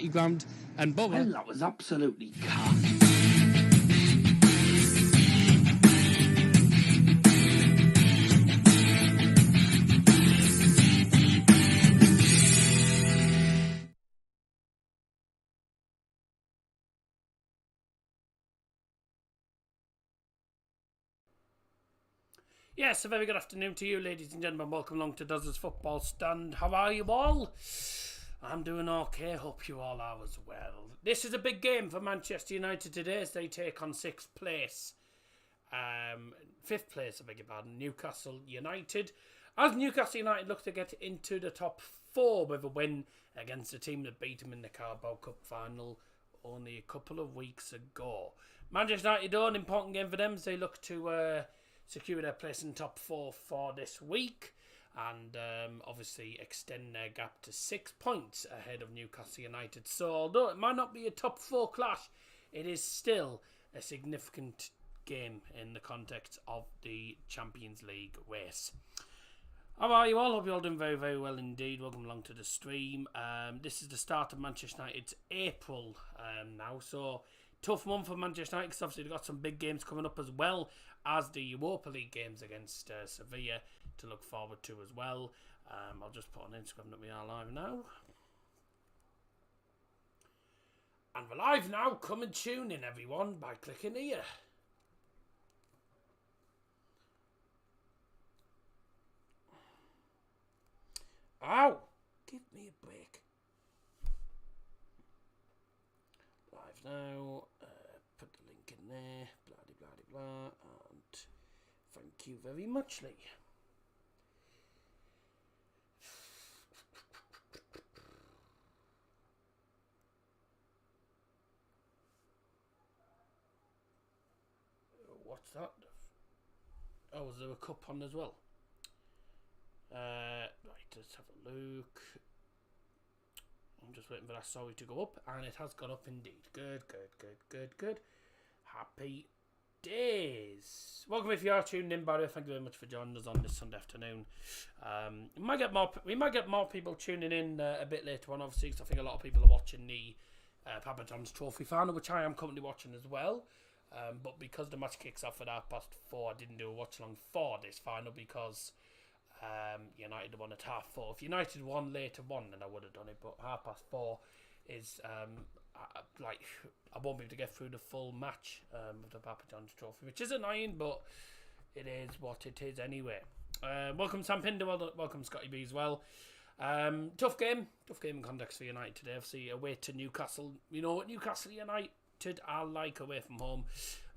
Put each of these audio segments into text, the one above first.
City ground. And Bubba... Well, that was absolutely cat. Yes, a very good afternoon to you, ladies and gentlemen. Welcome along to Dazzer's Football Stand. How are you all? I'm doing okay. Hope you all are as well. This is a big game for Manchester United today as they take on 5th place, I beg your pardon, Newcastle United. As Newcastle United look to get into the top 4 with a win against a team that beat them in the Carabao Cup final only a couple of weeks ago. Manchester United, an important game for them as they look to secure their place in top 4 for this week and obviously extend their gap to 6 points ahead of Newcastle United. So although it might not be a top 4 clash, it is still a significant game in the context of the Champions League race. How are you all? Hope you're all doing very, very well indeed. Welcome along to the stream. This is the start of Manchester United's April now, so tough month for Manchester United because obviously they've got some big games coming up as well as the Europa League games against Sevilla to look forward to as well. I'll just put on Instagram that we are live now. And we're live now. Come and tune in, everyone, by clicking here. Ow! Give me a break. Live now. Put the link in there. Blah, blah, blah, blah. And thank you very much, Lee. What's that? Oh, is there a cup on as well? Right, let's have a look. I'm just waiting for that story to go up, and it has gone up indeed. Good. Happy days. Welcome if you are tuned in, by the way. Thank you very much for joining us on this Sunday afternoon. We might get more people tuning in a bit later on, obviously, because I think a lot of people are watching the Papa John's Trophy final, which I am currently watching as well. But because the match kicks off at 4:30, I didn't do a watch along for this final because United won at 4:30. If United won later on, then I would have done it. But 4:30 is I won't be able to get through the full match of the Papa John's Trophy, which is annoying, but it is what it is anyway. Welcome Sam Pinder, welcome Scotty B as well. Tough game in context for United today. Obviously away to Newcastle. You know what Newcastle United are like away from home.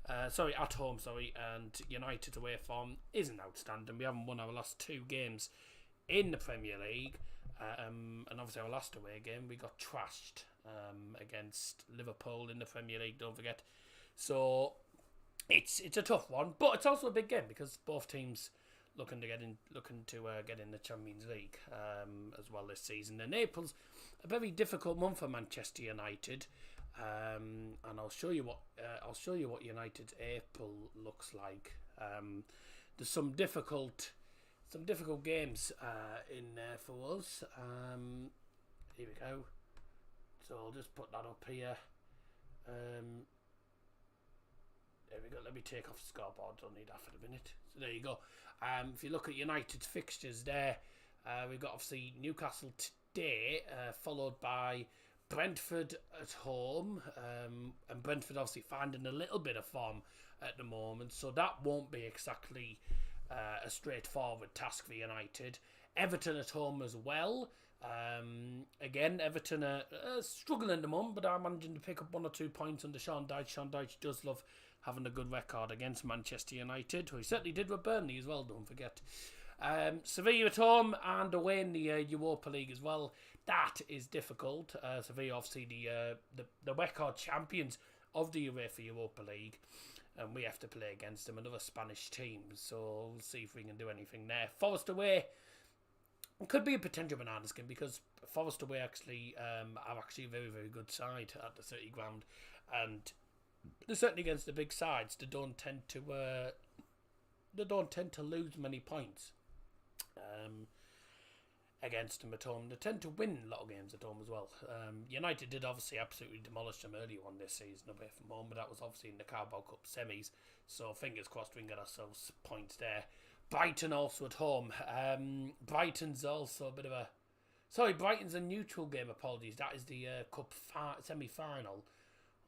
At home, and United's away form isn't outstanding. We haven't won our last 2 games in the Premier League, and obviously our last away game we got trashed against Liverpool in the Premier League. Don't forget. So it's a tough one, but it's also a big game because both teams looking to get in the Champions League as well this season. And April's a very difficult month for Manchester United. And I'll show you what United's April looks like. There's some difficult games in there for us. Here we go. So I'll just put that up here. There we go. Let me take off the scoreboard. Don't need that for the minute. So there you go. If you look at United's fixtures there, we've got obviously Newcastle today, followed by Brentford at home, and Brentford obviously finding a little bit of form at the moment, so that won't be exactly a straightforward task for United. Everton at home as well. Again, Everton are struggling at the moment, but are managing to pick up 1 or 2 points under Sean Dyche. Sean Dyche does love having a good record against Manchester United, who he certainly did with Burnley as well, don't forget. Sevilla at home and away in the Europa League as well. That is difficult. Sevilla obviously the record champions of the UEFA Europa League, and we have to play against them, another Spanish team. So we'll see if we can do anything there. Forest away could be a potential banana skin because Forest away actually are actually a very, very good side at the City ground, and they're certainly against the big sides. They don't tend to lose many points. against them at home. They tend to win a lot of games at home as well. United did obviously absolutely demolish them earlier on this season away from home, but that was obviously in the Carabao Cup semis. So fingers crossed we can get ourselves points there. Brighton also at home. Brighton's also a bit of a... Sorry, Brighton's a neutral game, apologies. That is the Cup semi-final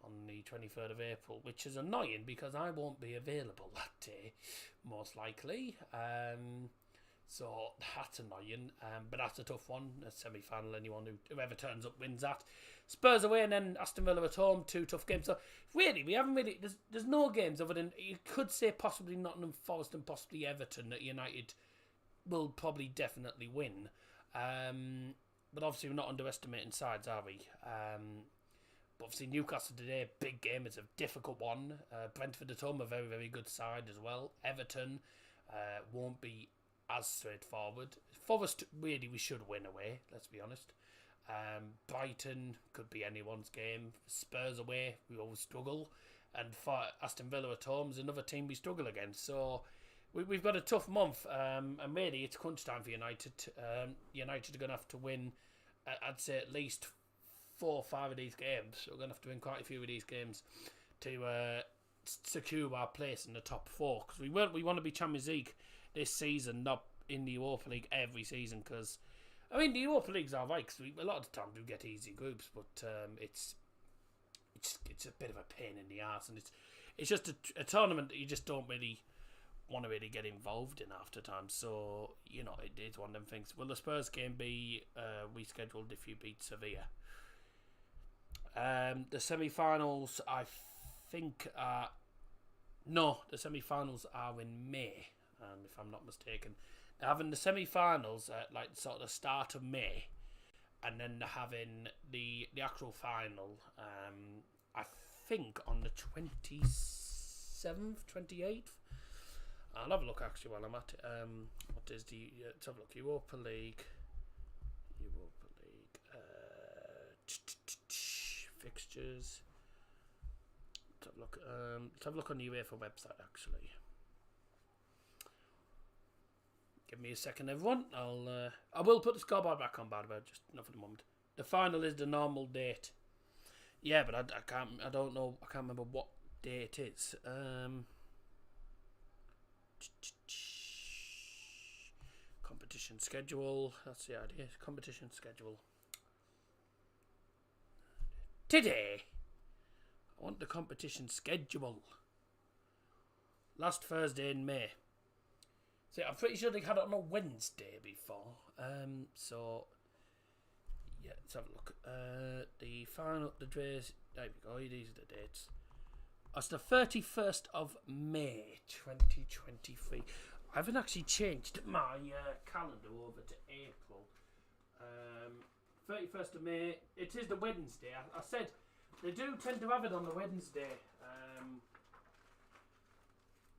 on the 23rd of April, which is annoying because I won't be available that day, most likely. So that's annoying, but that's a tough one. A semi-final, whoever turns up wins that. Spurs away and then Aston Villa at home, 2 tough games. So really, we haven't really. There's no games other than you could say possibly Nottingham Forest and possibly Everton that United will probably definitely win. But obviously we're not underestimating sides, are we? But obviously Newcastle today, big game. It's a difficult one. Brentford at home, a very very good side as well. Everton won't be as straightforward. Forest, really, we should win away, let's be honest. Brighton could be anyone's game. Spurs away, we always struggle. And for Aston Villa at home is another team we struggle against. So we've got a tough month. And really, it's crunch time for United. United are going to have to win, I'd say, at least 4 or 5 of these games. We're going to have to win quite a few of these games to secure our place in the top 4. Because we want to be Champions League this season, not in the Europa League every season, because I mean the Europa League's alright because a lot of the time we get easy groups, but it's a bit of a pain in the arse, and it's just a tournament that you just don't really want to really get involved in after time. So it is one of them things. Will the Spurs game be rescheduled if you beat Sevilla? The semi-finals, I think, the semi-finals are in May. If I'm not mistaken, they're having the semi-finals at like sort of the start of May, and then they're having the actual final. I think on the 27th, 28th. I'll have a look actually while I'm at it. What is let's have a look. Europa League. Fixtures. Let's have a look. Let's have a look on the UEFA website actually. Give me a second, everyone. I will put the scoreboard back on, by the way, just not for the moment. The final is the normal date. Yeah, but I don't know. I can't remember what day it is. Competition schedule. That's the idea. Competition schedule. Today, I want the competition schedule. Last Thursday in May. See, I'm pretty sure they had it on a Wednesday before. So yeah, let's have a look. The final, the days. There we go. These are the dates. That's the 31st of May, 2023. I haven't actually changed my calendar over to April. 31st of May. It is the Wednesday. I said they do tend to have it on the Wednesday.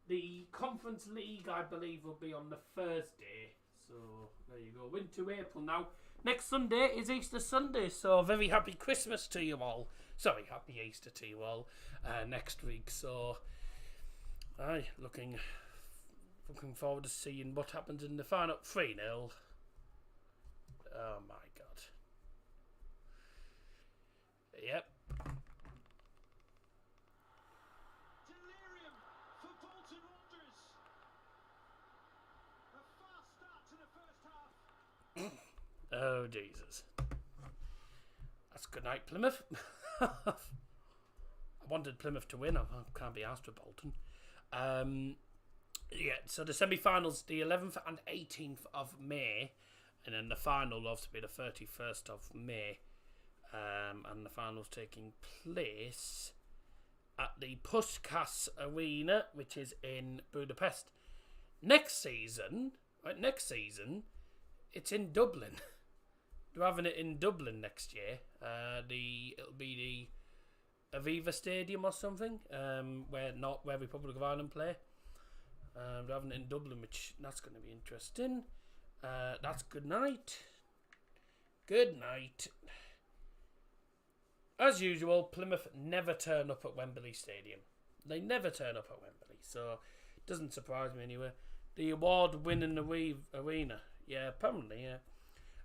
The Conference League, I believe, will be on the Thursday. So, there you go. We're into April now. Next Sunday is Easter Sunday. So, very happy Christmas to you all. Sorry, happy Easter to you all next week. So, looking forward to seeing what happens in the final. 3-0. Oh, my God. Yep. Oh, Jesus. That's good night, Plymouth. I wanted Plymouth to win. I can't be asked with Bolton. Yeah, so the semi-finals, the 11th and 18th of May. And then the final will obviously be the 31st of May. And the final's taking place at the Puskás Arena, which is in Budapest. Next season, it's in Dublin. They're having it in Dublin next year. It'll be the Aviva Stadium or something, where Republic of Ireland play. They're having it in Dublin, that's going to be interesting. That's good night. Good night. As usual, Plymouth never turn up at Wembley Stadium. They never turn up at Wembley, so it doesn't surprise me anyway. The award-winning arena. Yeah, apparently, yeah.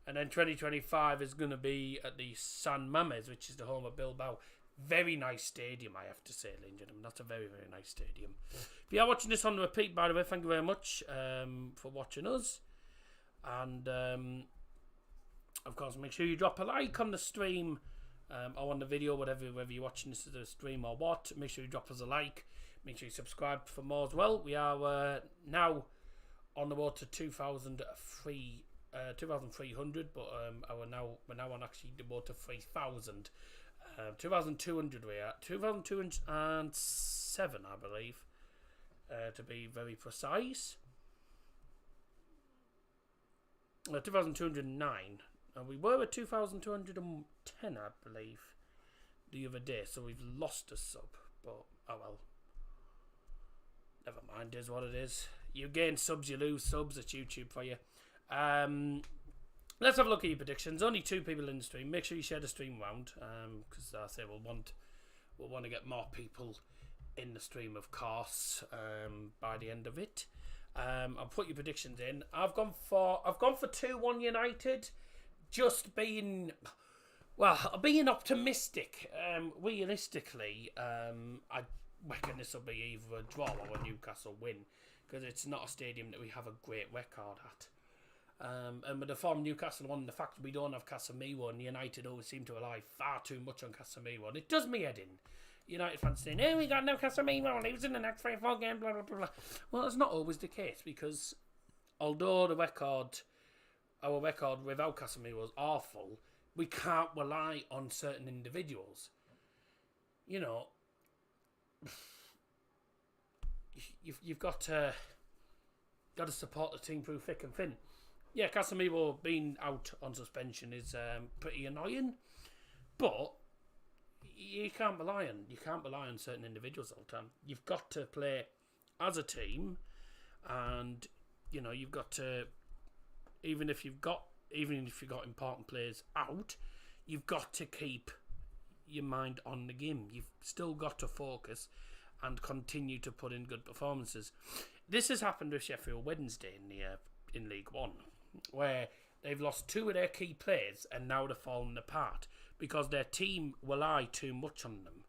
And then 2025 is going to be at the San Mames, which is the home of Bilbao. Very nice stadium, I have to say, Lindenham. That's a very, very nice stadium. If you are watching this on the repeat, by the way, thank you very much for watching us. And, of course, make sure you drop a like on the stream or on the video, whether you're watching this as a stream or what. Make sure you drop us a like. Make sure you subscribe for more as well. We are now on the road to 2,300, but we're now on actually the road to 3,000. 2,200 we are. 2,207, I believe, to be very precise. 2,209. And we were at 2,210, I believe, the other day. So we've lost a sub. But, oh well. Never mind, is what it is. You gain subs, you lose subs. It's YouTube for you. Let's have a look at your predictions. Only 2 people in the stream. Make sure you share the stream around, because I say we'll want to get more people in the stream, of course, by the end of it. I'll put your predictions in. I've gone for 2-1 United. Just being optimistic. Realistically, I reckon this will be either a draw or a Newcastle win, because it's not a stadium that we have a great record at. And with the form Newcastle won, the fact that we don't have Casemiro, and United always seem to rely far too much on Casemiro, and it does me head in. United fans saying, "Oh, we got no Casemiro, he was in the next 3 or 4 games, blah blah blah." Well, that's not always the case, because although our record without Casemiro is awful, we can't rely on certain individuals. You know, you've got to support the team through thick and thin. Yeah, Casemiro being out on suspension is pretty annoying, but you can't rely on certain individuals all the time. You've got to play as a team, and you know you've got to, even if you've got important players out, you've got to keep your mind on the game. You've still got to focus and continue to put in good performances. This has happened with Sheffield Wednesday in League One, where they've lost 2 of their key players and now they're falling apart because their team rely too much on them.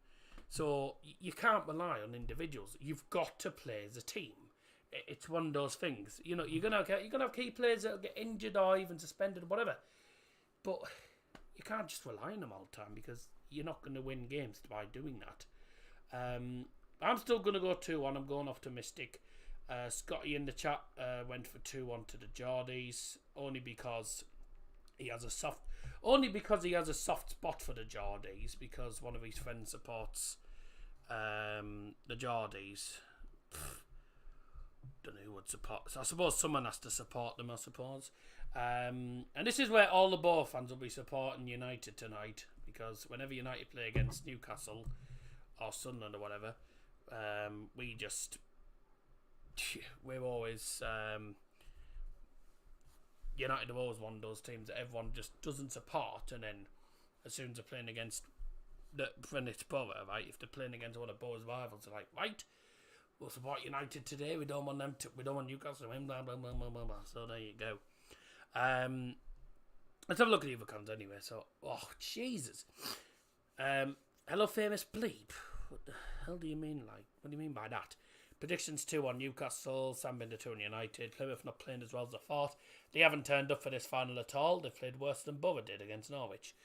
So you can't rely on individuals. You've got to play as a team. It's one of those things. You know, you're gonna have key players that'll get injured or even suspended or whatever, but you can't just rely on them all the time, because you're not going to win games by doing that. I'm still going to go 2-1. I'm going optimistic. Scotty in the chat went for 2-1 to the Geordies, only because he has a soft spot for the Geordies, because one of his friends supports the Geordies. Don't know who would support. So I suppose someone has to support them, I suppose. And this is where all the Bow fans will be supporting United tonight, because whenever United play against Newcastle or Sunderland or whatever, we're always United have always one of those teams that everyone just doesn't support, and then as soon as they're playing against when it's Borough, right? If they're playing against one of Borough's rivals, they're like, right, we'll support United today. We don't want Newcastle to win. Blah blah blah blah blah blah. So there you go. Let's have a look at the other cons anyway. So, oh Jesus. Hello, famous bleep. What the hell do you mean? Like, what do you mean by that? Predictions 2-1 Newcastle, Sam Binder 2-1 United. Plymouth not playing as well as I thought. They haven't turned up for this final at all. They've played worse than Borough did against Norwich.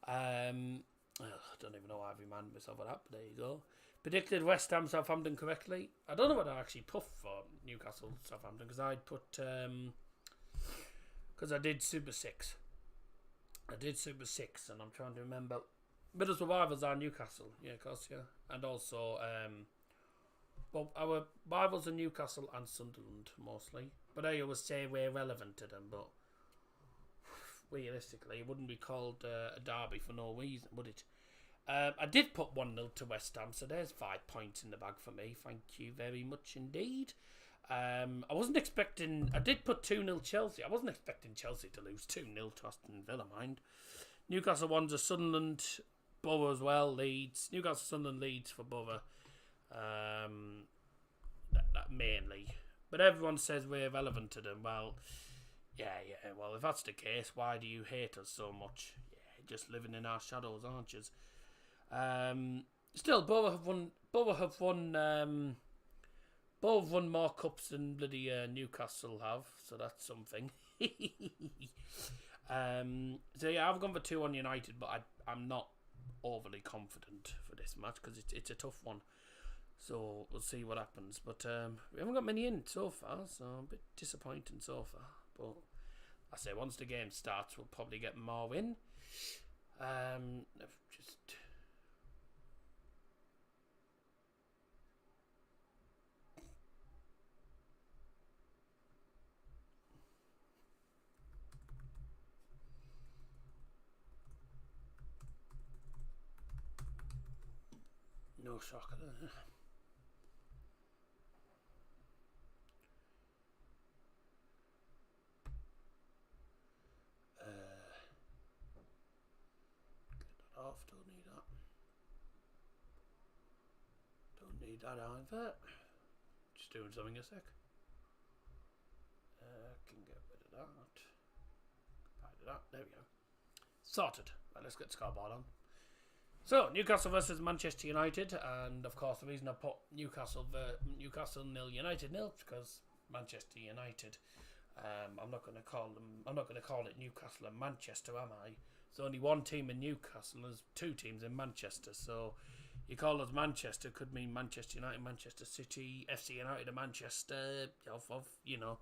I don't even know why I've reminded myself of that, but there you go. Predicted West Ham Southampton correctly. I don't know what I actually put for Newcastle Southampton, because I'd put because I did Super 6. And I'm trying to remember. Middlesbrough rivals are Newcastle, yeah, of course, yeah, and also well, our rivals are Newcastle and Sunderland mostly, but I always say we're relevant to them. But realistically, it wouldn't be called a derby for no reason, would it? I did put 1-0 to West Ham, so there's 5 points in the bag for me. Thank you very much indeed. I wasn't expecting. I did put 2-0 Chelsea. I wasn't expecting Chelsea to lose 2-0 to Aston Villa, mind. Newcastle won to Sunderland, Borough as well, Leeds. Newcastle, Sunderland, Leeds for Borough. That mainly. But everyone says we're relevant to them. Well, Yeah, yeah. Well, if that's the case, why do you hate us so much? Yeah, just living in our shadows, aren't you? Still, Borough have won. Both have won more cups than bloody Newcastle have, so that's something. So yeah, I've gone for 2 on United, but I'm not overly confident for this match because it's a tough one. So we'll see what happens. But we haven't got many in so far, so a bit disappointing so far. But I say once the game starts, we'll probably get more in. Just no shock. Off, don't need that. Don't need that either. Just doing something a sec. Can get rid of that. There we go. Sorted. Right, let's get scoreboard on. So, Newcastle versus Manchester United, and of course the reason I put Newcastle 0 United 0 because Manchester United. I'm not going to call it Newcastle and Manchester, am I? There's only one team in Newcastle. There's 2 teams in Manchester. So you call us Manchester could mean Manchester United, Manchester City, FC United, and Manchester. You know,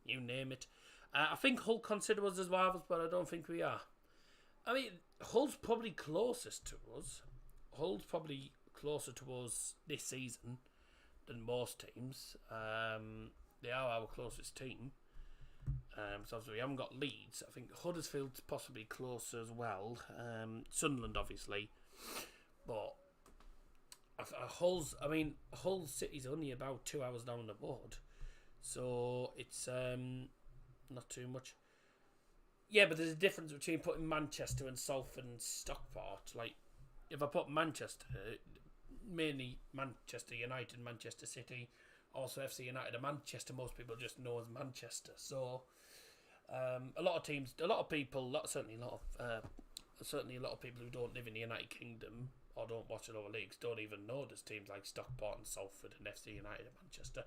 you name it. I think Hull consider us as rivals, but I don't think we are. I mean, Hull's probably closest to us. Hull's probably closer to us this season than most teams. They are our closest team. So obviously we haven't got Leeds. I think Huddersfield's possibly closer as well. Sunderland, obviously. But Hull City's only about 2 hours down the road. So it's not too much. Yeah, but there's a difference between putting Manchester and Salford and Stockport. Like, if I put Manchester, mainly Manchester United, Manchester City, also FC United and Manchester, most people just know as Manchester. So, a lot of people who don't live in the United Kingdom or don't watch the lower leagues don't even know there's teams like Stockport and Salford and FC United and Manchester.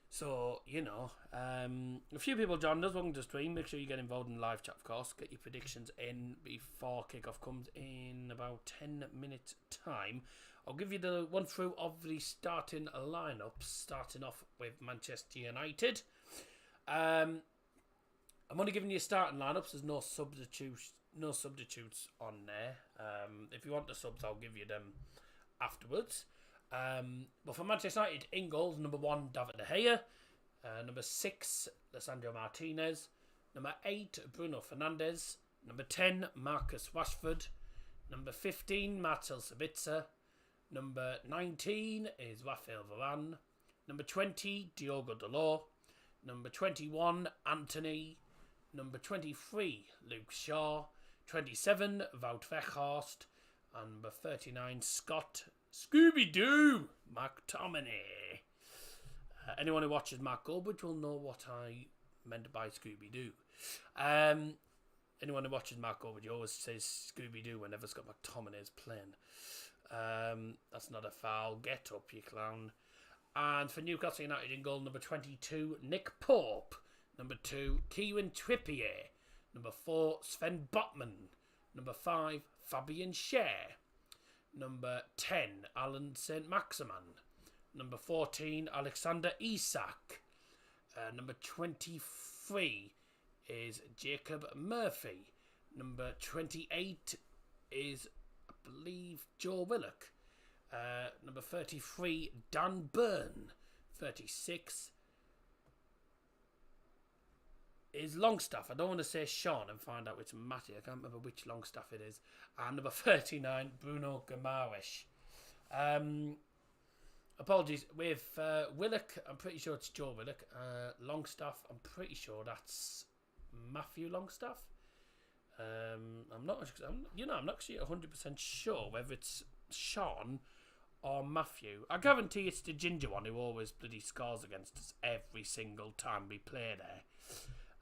So, you know, a few people joined us. Welcome to the stream. Make sure you get involved in the live chat, of course. Get your predictions in before kickoff comes in about 10 minutes time. I'll give you the one through of the starting lineups, starting off with Manchester United. I'm only giving you starting lineups. There's no substitutes on there. If you want the subs, I'll give you them afterwards. But for Manchester United, in goals, number 1, David De Gea. Number 6, Lisandro Martinez. Number 8, Bruno Fernandes. Number 10, Marcus Rashford. Number 15, Marcel Sabitzer. Number 19 is Rafael Varane. Number 20, Diogo Dalot. Number 21, Anthony. Number 23, Luke Shaw. 27, Wout Weghorst. And number 39, Scooby-Doo, McTominay. Anyone who watches Mark Goldbridge will know what I meant by Scooby-Doo. Anyone who watches Mark Goldbridge always says Scooby-Doo whenever Scott McTominay's playing. That's not a foul. Get up, you clown. And for Newcastle United in goal, number 22, Nick Pope. Number 2, Kieran Trippier. Number 4, Sven Botman. Number 5, Fabian Schär. Number 10, Alan St. Maximan. Number 14, Alexander Isak. Number 23 is Jacob Murphy. Number 28 is, I believe, Joe Willock. Number 33, Dan Burn. 36 is Longstaff. I don't want to say Sean and find out which Matty. I can't remember which Longstaff it is. And number 39, Bruno Guimaraes. Apologies. With Willock, I'm pretty sure it's Joe Willock. Longstaff, I'm pretty sure that's Matthew Longstaff. I'm not actually 100% sure whether it's Sean or Matthew. I guarantee it's the ginger one who always bloody scores against us every single time we play there.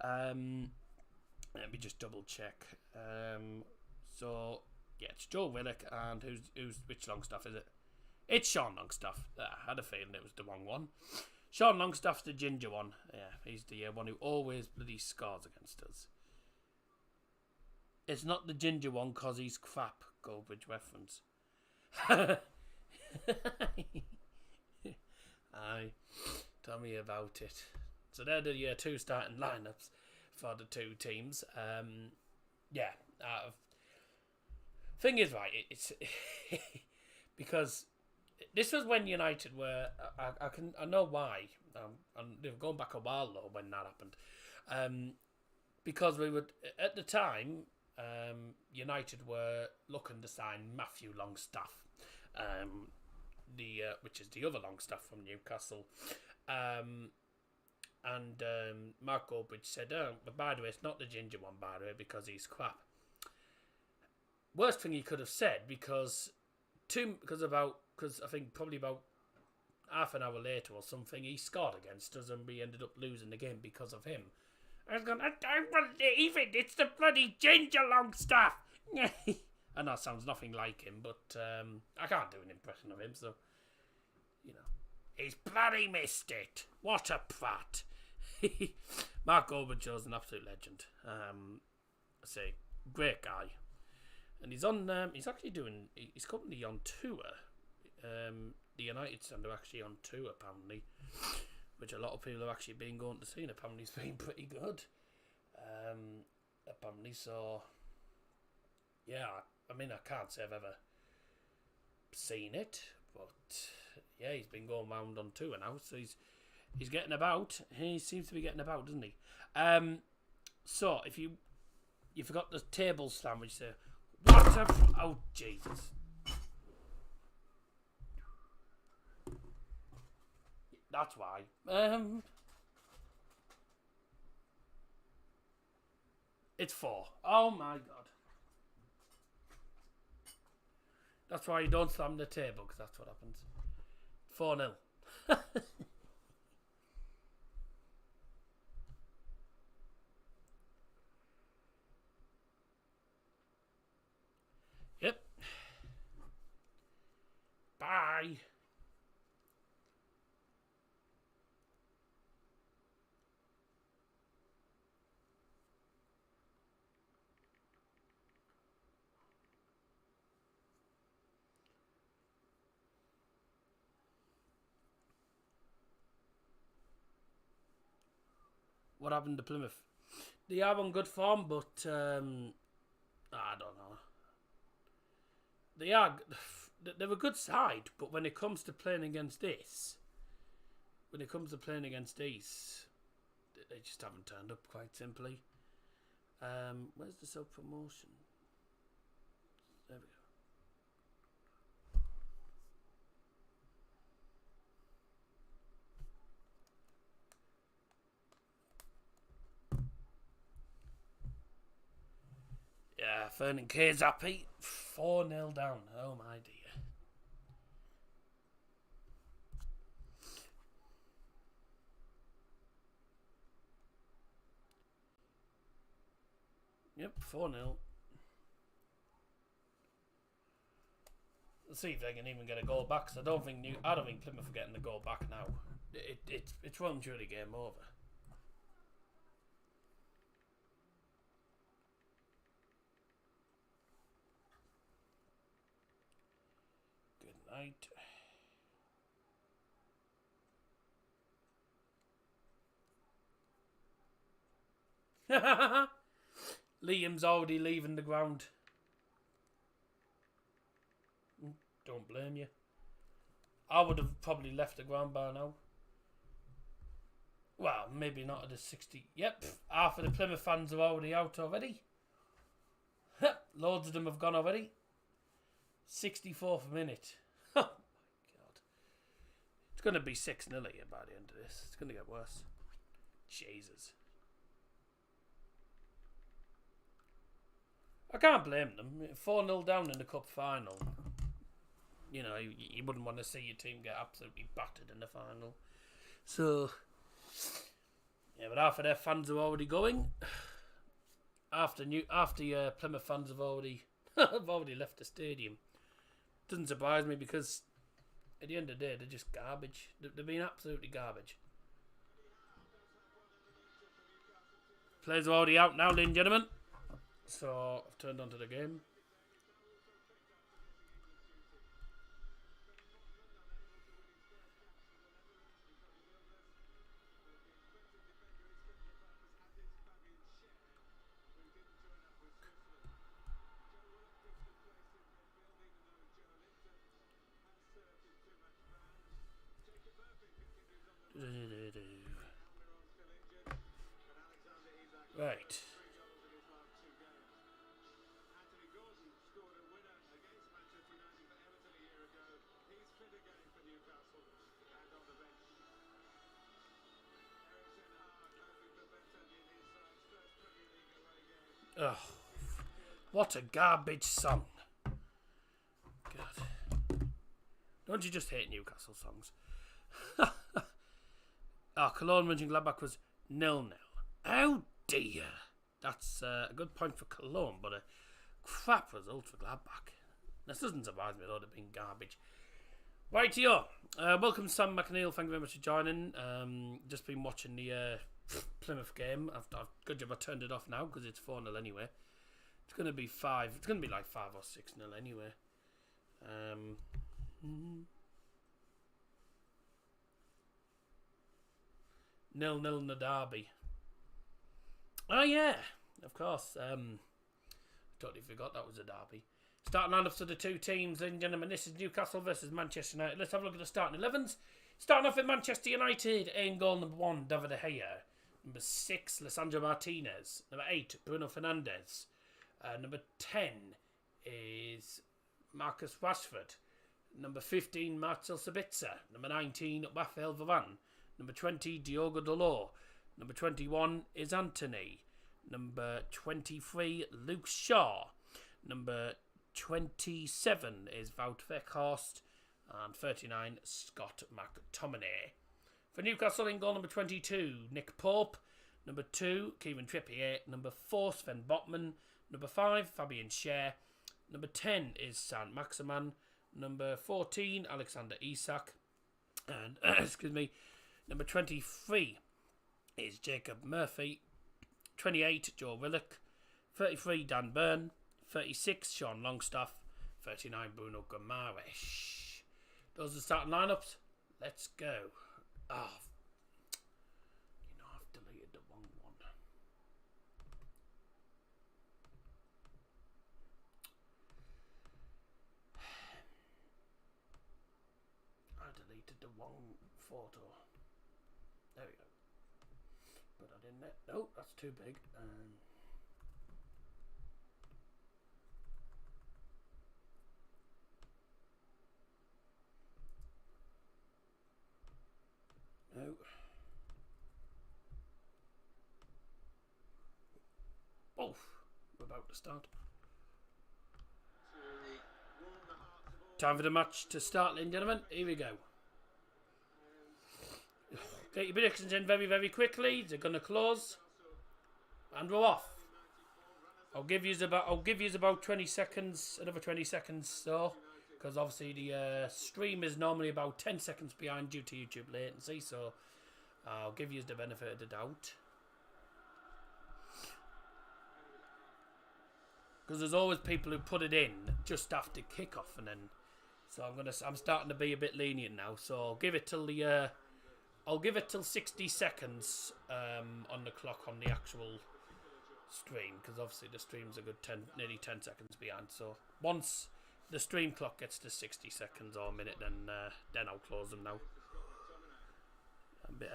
Let me just double check. So yeah, it's Joe Willock, and which Longstaff is it? It's Sean Longstaff. I had a feeling it was the wrong one. Sean Longstaff's the ginger one. Yeah, he's the one who always bloody scores against us. It's not the ginger one because he's crap. Goldbridge reference. Aye, tell me about it. So they're the two starting lineups for the two teams. Yeah. Thing is, right, it's because this was when United were. I know why. And they've gone back a while though when that happened. Because we would at the time. United were looking to sign Matthew Longstaff, which is the other Longstaff from Newcastle, and Mark Goldbridge said, "Oh, but by the way, it's not the ginger one, by the way, because he's crap." Worst thing he could have said, because I think probably about half an hour later or something, he scored against us and we ended up losing the game because of him. I was going, I don't believe it, it's the bloody ginger Longstaff. And that sounds nothing like him, but I can't do an impression of him, so, you know. He's bloody missed it. What a prat. Mark Goldbridge is an absolute legend. I say, great guy. And he's on, he's currently on tour. The United stand are actually on tour, apparently. Which a lot of people have actually been going to see, and apparently it's been pretty good. Apparently, so yeah. I mean, I can't say I've ever seen it, but yeah, he's been going round on tour now, so he's getting about. He seems to be getting about, doesn't he? So if you forgot the table slam, which say what a oh Jesus. That's why. It's 4. Oh my God. That's why you don't slam the table, because that's what happens. 4-0. Yep. Bye. What happened to Plymouth? They are on good form, but I don't know. They're a good side, but when it comes to playing against this, they just haven't turned up, quite simply. Where's the self-promotion? There we go. Yeah, Fernan K's happy. 4-0 down. Oh my dear. Yep, 4-0. Let's see if they can even get a goal back. Cause I don't think Plymouth are getting the goal back now. It's well and truly game over. Night. Liam's already leaving the ground. Don't blame you. I would have probably left the ground by now. Well, maybe not at the 60. Yep, half of the Plymouth fans are already out already. Loads of them have gone already. 64th minute. Oh my God. It's going to be 6-0 here by the end of this. It's going to get worse. Jesus. I can't blame them. 4-0 down in the cup final. You know, you wouldn't want to see your team get absolutely battered in the final. So, yeah, but half of their fans are already going. After Plymouth fans have already have already left the stadium. Doesn't surprise me because at the end of the day they're just garbage. They've been absolutely garbage. Players are already out now, ladies and gentlemen. So I've turned on to the game. Right. Oh, what a garbage song. God. Don't you just hate Newcastle songs? Cologne Mönchengladbach was 0-0. Oh dear. That's a good point for Cologne, but a crap result for Gladbach. This doesn't surprise me, though, they've been garbage. Rightio. Welcome, Sam McNeil. Thank you very much for joining. Just been watching the Plymouth game. I've good job I turned it off now because it's 4-0 anyway. It's going to be 5. It's going to be like 5 or 6-0 anyway. 0-0 in the derby. Oh yeah, of course. Totally forgot that was a derby. Starting lineups of the two teams, ladies and gentlemen. This is Newcastle versus Manchester United. Let's have a look at the starting 11s. Starting off at Manchester United, in goal number 1, David De Gea. Number 6, Lisandro Martinez. Number 8, Bruno Fernandes. Number 10 is Marcus Rashford. Number 15, Marcel Sabitzer. Number 19, Raphael Varane. Number 20, Diogo Dalot. Number 21 is Anthony. Number 23, Luke Shaw. Number 27 is Wout Weghorst. And 39, Scott McTominay. For Newcastle, in goal number 22, Nick Pope. Number 2, Kieran Trippier. Number 4, Sven Botman. Number 5, Fabian Schär. Number 10 is Saint Maximin. Number 14, Alexander Isak. And, excuse me, number 23 is Jacob Murphy. 28, Joe Willock. 33, Dan Burn. 36, Sean Longstaff. 39, Bruno Guimaraes. Those are the starting lineups. Let's go. Oh, you know, I've deleted the wrong one. I deleted the wrong photo. There we go. Put that in there. No, that's too big. No. Oh, we're about to start. Time for the match to start, ladies and gentlemen. Here we go. Get your predictions in very, very quickly. They're going to close. And we're off. I'll give you about 20 seconds, another 20 seconds so. Because obviously the stream is normally about 10 seconds behind due to YouTube latency, so I'll give you the benefit of the doubt. Because there's always people who put it in just after kickoff, and then so I'm starting to be a bit lenient now. So I'll give it till 60 seconds on the clock on the actual stream, because obviously the stream's a good nearly 10 seconds behind. So once the stream clock gets to 60 seconds or a minute, then I'll close them now. A bit,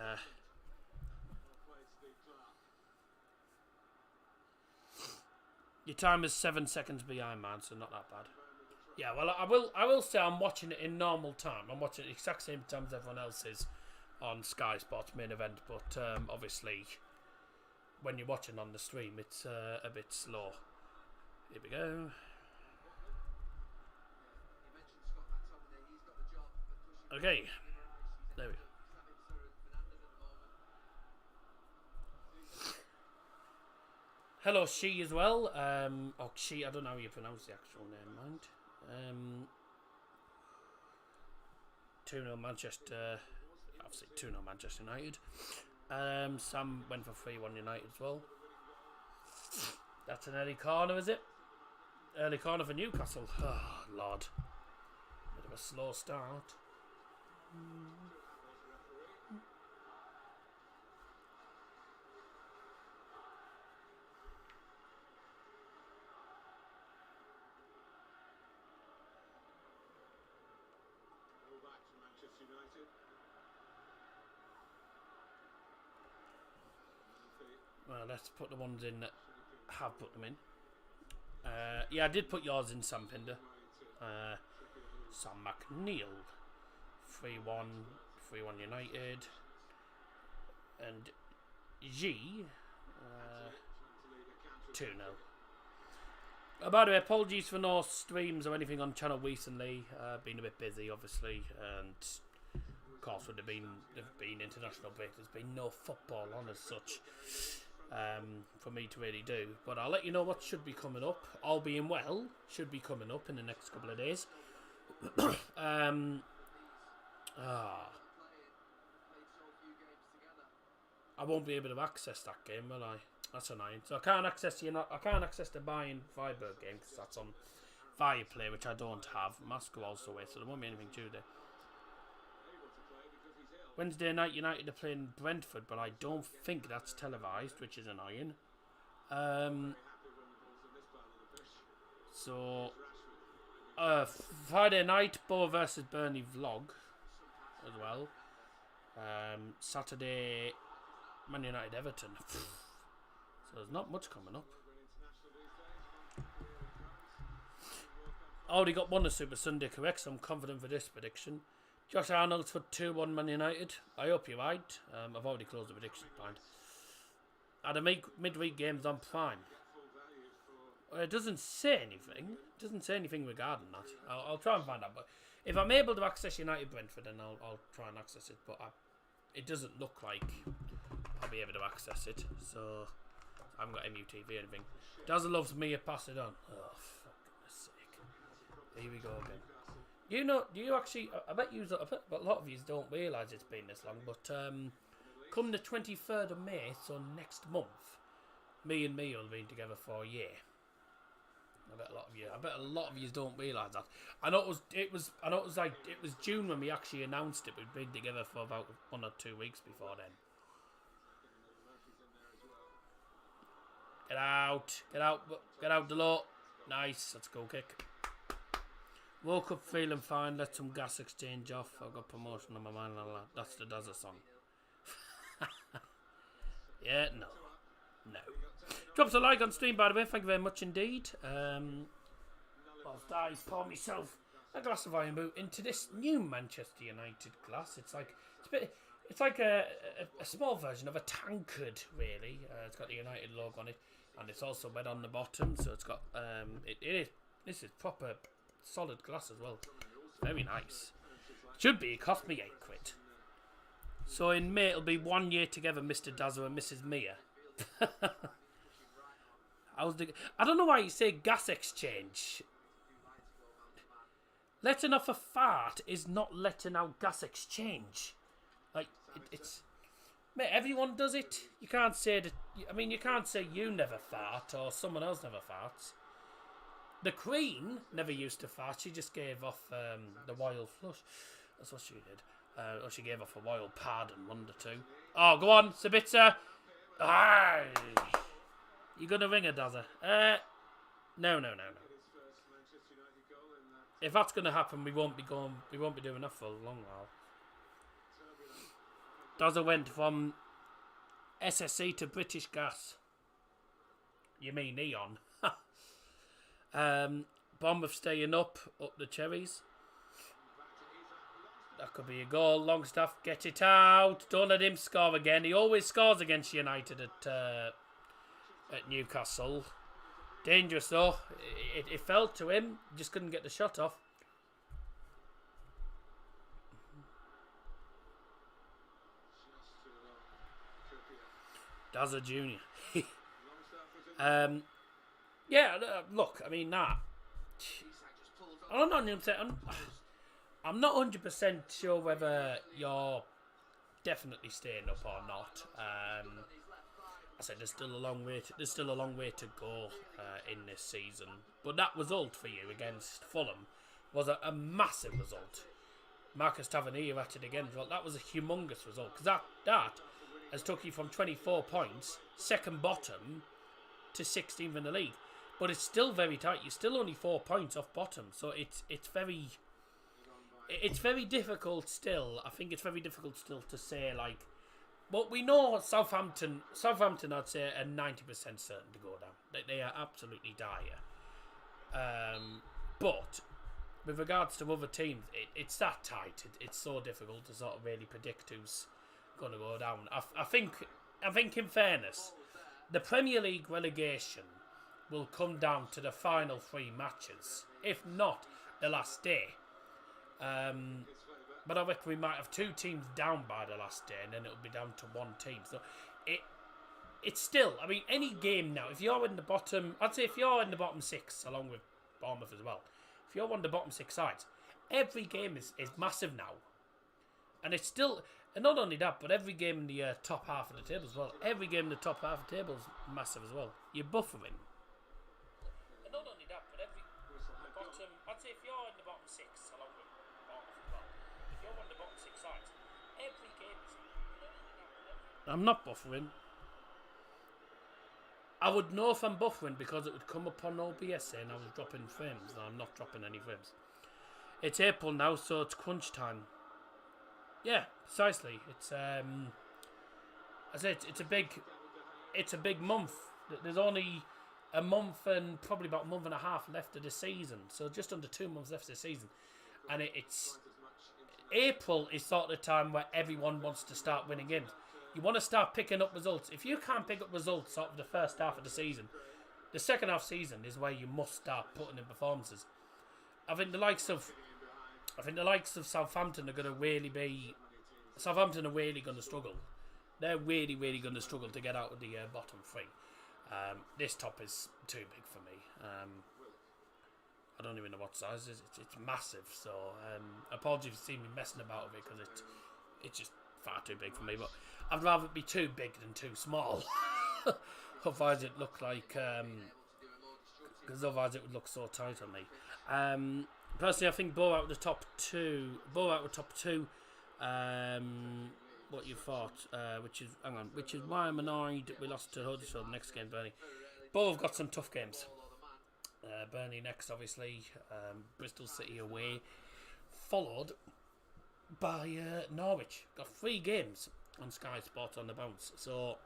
your time is 7 seconds behind, man, so not that bad. Yeah, well, I will say I'm watching it in normal time. I'm watching it the exact same time as everyone else is on Sky Sports main event, but obviously when you're watching on the stream, it's a bit slow. Here we go. Okay, there we go. Hello, she as well. Oh, she. I don't know how you pronounce the actual name, mind. 2-0 Manchester. Obviously, 2-0 Manchester United. Sam went for 3-1 United as well. That's an early corner, is it? Early corner for Newcastle. Oh, Lord. Bit of a slow start. Well, let's put the ones in that have put them in. Yeah, I did put yours in, Sam Pinder. Sam McNeil. 3-1 United. And G. 2-0. By the way, apologies for no streams or anything on channel recently. Been a bit busy, obviously, and of course, with there been international break, there's been no football on as such for me to really do. But I'll let you know what should be coming up. All being well, should be coming up in the next couple of days. I won't be able to access that game, will I? That's annoying. So I can't access the Bayern Freiburg game because that's on Fireplay, which I don't have. Moscow also away, so there won't be anything Tuesday. Wednesday night, United are playing Brentford, but I don't think that's televised, which is annoying. So Friday night, Borough versus Burnley vlog as well. Saturday, Man United Everton. So there's not much coming up. Already got one of Super Sunday correct, so I'm confident for this prediction. Josh Arnold's for 2-1 Man United. I hope you're right. I've already closed the prediction point. Are the midweek games on Prime? It doesn't say anything. It doesn't say anything regarding that. I'll try and find out. But if I'm able to access United Brentford, then I'll try and access it. But it doesn't look like I'll be able to access it. So I haven't got MUTV or anything. Dazzer loves me, pass it on. Oh, for goodness sake. Here we go again. You know, do you actually, I bet a lot of you don't realise it's been this long, but come the 23rd of May, so next month, me and Mia will be together for a year. I bet a lot of you don't realise that. I know it was June when we actually announced it. We'd been together for about 1 or 2 weeks before then. Get out, Delort. Nice, let's go kick. Woke up feeling fine, let some gas exchange off. I've got promotion on my mind. That's the Dazzer song. Yeah, no. Drops a like on stream, by the way. Thank you very much indeed. Whilst I pour myself a glass of iron boot into this new Manchester United glass. It's like a small version of a tankard, really. It's got the United logo on it, and it's also red on the bottom. So it's got this is proper solid glass as well. Very nice. It cost me £8. So in May it'll be 1 year together, Mr. Dazzer and Mrs. Mia. I don't know why you say gas exchange. Letting off a fart is not letting out gas exchange. Like it's mate, everyone does it. You can't say that. I mean, you can't say you never fart or someone else never farts. The Queen never used to fart. She just gave off the royal flush. That's what she did. Or she gave off a royal pardon, 1 to 2. Oh, go on, Sabitzer. Ah, you gonna ring her, Dazzer? No. If that's gonna happen, we won't be doing that for a long while. Dazzer went from SSE to British Gas. You mean Eon? Bournemouth staying up the cherries. That could be a goal. Longstaff, get it out. Don't let him score again. He always scores against United at Newcastle. Dangerous though. It fell to him. Just couldn't get the shot off. Dazzer Jr. Yeah, look, I mean, nah. I'm not 100% sure whether you're definitely staying up or not. I said there's still a long way to go in this season. But that result for you against Fulham was a massive result. Marcus Tavernier at it again. Well, that was a humongous result because that has took you from 24 points, second bottom, to 16th in the league. But it's still very tight. You're still only 4 points off bottom, so it's very difficult still. I think it's very difficult still to say like. But we know Southampton, I'd say, are 90% certain to go down. They are absolutely dire. But with regards to other teams, it's that tight. It's so difficult to sort of really predict who's going to go down. I think in fairness, the Premier League relegation will come down to the final 3 matches, if not the last day. But I reckon we might have 2 teams down by the last day, and then it'll be down to 1 team. So it's still, I mean, any game now, if you're in the bottom, I'd say if you're in the bottom 6, along with Bournemouth as well, if you're one of the bottom 6 sides, every game is massive now. And it's still, and not only that, but every game in the top half of the table as well. Every game in the top half of the table is massive as well. You're buffering. And not only that, but every bottom, I'd say if you're in the bottom 6, along with Bournemouth as well, if you're one of the bottom 6 sides, every game is, I'm not buffering. I would know if I'm buffering because it would come up on OBS saying I was dropping frames, and I'm not dropping any frames. It's April now, so it's crunch time. Yeah, precisely. It's I said it's a big month. There's only a month and probably about a month and a half left of the season, so just under 2 months left of the season, and it's April is sort of the time where everyone wants to start winning games. You want to start picking up results. If you can't pick up results sort of the first half of the season, the second half season is where you must start putting in performances. I think the likes of Southampton are going to really be. Southampton are really going to struggle. They're really going to struggle to get out of the bottom 3. This top is too big for me. I don't even know what size it is. It's massive. So apologies for seeing me messing about with it because it's just far too big for me. But I'd rather it be too big than too small. Otherwise it look like because otherwise it would look so tight on me. Personally, I think Bow out the top 2. What you thought? Which is why I'm annoyed we lost to Huddersfield next game, Burnley. Bow have got some tough games. Burnley next, obviously. Bristol City away, followed by Norwich. Got 3 games on Sky Sports on the bounce. So,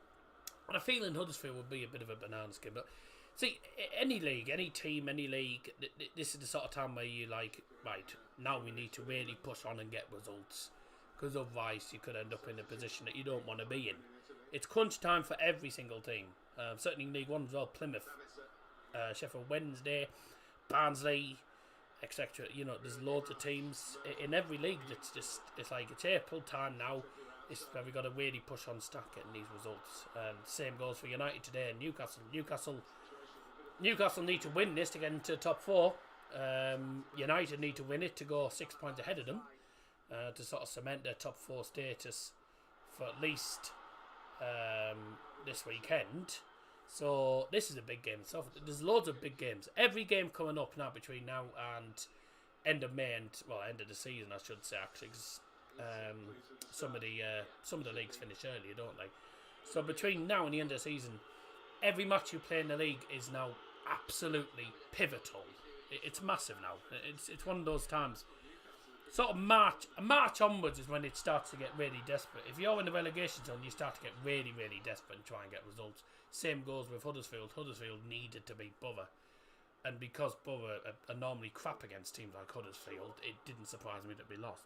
and I feel in Huddersfield would be a bit of a banana skin, but. See, any league, any team, any league, this is the sort of time where you like, right, now we need to really push on and get results. Because otherwise you could end up in a position that you don't want to be in. It's crunch time for every single team. Certainly in League 1 as well, Plymouth, Sheffield Wednesday, Barnsley, etc. You know, there's loads of teams in every league. It's like it's April time now. It's where we've got to really push on start getting these results. Same goes for United today and Newcastle need to win this to get into the top 4. United need to win it to go 6 points ahead of them to sort of cement their top 4 status for at least this weekend. So this is a big game itself. There's loads of big games. Every game coming up now between now and end of May and end of the season, I should say actually, because some of the leagues finish earlier, don't they? So between now and the end of the season, every match you play in the league is now absolutely pivotal. It's massive now. It's one of those times. Sort of March onwards is when it starts to get really desperate. If you're in the relegation zone, you start to get really desperate and try and get results. Same goes with Huddersfield. Huddersfield needed to beat Borough. And because Borough are normally crap against teams like Huddersfield, it didn't surprise me that we lost.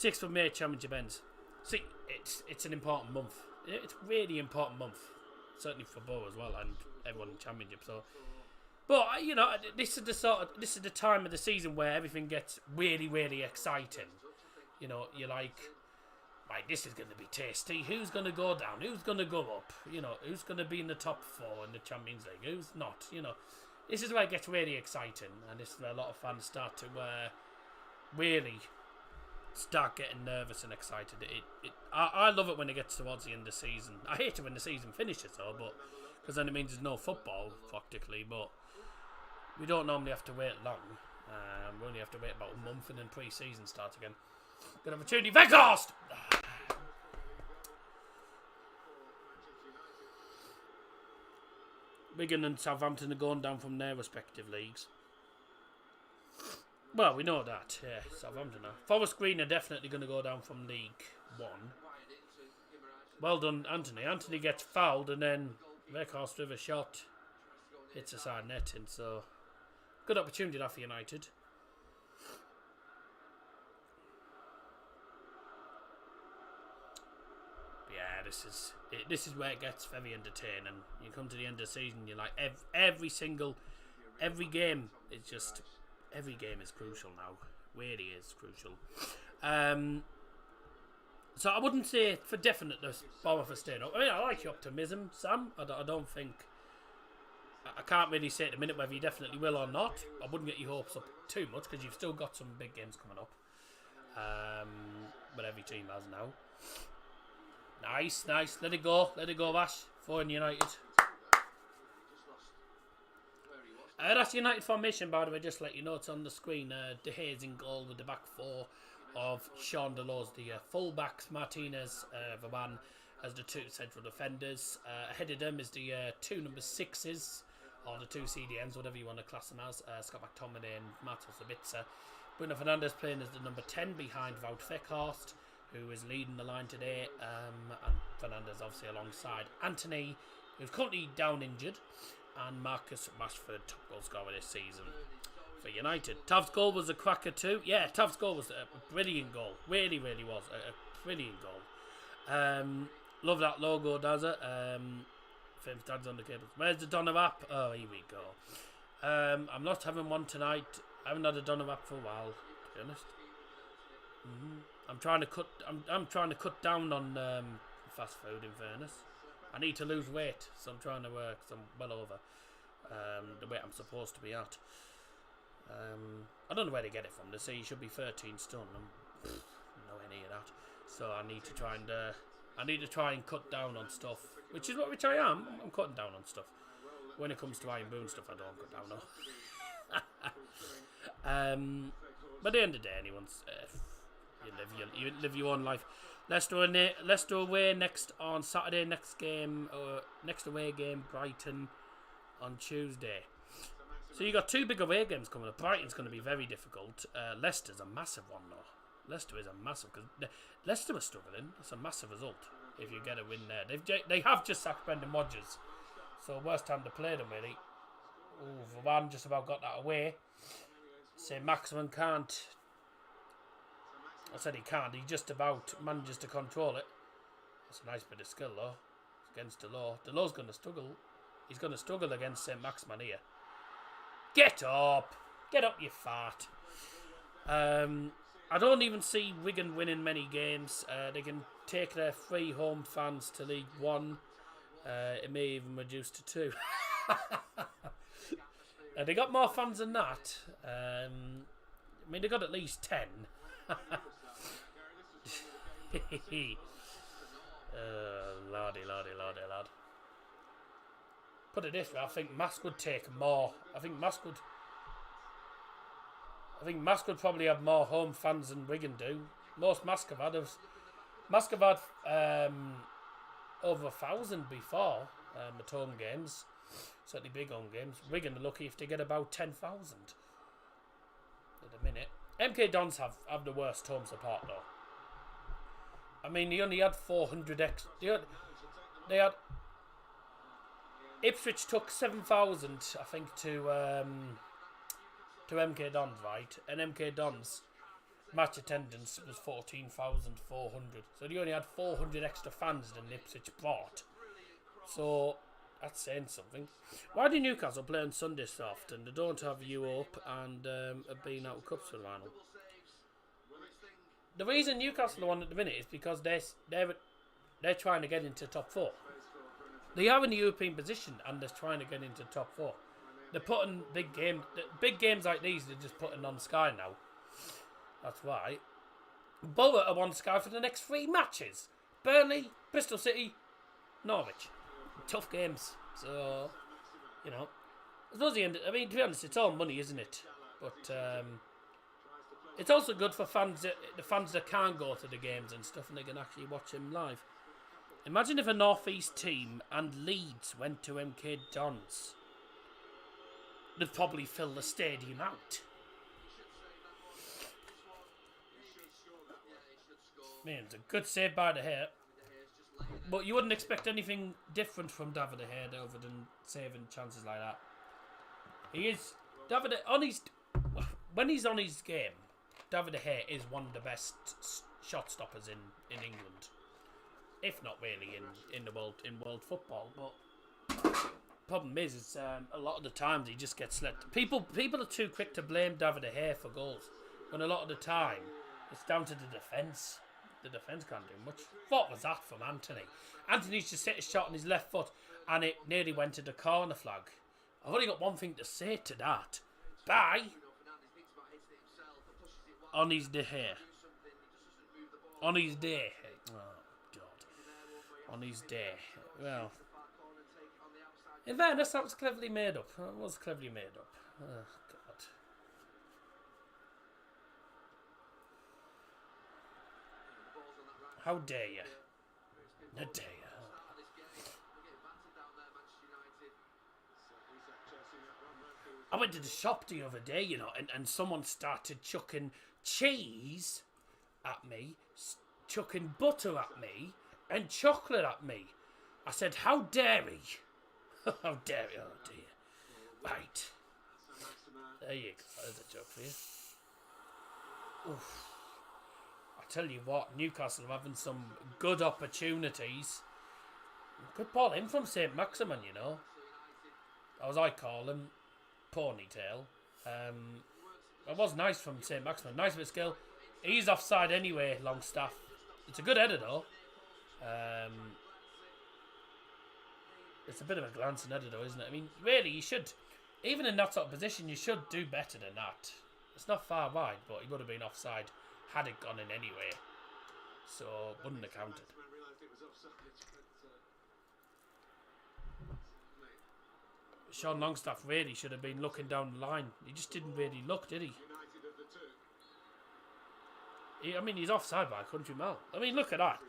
6th of May, Championship ends. See, it's an important month. It's a really important month. Certainly for Borough as well, and everyone in the Championship. So, but you know, this is the time of the season where everything gets really exciting. You know, you're like, Right, this is going to be tasty. Who's going to go down? Who's going to go up? You know, who's going to be in the top 4 in the Champions League? Who's not? You know, this is where it gets really exciting, and this is where a lot of fans start to really start getting nervous and excited. I love it when it gets towards the end of the season. I hate it when the season finishes, though, but because then it means there's no football, practically. But we don't normally have to wait long. We only have to wait about a month, and then pre-season starts again. Good opportunity, Weghorst! Wigan and Southampton are going down from their respective leagues. Well, we know that, yeah, Southampton are. Forest Green are definitely going to go down from League 1. Well done, Anthony. Anthony gets fouled, and then Weghorst with a shot hits a side netting, so good opportunity there for United. Yeah, this is where it gets very entertaining. You come to the end of the season, you're like every game is just. Every game is crucial now. Really is crucial. So I wouldn't say for definite the Bournemouth are staying up. I mean, I like your optimism, Sam. I don't think... I can't really say at the minute whether you definitely will or not. I wouldn't get your hopes up too much because you've still got some big games coming up. But every team has now. Nice. Let it go, Ash. For United. That's United formation, by the way, just to let you know, it's on the screen. De Gea's in goal with the back 4 of Sean Delors, the full-backs, Martinez, Vaban as the 2 central defenders. Ahead of them is the 2 number 6s, or the 2 CDMs, whatever you want to class them as, Scott McTominay and Matos Sabitzer. Bruno Fernandes playing as the number 10 behind Wout Weghorst, who is leading the line today, and Fernandes obviously alongside Anthony, who's currently down injured, and Marcus Rashford, top goal scorer this season for United. Tav's goal was a cracker too. Yeah, Tav's goal was a brilliant goal. Really was a brilliant goal. Love that logo, Dazzer. Famous tags on the cables. Where's the Donner app? Oh, here we go. I'm not having one tonight. I haven't had a Donner app for a while, to be honest. I'm trying to cut down on fast food. In fairness, I need to lose weight, so I'm trying to work. So I'm well over the weight I'm supposed to be at. I don't know where to get it from. They say you should be 13 stone. I'm no any of that. So I need to try and cut down on stuff, which I am. I'm cutting down on stuff. When it comes to Iron Boone stuff, I don't cut down on. But at the end of the day, anyone's you live your own life. Leicester away next on Saturday. Next away game, Brighton on Tuesday. So you got 2 big away games coming up. Brighton's going to be very difficult. Leicester's a massive one though. Leicester is a massive, because Leicester are struggling. It's a massive result if you get a win there. They have just sacked Brendan Rodgers, so worst time to play them really. Ooh, Varane just about got that away. St. Maximin can't. I said he can't. He just about manages to control it. That's a nice bit of skill though. It's against Delors. Delors going to struggle. He's going to struggle against St. Maximin here. Get up, you fart. I don't even see Wigan winning many games. They can take their 3 home fans to League 1. It may even reduce to 2. They got more fans than that. I mean, they got at least 10. Lordy, lad. Put it this way, I think Mask would take more. I think Mask would probably have more home fans than Wigan do. Most Mask have had over 1,000 before at home games. Certainly big home games. Wigan are lucky if they get about 10,000 at the minute. MK Dons have the worst home support though. I mean, they only had 400 x. They had Ipswich took 7,000, I think, to MK Dons, right? And MK Dons match attendance was 14,400. So they only had 400 extra fans than Ipswich brought. So that's saying something. Why do Newcastle play on Sunday so often? They don't have Europe and have been out of cups for a while. the reason Newcastle are on at the minute is because they're trying to get into top 4. They are in the European position and they're trying to get into top 4. They're putting big games like these. They're just putting on Sky now. That's why. Borough are on Sky for the next 3 matches: Burnley, Bristol City, Norwich. Tough games. So, you know, to be honest, it's all money, isn't it? But it's also good for the fans that can't go to the games and stuff, and they can actually watch them live. Imagine if a North East team and Leeds went to MK Dons. They'd probably fill the stadium out. Man, it's a good save by De Gea. But you wouldn't expect anything different from David De Gea other than saving chances like that. He is... when he's on his game, David De Gea is one of the best shot stoppers in England. If not really in world football. But problem is a lot of the times he just gets let. People are too quick to blame David De Gea for goals, when a lot of the time it's down to the defence. The defence can't do much. What was that from Anthony? Anthony's just hit a shot on his left foot and it nearly went to the corner flag. I've only got one thing to say to that. Bye. On his day. On his day. Oh, God. On his day. Well. In fairness, that was cleverly made up. That was cleverly made up. Oh, God. How dare you? How dare you? I went to the shop the other day, you know, and someone started chucking cheese at me, chucking butter at me, and chocolate at me. I said, how dare he? How dare he? Oh, dear. Right. There you go. There's a joke for you. Oof. I tell you what, Newcastle are having some good opportunities. Good ball in from St. Maximin, you know. As I call him, ponytail. It was nice from St. Maximin. Nice bit of skill. He's offside anyway, Longstaff. It's a good header though. It's a bit of a glancing header though, isn't it? I mean, really, you should, even in that sort of position, you should do better than that. It's not far wide, but he would have been offside had it gone in anyway. So, wouldn't have counted. Sean Longstaff really should have been looking down the line. He just didn't really look, did he? I mean, he's offside by a country mile. I mean, look at that.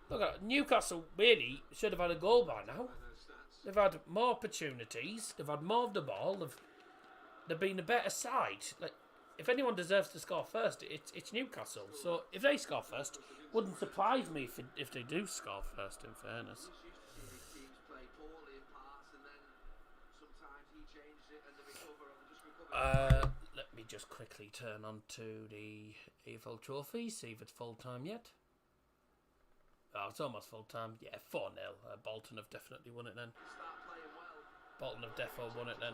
Look at that. Newcastle really should have had a goal by now. They've had more opportunities. They've had more of the ball. They've been a better side. Like, if anyone deserves to score first, it's Newcastle. So if they score first, wouldn't surprise me if they do score first, in fairness. Let me just quickly turn on to the EFL Trophy, see if it's full time yet. Oh, it's almost full time. Yeah, 4-0. Bolton have definitely won it then. Bolton have definitely won it then.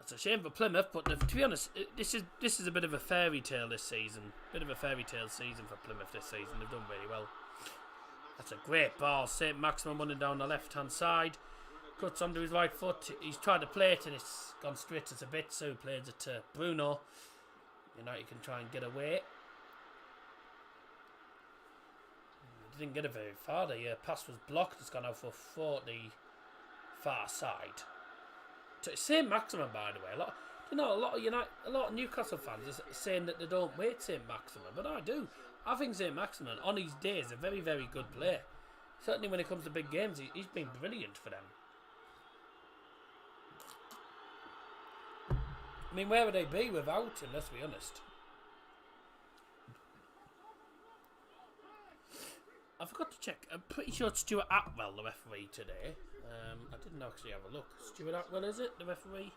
It's a shame for Plymouth, but to be honest, this is a bit of a fairy tale this season. Bit of a fairy tale season for Plymouth this season. They've done really well. That's a great ball. St. Maximin running down the left-hand side. Cuts onto his right foot. He's tried to play it and it's gone straight to Sabitzer, who plays it to Bruno. United can try and get away. He didn't get it very far. The pass was blocked. It's gone out for 40 far side. St. Maximin, by the way. A lot of Newcastle fans are saying that they don't rate St. Maximin, but I do. I think St. Maximin, on his day, is a very, very good player. Certainly when it comes to big games, he's been brilliant for them. I mean, where would they be without him, let's be honest. I forgot to check. I'm pretty sure it's Stuart Atwell, the referee today. I didn't actually have a look. Stuart Atwell, is it, the referee?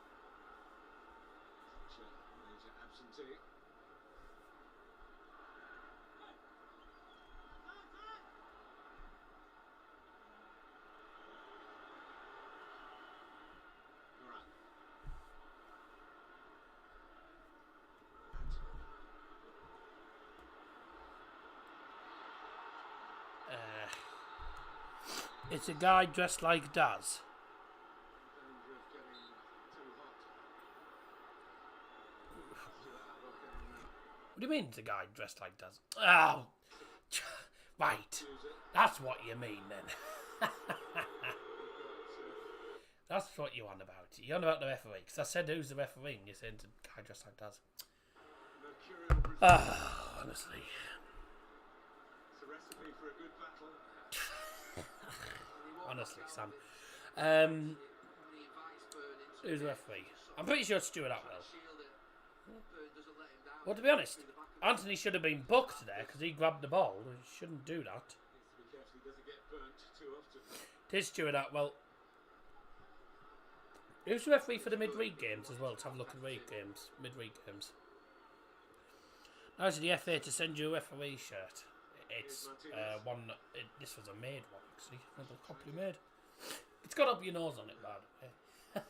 It's a guy dressed like Daz. What do you mean it's a guy dressed like Daz? Oh, right. That's what you mean then. That's what you're on about. You're on about the referee. Because I said who's the referee and you said it's a guy dressed like Daz. Ah, honestly. Honestly, Sam. Who's the referee? I'm pretty sure it's Stuart Atwell. Well, to be honest, Anthony should have been booked there because he grabbed the ball. He shouldn't do that. It is Stuart Atwell. Who's the referee for the midweek games as well? To have a look at midweek games. Now it's the FA to send you a referee shirt. It's one. This was a made one actually. Another copy made. It's got up your nose on it, by the way.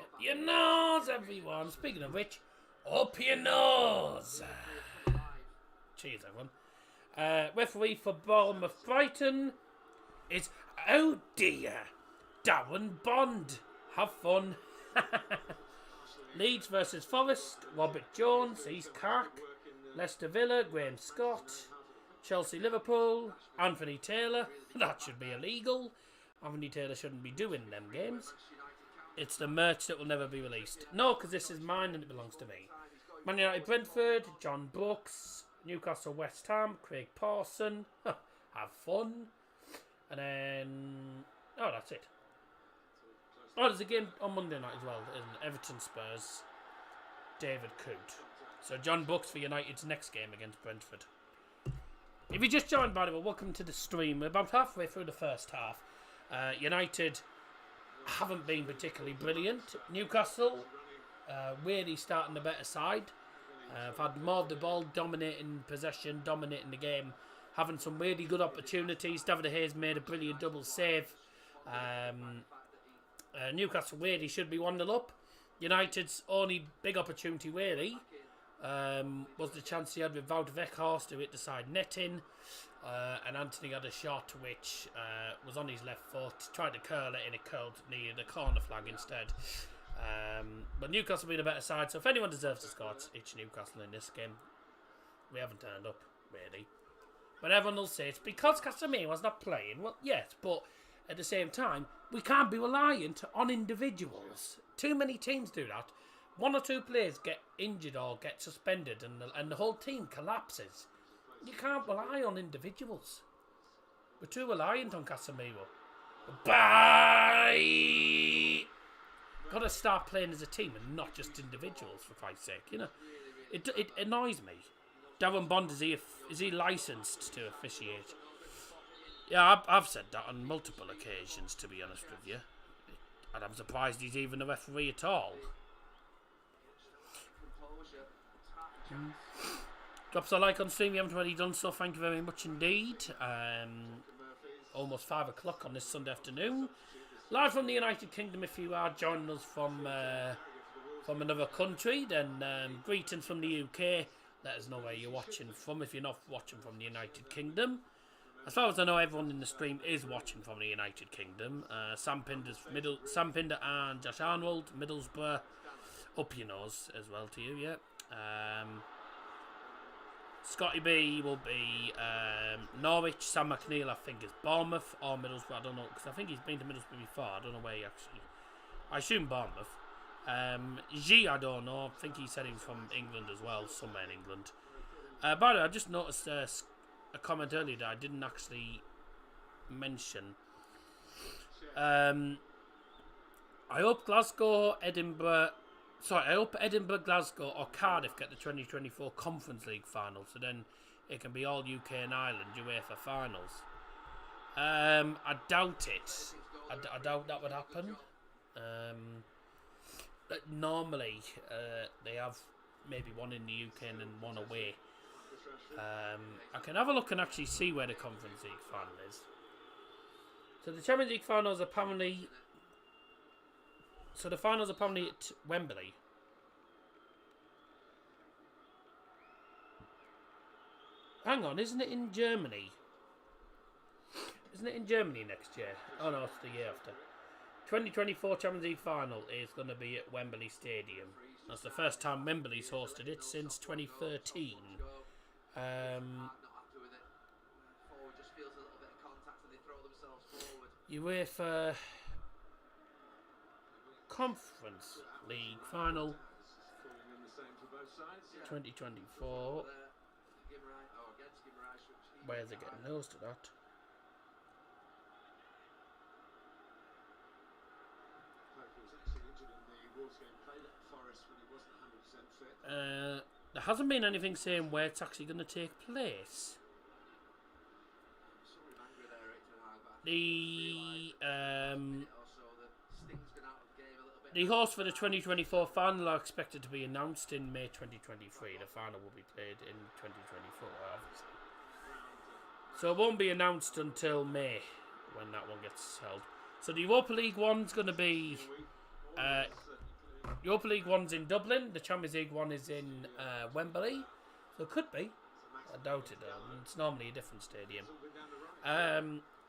Up your nose, everyone. Speaking of which, up your nose. Cheers, everyone. Referee for Bournemouth Brighton is, oh dear, Darren Bond. Have fun. Leeds versus Forest, Robert Jones, East Cork. Leicester Villa, Graham Scott. Chelsea Liverpool, Anthony Taylor. That should be illegal. Anthony Taylor shouldn't be doing them games. It's the merch that will never be released. No, because this is mine and it belongs to me. Man United Brentford, John Brooks. Newcastle West Ham, Craig Pawson. Have fun. And then... oh, that's it. Oh, there's a game on Monday night as well. In Everton Spurs, David Coote. So John Brooks for United's next game against Brentford. If you just joined, by the way, welcome to the stream. We're about halfway through the first half. United haven't been particularly brilliant. Newcastle, really starting the better side. Have had more of the ball, dominating possession, dominating the game, having some really good opportunities. David Hayes made a brilliant double save. Newcastle really should be 1-0 up. United's only big opportunity really was the chance he had with Wout Weghorst to hit the side netting, and Anthony had a shot which was on his left foot, tried to curl it and it curled near the corner flag instead. But Newcastle being a better side, so if anyone deserves to score, it's Newcastle in this game. We haven't turned up really, but everyone will say it's because Casemiro was not playing. Well, yes, but at the same time, we can't be reliant on individuals. Too many teams do that. One or two players get injured or get suspended and the whole team collapses. You can't rely on individuals. We're too reliant on Casemiro. Bye! Got to start playing as a team and not just individuals, for Christ's sake. You know, it annoys me. Darren Bond, is he licensed to officiate? Yeah, I've said that on multiple occasions, to be honest with you. And I'm surprised he's even a referee at all. Drop us a like on stream if you haven't already done so. Thank you very much indeed. Almost 5 o'clock on this Sunday afternoon. Live from the United Kingdom. If you are joining us from another country, then greetings from the UK. Let us know where you're watching from if you're not watching from the United Kingdom. As far as I know, everyone in the stream is watching from the United Kingdom. Sam Pinder and Josh Arnold, Middlesbrough, up your nose as well to you, yeah. Scotty B will be Norwich. Sam McNeil, I think, is Bournemouth or Middlesbrough. I don't know, because I think he's been to Middlesbrough before. I don't know where he actually... I assume Bournemouth. G, I don't know. I think he said he was from England as well, somewhere in England. By the way, I just noticed a comment earlier that I didn't actually mention. I hope Edinburgh, Glasgow or Cardiff get the 2024 Conference League final, so then it can be all UK and Ireland UEFA finals. I doubt it. I doubt that would happen. Normally, they have maybe one in the UK and then one away. I can have a look and actually see where the Conference League final is. So the Champions League finals apparently... So the finals are apparently at Wembley. Hang on, isn't it in Germany? Isn't it in Germany next year? Oh no, it's the year after. 2024 Champions League final is going to be at Wembley Stadium. That's the first time Wembley's hosted it since 2013. UEFA Conference League final 2024. Where's it getting hosted at? There hasn't been anything saying where it's actually going to take place. The hosts for the 2024 final are expected to be announced in May 2023. The final will be played in 2024, obviously. So it won't be announced until May when that one gets held. So the Europa League one's going to be... Europa League one's in Dublin. The Champions League one is in Wembley. So it could be. I doubt it though. It's normally a different stadium.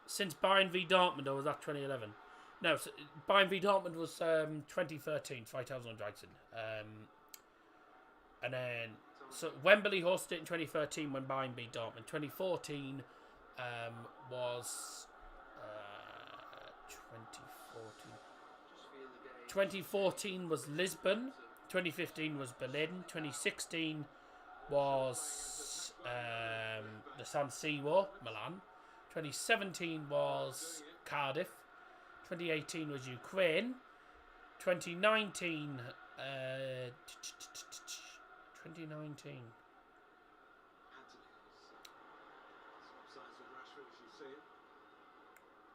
Since Bayern v Dortmund, or was that 2011? No, so Bayern v Dortmund was 2013, 2013. And then, so Wembley hosted it in 2013 when Bayern beat Dortmund. 2014 was 2014 was Lisbon. 2015 was Berlin. 2016 was the San Siro, Milan. 2017 was Cardiff. 2018 was Ukraine. 2019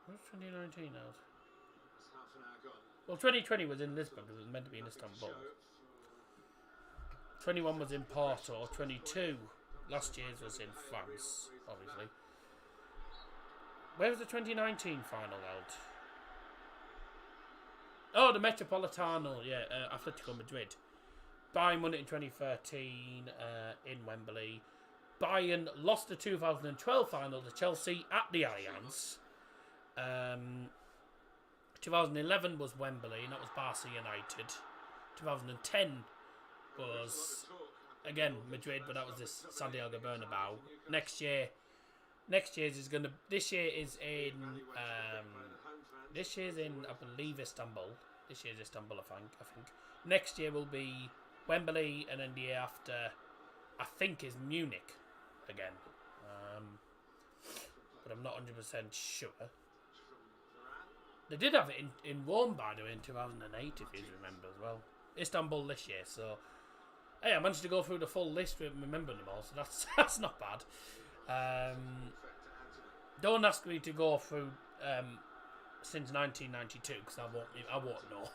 What's 2019 now? Well, 2020 was in Lisbon because it was meant to be in Istanbul. 21 was in Porto. 22 last year's was in France, obviously. Where was the 2019 final held? Oh, the Metropolitano, yeah, Atletico Madrid. Bayern won it in 2013 in Wembley. Bayern lost the 2012 final to Chelsea at the Allianz. 2011 was Wembley, and that was Barca United. 2010 was, again, Madrid, but that was this Santiago Bernabeu. This year's is going to, this year's in, I believe, Istanbul. This year's Istanbul, I think. Next year will be Wembley, and then the year after, I think, is Munich again. But I'm not 100% sure. They did have it in Rome, by the way, in 2008, if you remember as well. Istanbul this year, so... Hey, I managed to go through the full list with remembering them all, so that's not bad. Don't ask me to go through since 1992, because I won't know.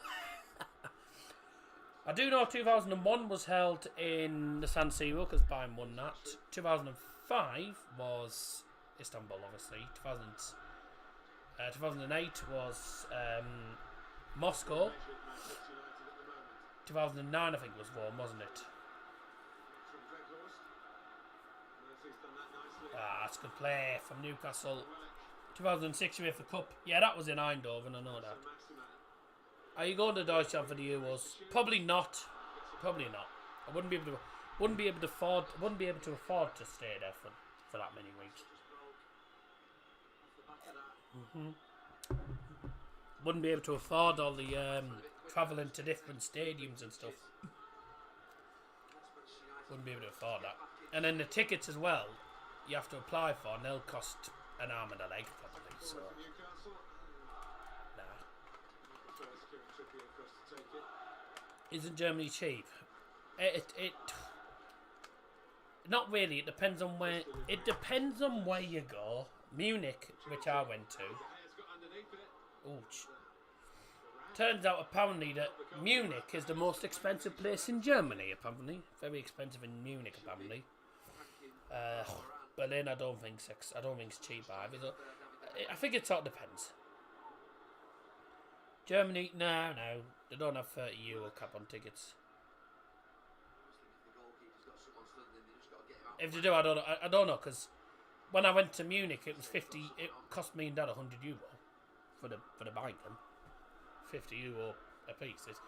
I do know 2001 was held in the San Siro, because Bayern won that. 2005 was Istanbul, obviously. 2008 was Moscow. 2009, I think, was Rome, wasn't it? That's good play from Newcastle. 2006 UEFA Cup. Yeah, that was in Eindhoven, I know that. Are you going to Deutschland for the Euros? Probably not. Probably not. I wouldn't be able to afford to stay there for that many weeks. Wouldn't be able to afford all the travelling to different stadiums and stuff. Wouldn't be able to afford that. And then the tickets as well, you have to apply for, and they'll cost an arm and a leg probably. So, nah. Isn't Germany cheap? It not really. It depends on where. It depends on where you go. Munich, which I went to. Ouch. Turns out apparently that Munich is the most expensive place in Germany. Apparently, very expensive in Munich. Apparently, Berlin I don't think it's cheap either. So I think it sort of depends. Germany, no, they don't have €30 cap on tickets. If they do, I don't know, because when I went to Munich, it was 50. It cost me and Dad €100 for the buying them. €50 a piece. It's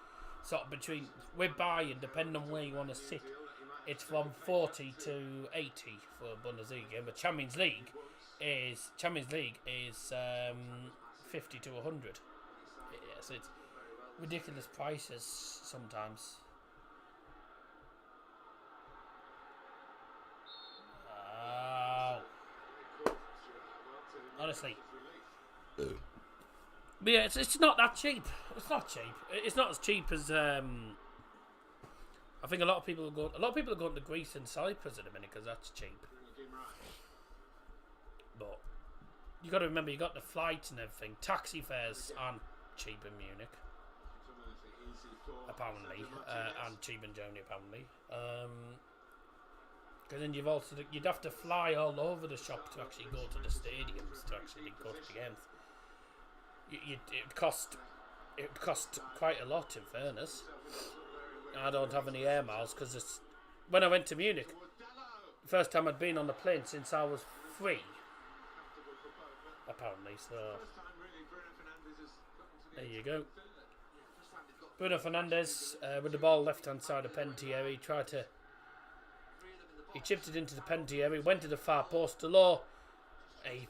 sort of between we're buying, depending on where you want to sit. It's from 40 to 80 for a Bundesliga, but Champions League is 50 to 100. Yes, it's ridiculous prices sometimes. Honestly. But yeah, it's not that cheap. It's not cheap. It's not as cheap as I think a lot of people are going to Greece and Cyprus at the minute because that's cheap. But you got to remember, you got the flights and everything. Taxi fares aren't cheap in Munich, apparently, and cheap in Germany apparently. Because then you'd have to fly all over the shop to actually go to the stadiums to actually go to the games. It would cost quite a lot, in fairness. I don't have any air miles because when I went to Munich, the first time I'd been on the plane since I was 3, apparently. So there you go. Bruno Fernandes with the ball left hand side of penalty area. He chipped it into the penalty area. Went to the far post. The law.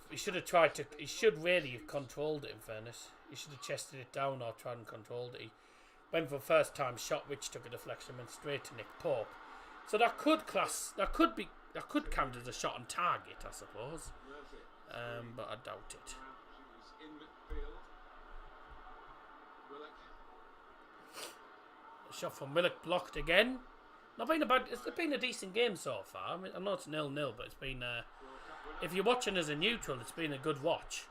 He should have tried to. He should really have controlled it. In fairness, he should have chested it down or tried and controlled it. He went for a first time shot, which took a deflection, went straight to Nick Pope. So that could count as a shot on target, I suppose. But I doubt it. A shot from Willock blocked again. Not been a bad. It's been a decent game so far. I mean, I know it's 0-0, but it's been. If you're watching as a neutral, it's been a good watch.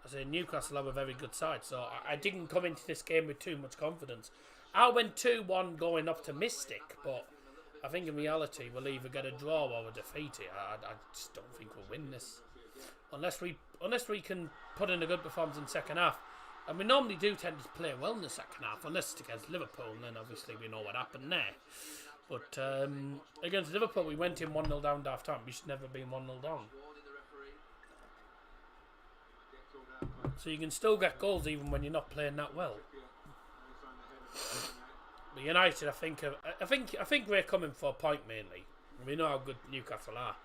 I say Newcastle have a very good side, so I didn't come into this game with too much confidence. I went 2-1 going optimistic, but I think in reality we'll either get a draw or a defeat here. I just don't think we'll win this unless we can put in a good performance in the second half. And we normally do tend to play well in the second half, unless it's against Liverpool, and then obviously we know what happened there. But against Liverpool, we went in 1-0 down at half time. We should never have been 1-0 down. So you can still get goals even when you're not playing that well. But United, I think we're coming for a point mainly. We know how good Newcastle are.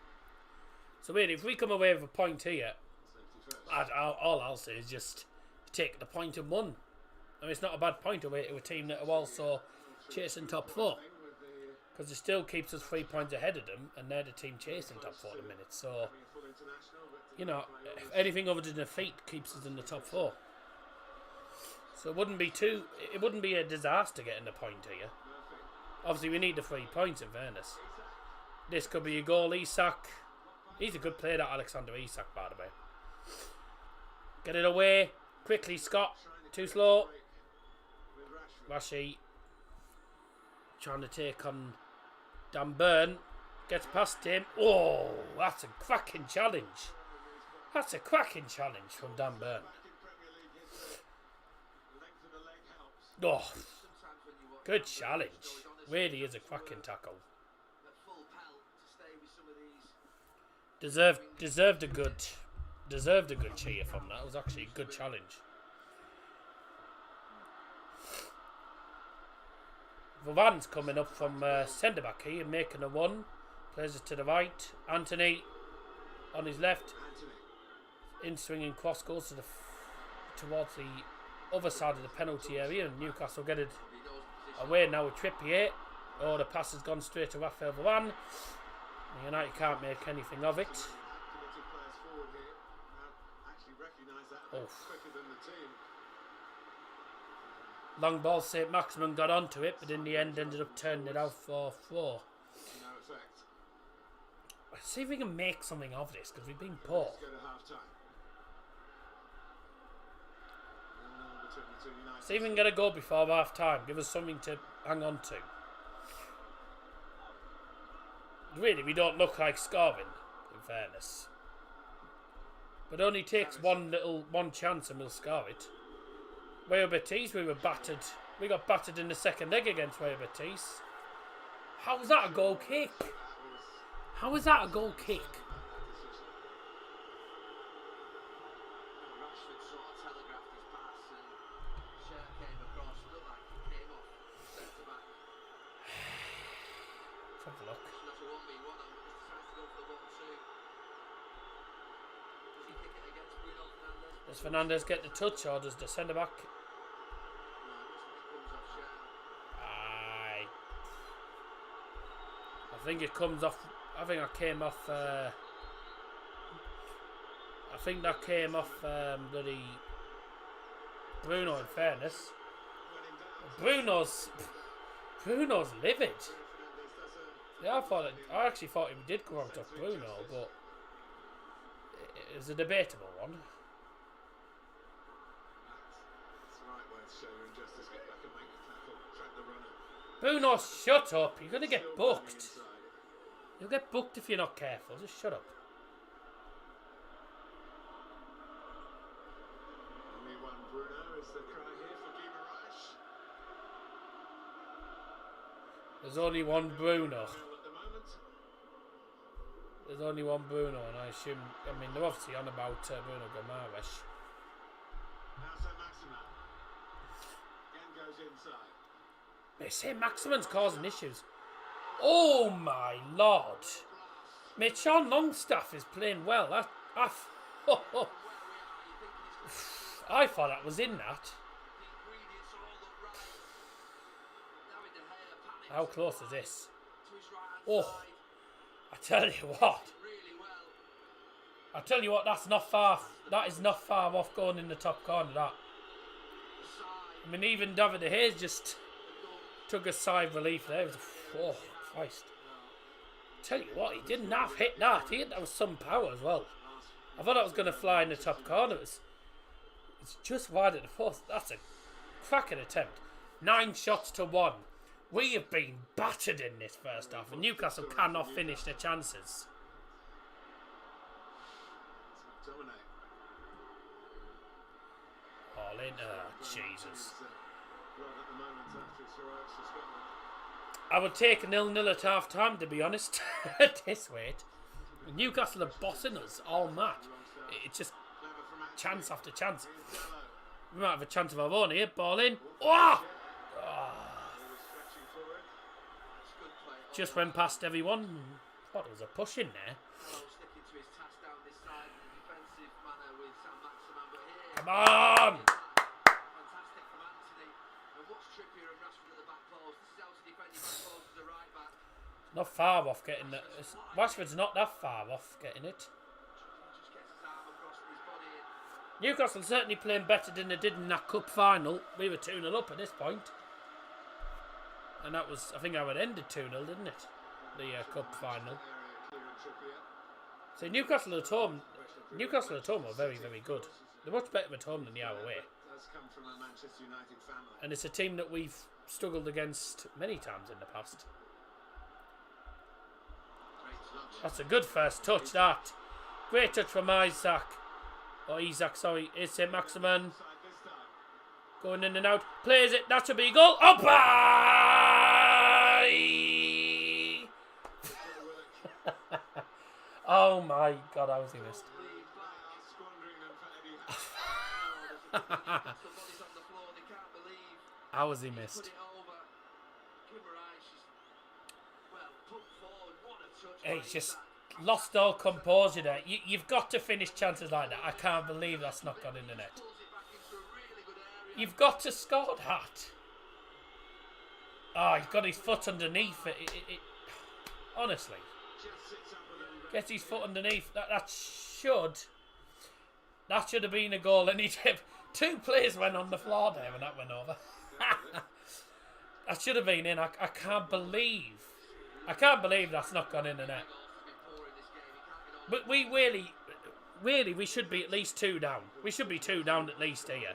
So really, if we come away with a point here, all I'll say is just take the point and won. I mean, it's not a bad point away to a team that are also chasing top 4. Because it still keeps us 3 points ahead of them, and they're the team chasing top 4 at the minute. So, you know, anything other than a defeat keeps us in the top 4. So it wouldn't be a disaster getting a point here. Obviously, we need the 3 points in fairness. This could be a goal. Isak, he's a good player, that Alexander Isak, by the way. Get it away quickly, Scott. Too slow. Rashi trying to take on Dan Burn. Gets past him. Oh, that's a cracking challenge. That's a cracking challenge from Dan Burn. Oh, good challenge. Really is a cracking tackle. Deserved a good cheer from that. It was actually a good challenge. Vovan's coming up from centre back here and making a 1. Plays it to the right. Anthony on his left. In swinging cross goes towards the other side of the penalty area, and Newcastle get it away now with Trippier. Oh, the pass has gone straight to Rafael Varane. United can't make anything of it. Oh. Long ball, St. Maximin got onto it, but in the end ended up turning it out for 4. Let's see if we can make something of this, because we've been poor. See if we can get a goal before half time. Give us something to hang on to. Really, we don't look like scoring, in fairness. But it only takes one chance and we'll score it. Real Betis, we were battered. We got battered in the second leg against Real Betis. How was that a goal kick? How was that a goal kick? have a look. Does Fernandes get the touch or does the centre back? I think it comes off. I think that came off. Bloody Bruno. In fairness, Bruno's livid. Yeah, I actually thought he did come out off Bruno, but it was a debatable one. Bruno, shut up! You're gonna get booked. You'll get booked if you're not careful. Just shut up. Only one Bruno is the cry here for Guimaraes. There's only one Bruno. There's only one Bruno, and I assume. I mean, they're obviously on about Bruno Guimaraes. Now Saint-Maximin. Again goes inside. They say Maximin's causing issues. Oh my lord! Mate, Sean Longstaff is playing well. I thought that was in that. How close is this? Oh, I tell you what. That's not far. That is not far off going in the top corner. That. I mean, even David De Gea just took a sigh of relief there. Oh, Christ. Tell you what, he didn't half hit that. He hit that with some power as well. I thought that was going to fly in the top corner. It's just wide at the post. That's a cracking attempt. 9 shots to 1. We have been battered in this first half, and Newcastle cannot finish their chances. All in. Jesus. I would take a 0-0 at half time, to be honest. At this rate, Newcastle are bossing us all match. It's just chance after chance. We might have a chance of our own here. Ball in. Oh! Just went past everyone. Thought there was a push in there. Come on! Not far off getting it. Rashford's not that far off getting it. Newcastle certainly playing better than they did in that cup final. We were 2-0 up at this point. And that was, I think I would ended 2-0, didn't it? The cup final. So Newcastle at home are very, very good. They're much better at home than they are away. And it's a team that we've struggled against many times in the past. That's a good first touch, that. Great touch from Isaac. Or Isaac, sorry. It's Saint-Maximin. Going in and out. Plays it. That should be a goal. Oh, bye! Oh my God, how was he missed? How was he missed? He's just lost all composure there. You've got to finish chances like that. I can't believe that's not gone in the net. You've got to score that. Oh, he's got his foot underneath it. Honestly. Gets his foot underneath. That should have been a goal. And two players went on the floor there when that went over. That should have been in. I can't believe that's not gone in the net. But we really, we should be at least 2 down. We should be 2 down at least here.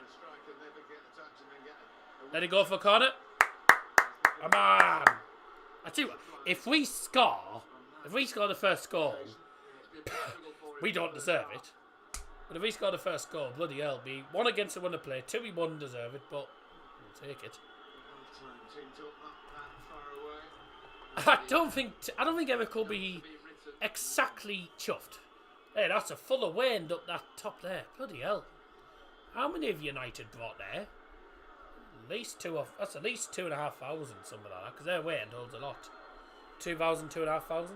Let it go for a corner. Come on. I tell you what, if we score the first goal, we don't deserve it. But if we score the first goal, bloody hell, be 1 against the one to play, 2 we wouldn't deserve it, but we'll take it. I don't think Eric will be exactly chuffed. Hey, that's a full away end up that top there. Bloody hell. How many have United brought there? That's at least 2,500, something like that, because their way end holds a lot. 2,000, 2,500.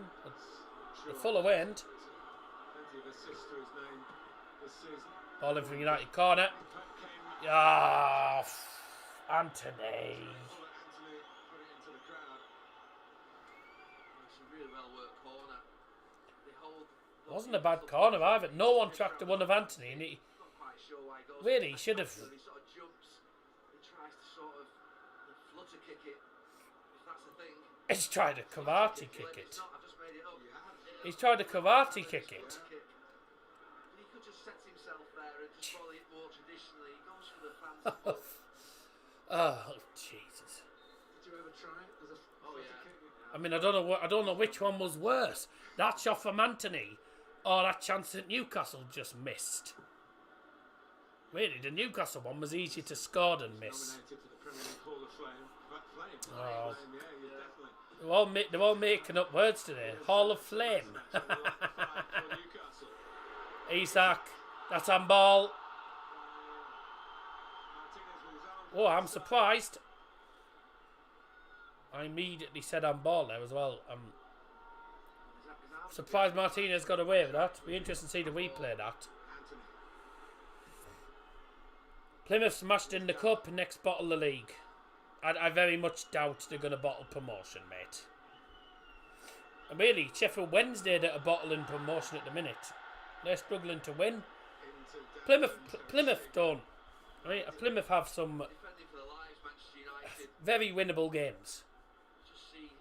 Sure. Full of wind. Plenty of assists to his name this season. Ball in from United corner. Impact came. Ah, Anthony. Anthony put it into the crowd. It's a really well worked corner. They hold. Wasn't a bad corner either. No one tracked the one of Anthony, and he Not quite sure why he goes. really should have. He sort of jumps and tries to sort of flutter kick it. If that's the thing. He's tried to Cavati kick it. It's not, I've just made it up. He's tried to Cavati kick it. But he could just set himself there and just volley it more traditionally. He goes for the fans. Oh Jesus! Did you ever try it as a Oh, yeah. I mean, I don't know which one was worse. That shot from Anthony, or that chance that Newcastle just missed. Really, the Newcastle one was easier to score than miss. nominated for the Premier League Hall of Fame? Flame. Oh. Flame, yeah, you definitely. They're all making up words today. Hall of Flame. For Newcastle. Isak, that's handball. Martinez with his arm. Oh, I'm surprised. I immediately said handball there as well. I'm surprised Martinez got away with that. Be interesting to see the replay of that. Anthony. Plymouth smashed in the cup, next bottle the league. I very much doubt they're going to bottle promotion, mate. And really, Sheffield Wednesday that are bottling promotion at the minute. They're struggling to win. Plymouth don't. I mean, Plymouth have some Defending for the lives, Manchester United. very winnable games. Just see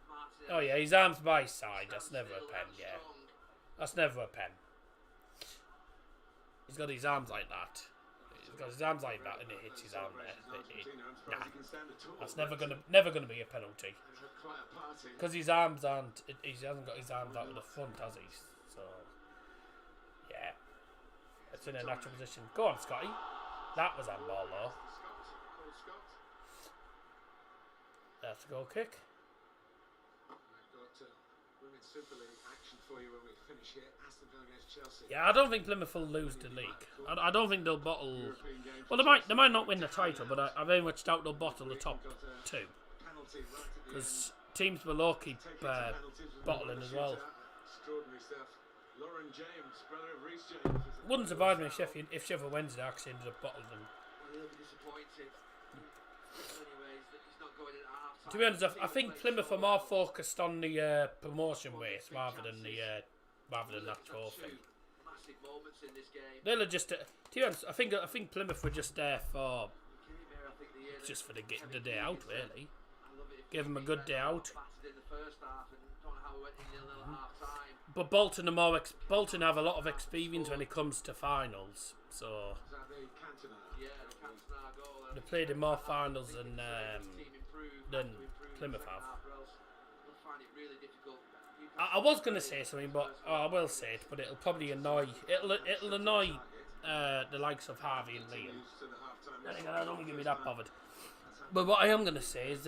Martinez. Oh yeah, his arms by his side. That's never a pen, yeah. That's never a pen. He's got his arms like that. He's got his arms like that, and it hits his arm there. Nah, that's never gonna be a penalty. Quite a party. Because his arms aren't. He hasn't got his arms out of the front, has he? So yeah, it's in a natural position. Go on, Scotty. That was handball though. Scott. That's a goal kick. I've got Women's Super League action for you when we finish here. Aston Villa against Chelsea. Yeah, I don't think Plymouth will lose the league. I don't think they'll bottle. European game Well, for they might not win the title, but I very much doubt they'll bottle the top two. penalty right at the Because teams below keep Take it to penalties with bottling the as well. shootout. Extraordinary stuff. Lauren James, brother of Reece James. is a- Wouldn't surprise me if Sheffield Wednesday actually ended up bottling them. Well, he'll be disappointed. Anyways, that he's not going in at half time. To be honest, I think Plymouth are more focused on the promotion race rather than that trophy. Massive moments in this game. They'll just. To be honest, I think Plymouth were just there for just for the day out, really. Give them a good day out. But Bolton have a lot of experience when it comes to finals, so Is that the Cantona? Yeah, the Cantona goal. they played in more finals than Plymouth have. I was going to say something, but I will say it. But it'll probably annoy. It'll annoy the likes of Harvey and Liam. Used to the half-time I don't think you'll be that bothered. But what I am going to say is,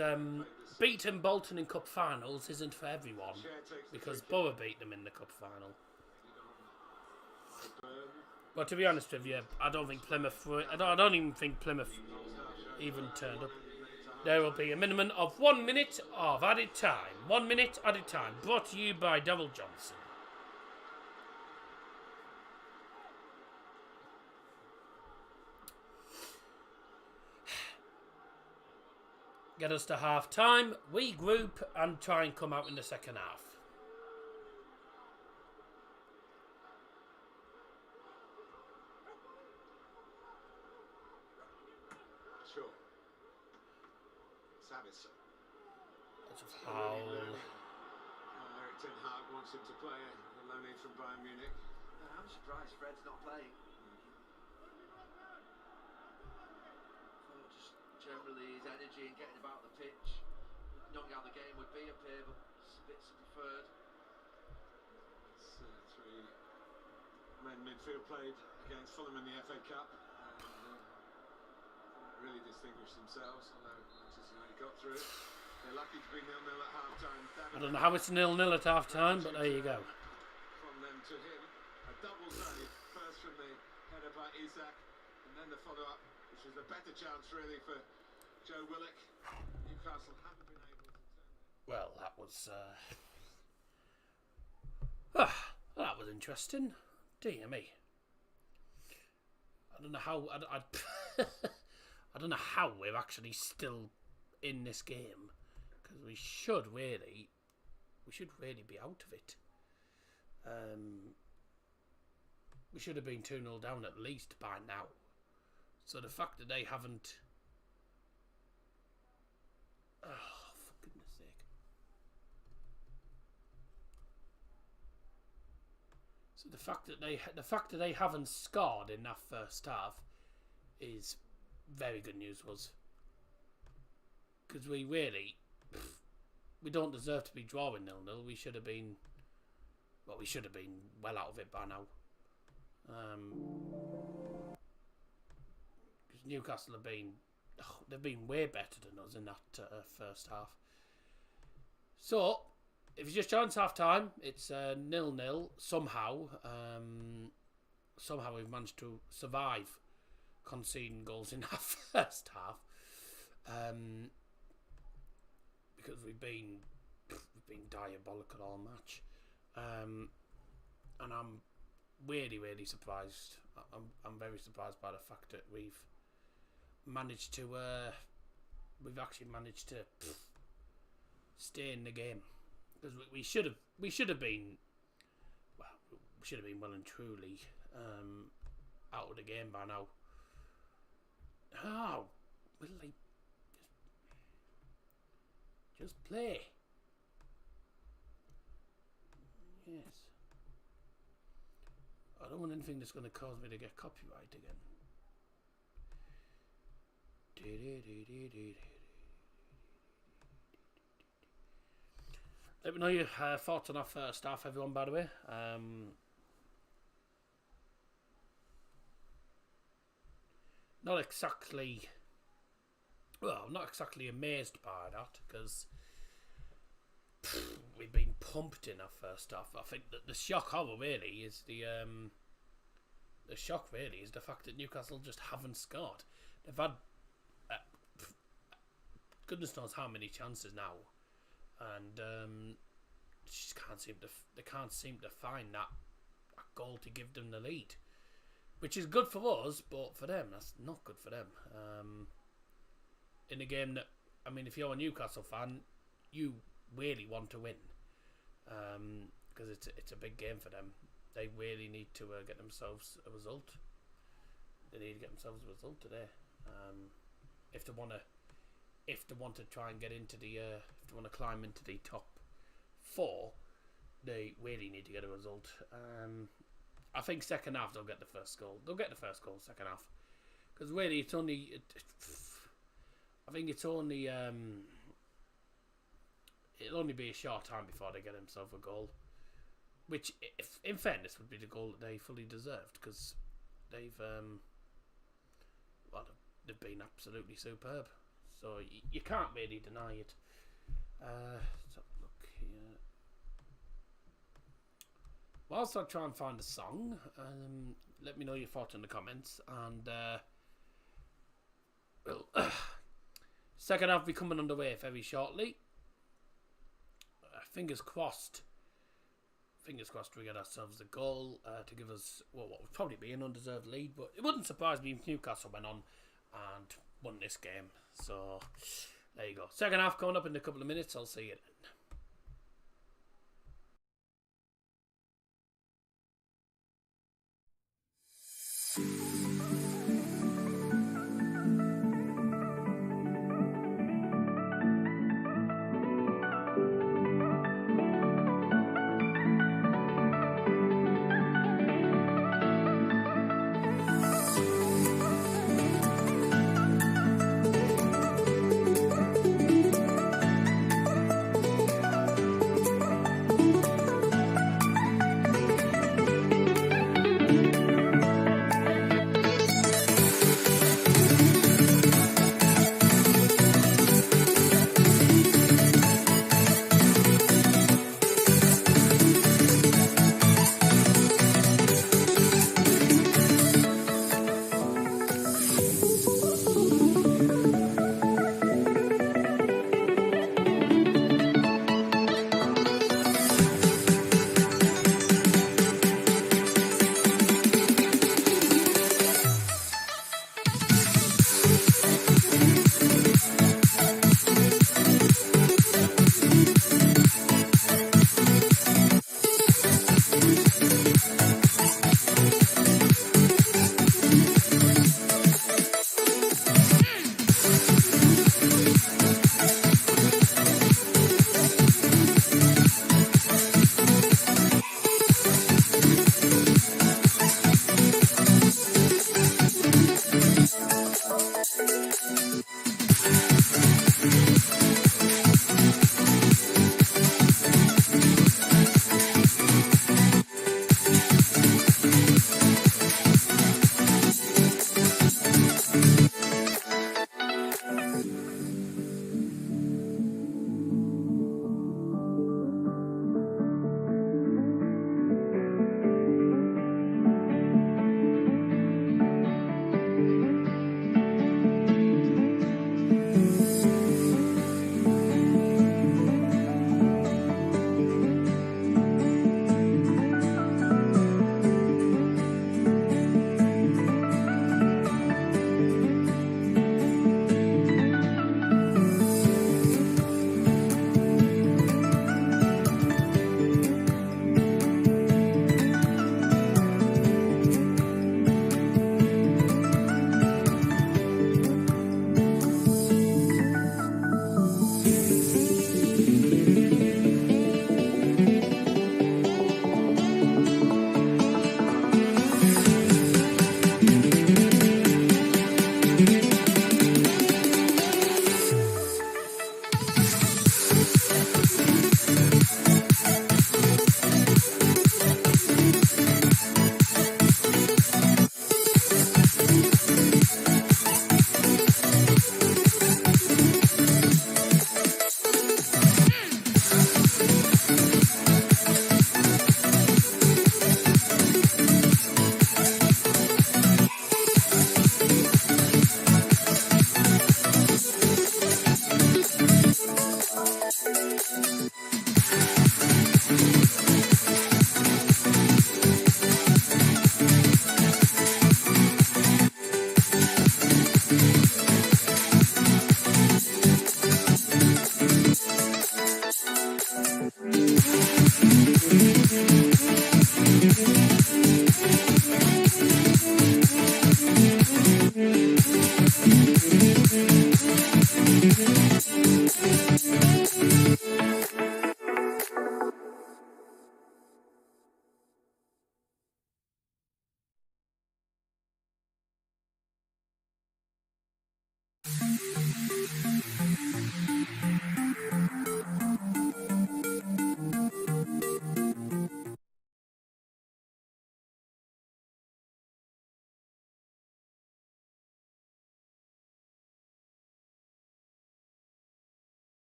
beating Bolton in cup finals isn't for everyone because Borough beat them in the cup final. But to be honest with you, I don't think Plymouth. I don't even think Plymouth even turned up. There will be a minimum of 1 minute of added time. 1 minute added time. Brought to you by Double Johnson. Get us to half time, regroup, and try and come out in the second half. Sure. Sabitzer. That's a foul. Eric Ten Hag wants him to play a loanee from Bayern Munich. I'm surprised Fred's not playing. Just generally his energy and getting about the pitch, knocking out the game would be up here, but it's a bit preferred. It's three men midfield played against Fulham in the FA Cup. And, really distinguished themselves, although Manchester United got through it. They're lucky to be 0-0 at half-time. I don't know how it's 0-0 at half time, but there you go. From them to him, a double save, first from the header by Isak, and then the follow-up, which was a better chance really for Joe Willock. Newcastle haven't been able to turn that. Well, that was interesting. Dear me. I don't know how. I don't know how we're actually still in this game, because we should really be out of it. We should have been 2-0 down at least by now. So the fact that they haven't... Oh, for goodness sake. So the fact that they haven't scored in that first half is very good news for us. Because we don't deserve to be drawing 0-0. We should have been... Well, we should have been well out of it by now. Because Newcastle have been... they've been way better than us in that first half. So, if you just joined half time, it's 0-0 somehow. Somehow we've managed to survive conceding goals in that first half. Because we've been diabolical all match. And I'm really, really surprised. I'm very surprised by the fact that we've managed to actually managed to stay in the game, because we should have been well and truly out of the game by now. Oh, will they just play? Yes. I don't want anything that's going to cause me to get copyright again. Let me know your thoughts on our first half, everyone, by the way. Not exactly amazed by that, because we've been pumped in our first half. I think that the shock really is the fact that Newcastle just haven't scored. They've had goodness knows how many chances now, and just they can't seem to find that goal to give them the lead, which is good for us, but for them that's not good for them. In a game that, I mean, if you're a Newcastle fan, you really want to win, because it's a big game for them. They really need to get themselves a result. They need to get themselves a result today, if they want to try and get into the if they want to climb into the top 4. They really need to get a result. I think second half they'll get the first goal. They'll get the first goal second half, because really it's only I think it's only it'll only be a short time before they get themselves a goal, which, if, in fairness, would be the goal that they fully deserved, because they've been absolutely superb. So you can't really deny it. Let's have a look here. Whilst I try and find a song, let me know your thoughts in the comments, and second half will be coming underway very shortly. Fingers crossed we get ourselves a goal to give us what would probably be an undeserved lead, but it wouldn't surprise me if Newcastle went on and won this game. So there you go. Second half coming up in a couple of minutes. I'll see you then.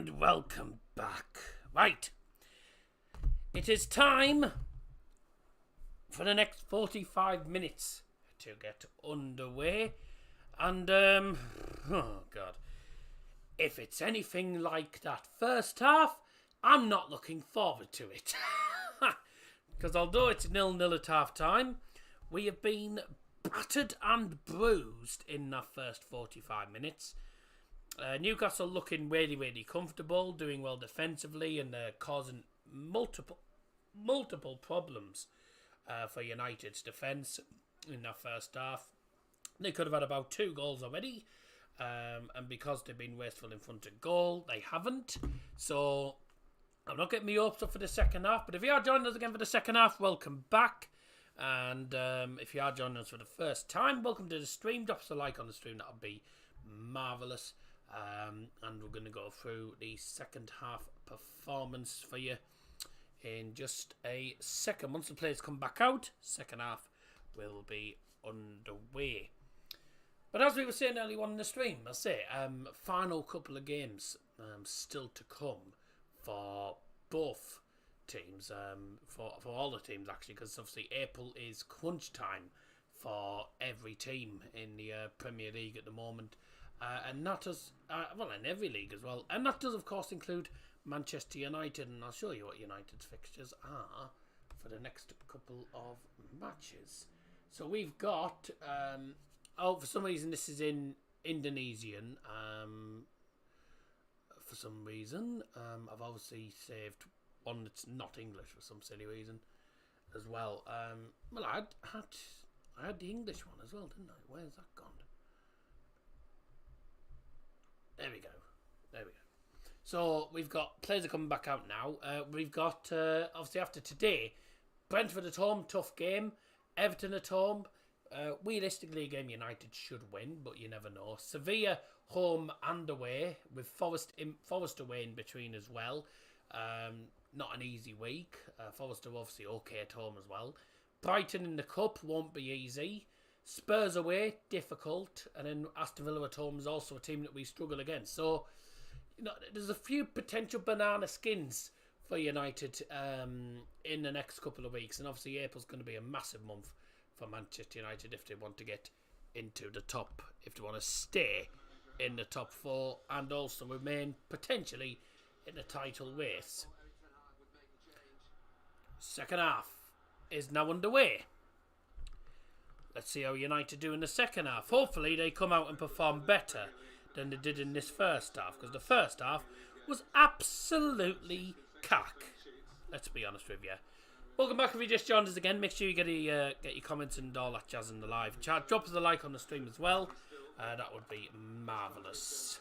And welcome back. Right. It is time for the next 45 minutes to get underway. And, oh, God. If it's anything like that first half, I'm not looking forward to it. Because although it's 0-0 at half time, we have been battered and bruised in that first 45 minutes. Newcastle looking really, really comfortable, doing well defensively, and causing multiple problems for United's defence in that first half. They could have had about 2 goals already, and because they've been wasteful in front of goal, they haven't. So I'm not getting my hopes up for the second half, but if you are joining us again for the second half, welcome back. And if you are joining us for the first time, welcome to the stream. Drop us a like on the stream, that would be marvellous. And we're going to go through the second half performance for you in just a second. Once the players come back out, second half will be underway. But as we were saying earlier on in the stream, I say, final couple of games still to come for both teams, for all the teams actually, because obviously April is crunch time for every team in the Premier League at the moment, and that does, in every league as well, and that does of course include Manchester United, and I'll show you what United's fixtures are for the next couple of matches. So we've got, for some reason this is in Indonesian, for some reason. I've obviously saved one that's not English for some silly reason as well. Well, I had the English one as well, didn't I? Where's that gone? There we go. So we've got players are coming back out now. We've got obviously after today, Brentford at home, tough game. Everton at home. Realistically, a game United should win, but you never know. Sevilla home and away, with Forest away in between as well. Not an easy week. Forest are obviously okay at home as well. Brighton in the Cup won't be easy. Spurs away, difficult. And then Aston Villa at home is also a team that we struggle against. So, there's a few potential banana skins for United in the next couple of weeks. And obviously April's going to be a massive month for Manchester United if they want to get into the top, if they want to stay in the top 4 and also remain potentially in the title race. Second half is now underway. Let's see how United do in the second half. Hopefully they come out and perform better than they did in this first half, because the first half was absolutely cack. Let's be honest with you. Welcome back if you just joined us again. Make sure you get your comments and all that jazz in the live chat. Drop us a like on the stream as well. That would be marvellous.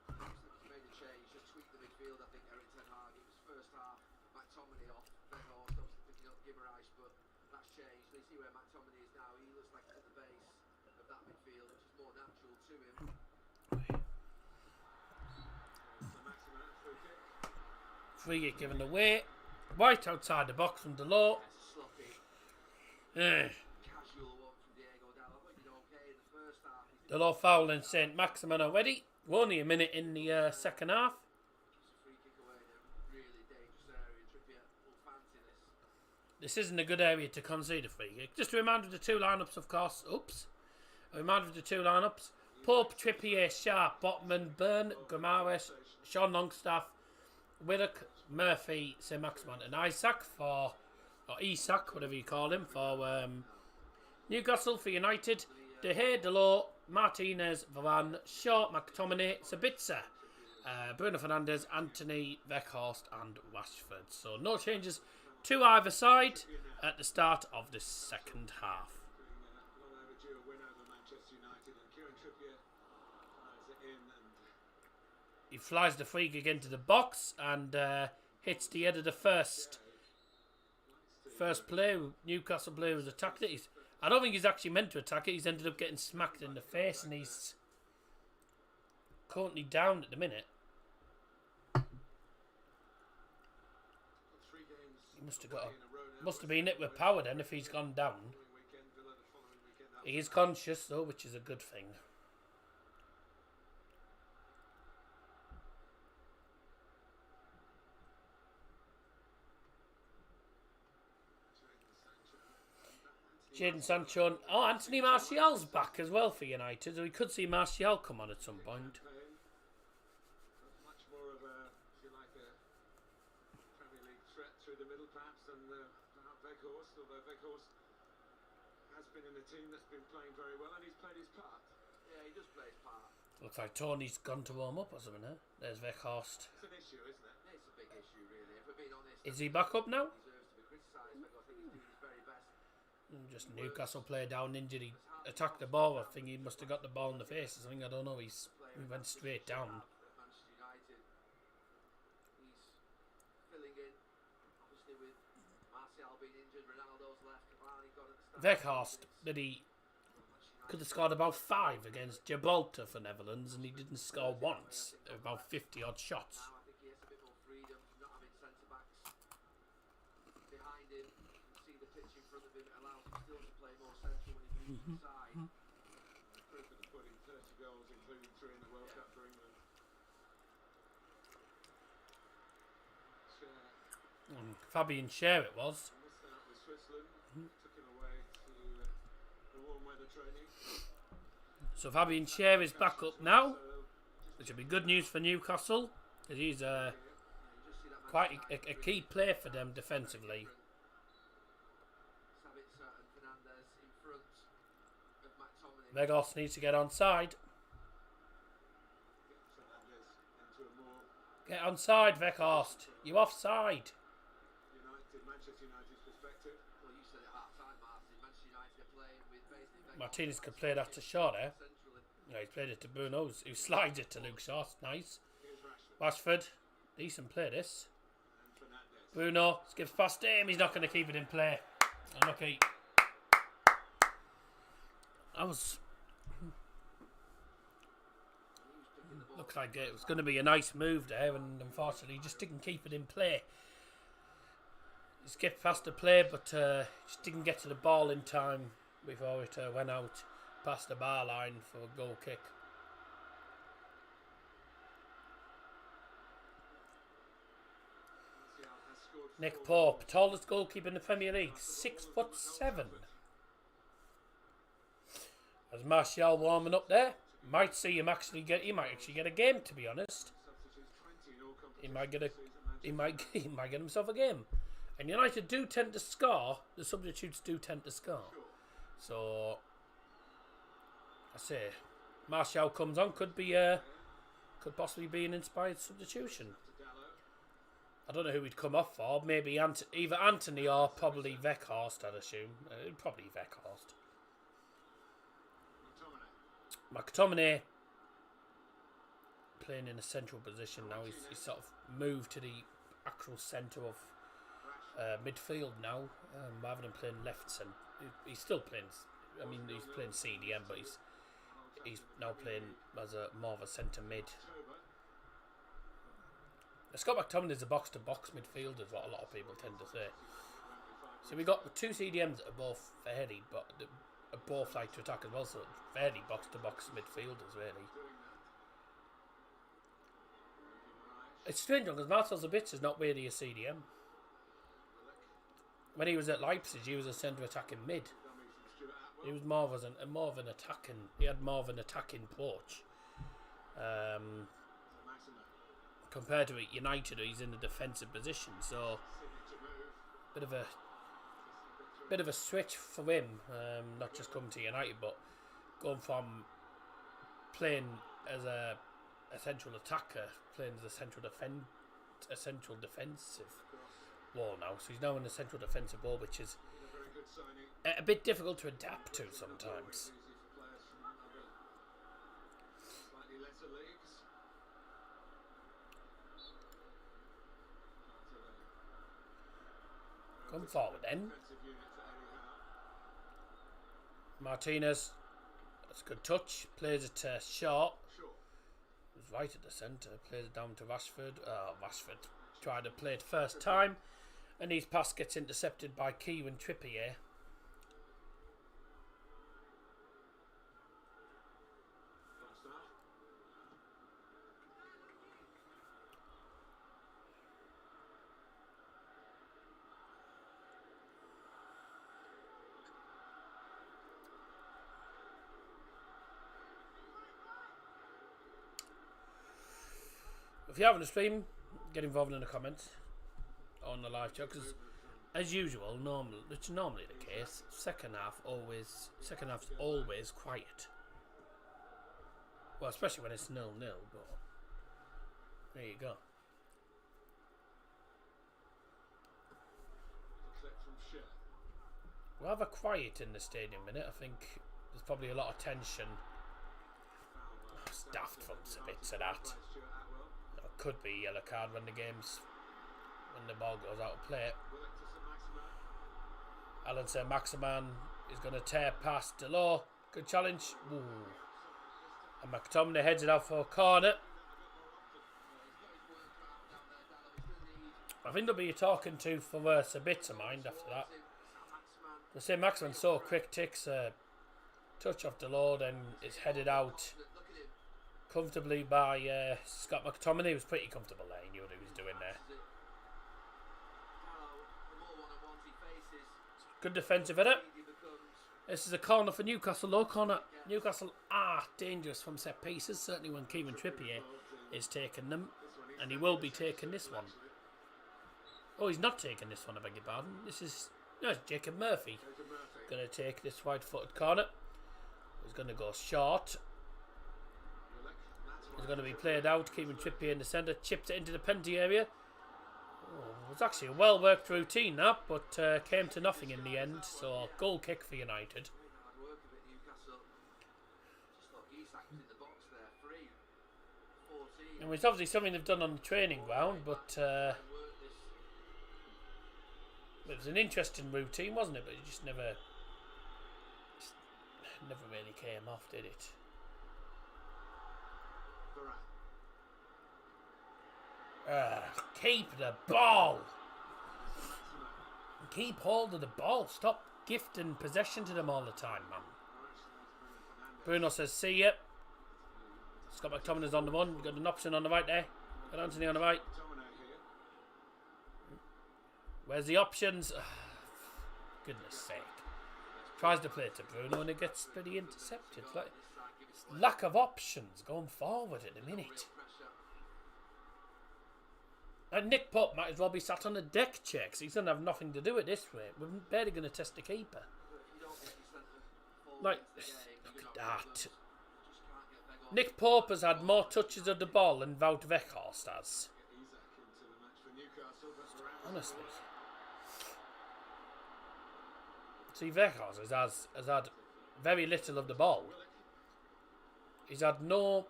Made a change, just tweaked the midfield. I think Eric Ten Hag. It was first half, McTominay off, Weghorst obviously picking up Guimaraes, but that's changed. You see where McTominay is now. He looks like at the base of that midfield, which is more natural to him. Free kick given away. White outside the box from Delort. Casual one from Diego Dalot. He did okay in the first half. Delort fouling St. Maximin already. We're only a minute in the second half. Free kick away in a really dangerous area. Trippier will fancy this. This isn't a good area to concede a free kick. Just a reminder of the 2 lineups, of course. A reminder of the 2 lineups. Pope, Trippier, Sharp, Botman, Byrne, Guimaraes, Sean Longstaff, Willock, Murphy, St. Maximin and Isak or Isak, whatever you call him, for Newcastle. For United, De Gea, Delort, Martinez, Varane, Shaw, McTominay, Sabitzer, Bruno Fernandes, Anthony, Weghorst and Rashford. So no changes to either side at the start of the second half. He flies the free kick into the box and hits the head of the first player. Newcastle player who's attacked it. I don't think he's actually meant to attack it. He's ended up getting smacked in the face and he's currently down at the minute. He must have been hit with power then if he's gone down. He is conscious though, which is a good thing. Jadon Sancho. Oh, Anthony Martial's back as well for United. So we could see Martial come on at some point. Much more of a, if you like, a Premier League threat through the middle, perhaps, than Weghorst. Although Weghorst has been in a team that's been playing very well, and he's played his part. Yeah, he does play his part. Looks like Tony's gone to warm up or something, huh? There's Weghorst. It's an issue, isn't it? It's a big issue, really. If we're being honest, Is he back up now? he deserves to be criticised. I think he's doing his very best. Just Newcastle player down injured. He attacked the ball. I think he must have got the ball in the face or something. I don't know. He went straight down. Manchester United. He's filling in, obviously, with Martial being injured, Ronaldo's left, Cavani got at the start. Weghorst, that he could have scored about 5 against Gibraltar for Netherlands, and he didn't score once. About 50 odd shots. Now I think he has a bit more freedom, not having centre backs behind him. You can see the pitch in front of him. It allows him still to play more central when he moves inside. Proof of the pudding, 30 goals, including 3 in the World Cup for England. Fabian Schär it was. Missed out with Switzerland. Took him away to the warm weather training. So Fabian Schär is back up now, which will be good news for Newcastle, because he's quite a key player for them defensively. Savitzer and Fernandes in front of McTominay. Weghorst needs to get onside. Fernandes into a more Get onside, Weghorst. You offside. Manchester United's perspective. Well, you said it half time, Martin. Manchester United are playing with basically Martinez could play that to Shaw there. centrally. Yeah, he's played it to Bruno, who slides it to Luke Shaw. Nice. Here's Rashford Rashford, decent play this. and Fernandes. Bruno skips past him. He's not going to keep it in play. Unlucky. That was. Looks like it was going to be a nice move there, and unfortunately, he just didn't keep it in play. He skipped past the play, but just didn't get to the ball in time before it went out past the bar line for a goal kick. Martial has scored Nick 4 Pope, goals. tallest goalkeeper in the Premier League, 6'7". As Martial warming up there, might see him actually get. He might actually get a game. To be honest, Substitutes 20 in all he competitions might get a. this season. He might get himself a game. And United do tend to score. The substitutes do tend to score. So I say, Martial comes on. Could possibly be an inspired substitution. To Dallo. I don't know who he'd come off for. Maybe either Anthony or probably Weghorst, I'd assume. Probably Weghorst. McTominay. McTominay playing in a central position now. He's sort of moved to the actual centre of midfield now, rather than playing left centre. He's still playing. I mean, he's playing CDM, but he's now playing as a more of a centre mid. Scott McTominay is a box-to-box midfielder, is what a lot of people tend to say. So we got 2 CDMs that are both fairly, but are both like to attack as well. So fairly box-to-box midfielders, really. It's strange because Marcel Sabitzer is not really a CDM. When he was at Leipzig, he was a centre attacking mid. He was more of an attacking. He had more of an attacking approach. Compared to United, he's in a defensive position. So bit of a switch for him. Not just coming to United, but going from playing as a central attacker, playing as a central defensive role now. So he's now in a central defensive role, which is a bit difficult to adapt to sometimes. Come forward then. Martinez, that's a good touch. Plays it to Shaw. Was right at the centre. Plays it down to Rashford. Rashford tried to play it first time, and his pass gets intercepted by Kieran Trippier. you haven't stream, get involved in the comments on the live chat, because as usual, it's normally the case. Second half's always quiet. Well, especially when it's 0-0, but there you go. We'll have a quiet in the stadium minute. I think there's probably a lot of tension. It's daft from bits of that. It could be yellow card when the ball goes out of play. Alan Saint-Maximin is going to tear past Delors. Good challenge. Ooh. And McTominay heads it out for a corner. I think they'll be talking to for Sabitzer mind after that. The Saint-Maximin so quick, takes a touch off Delors, then is headed out comfortably by Scott McTominay. He was pretty comfortable there. He knew what he was doing there. Good defensive at it. This is a corner for Newcastle. Low corner. Newcastle are dangerous from set pieces. Certainly when Kieran Trippier is taking them. And he will be taking this one. Oh, he's not taking this one, I beg your pardon. No, it's Jacob Murphy. Going to take this wide-footed corner. He's going to go short. It's going to be played out. Kieran Trippier in the centre. Chips it into the penalty area. Oh, it was actually a well-worked routine, that, but came to nothing in the end. So, goal kick for United. And it's obviously something they've done on the training ground, but it was an interesting routine, wasn't it? But it just never really came off, did it? Keep the ball. Keep hold of the ball. Stop gifting possession to them all the time, man. Bruno says, see ya. Scott McTominay's on the one. You've got an option on the right there. Got Anthony on the right. Where's the options? Goodness sake. Tries to play it to Bruno and it gets pretty intercepted. Like, lack of options going forward at the minute. And Nick Pope might as well be sat on the deck chair because he's going to have nothing to do with this way. We're barely going to test the keeper. Like, look at that. Nick Pope has had more touches of the ball than Wout Weghorst has. Honestly. See, Weghorst has had very little of the ball. He's had no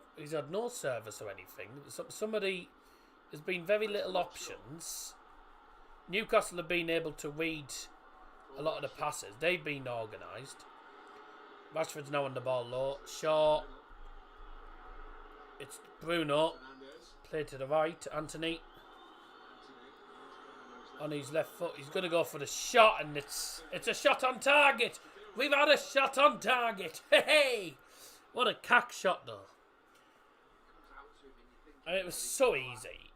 service or anything. There's been very little options. Newcastle have been able to read a lot of the passes. They've been organised. Rashford's now on the ball low. Shaw. It's Bruno. Play to the right. Anthony. On his left foot. He's going to go for the shot. And it's a shot on target. We've had a shot on target. Hey! What a cack shot though. And it was so easy.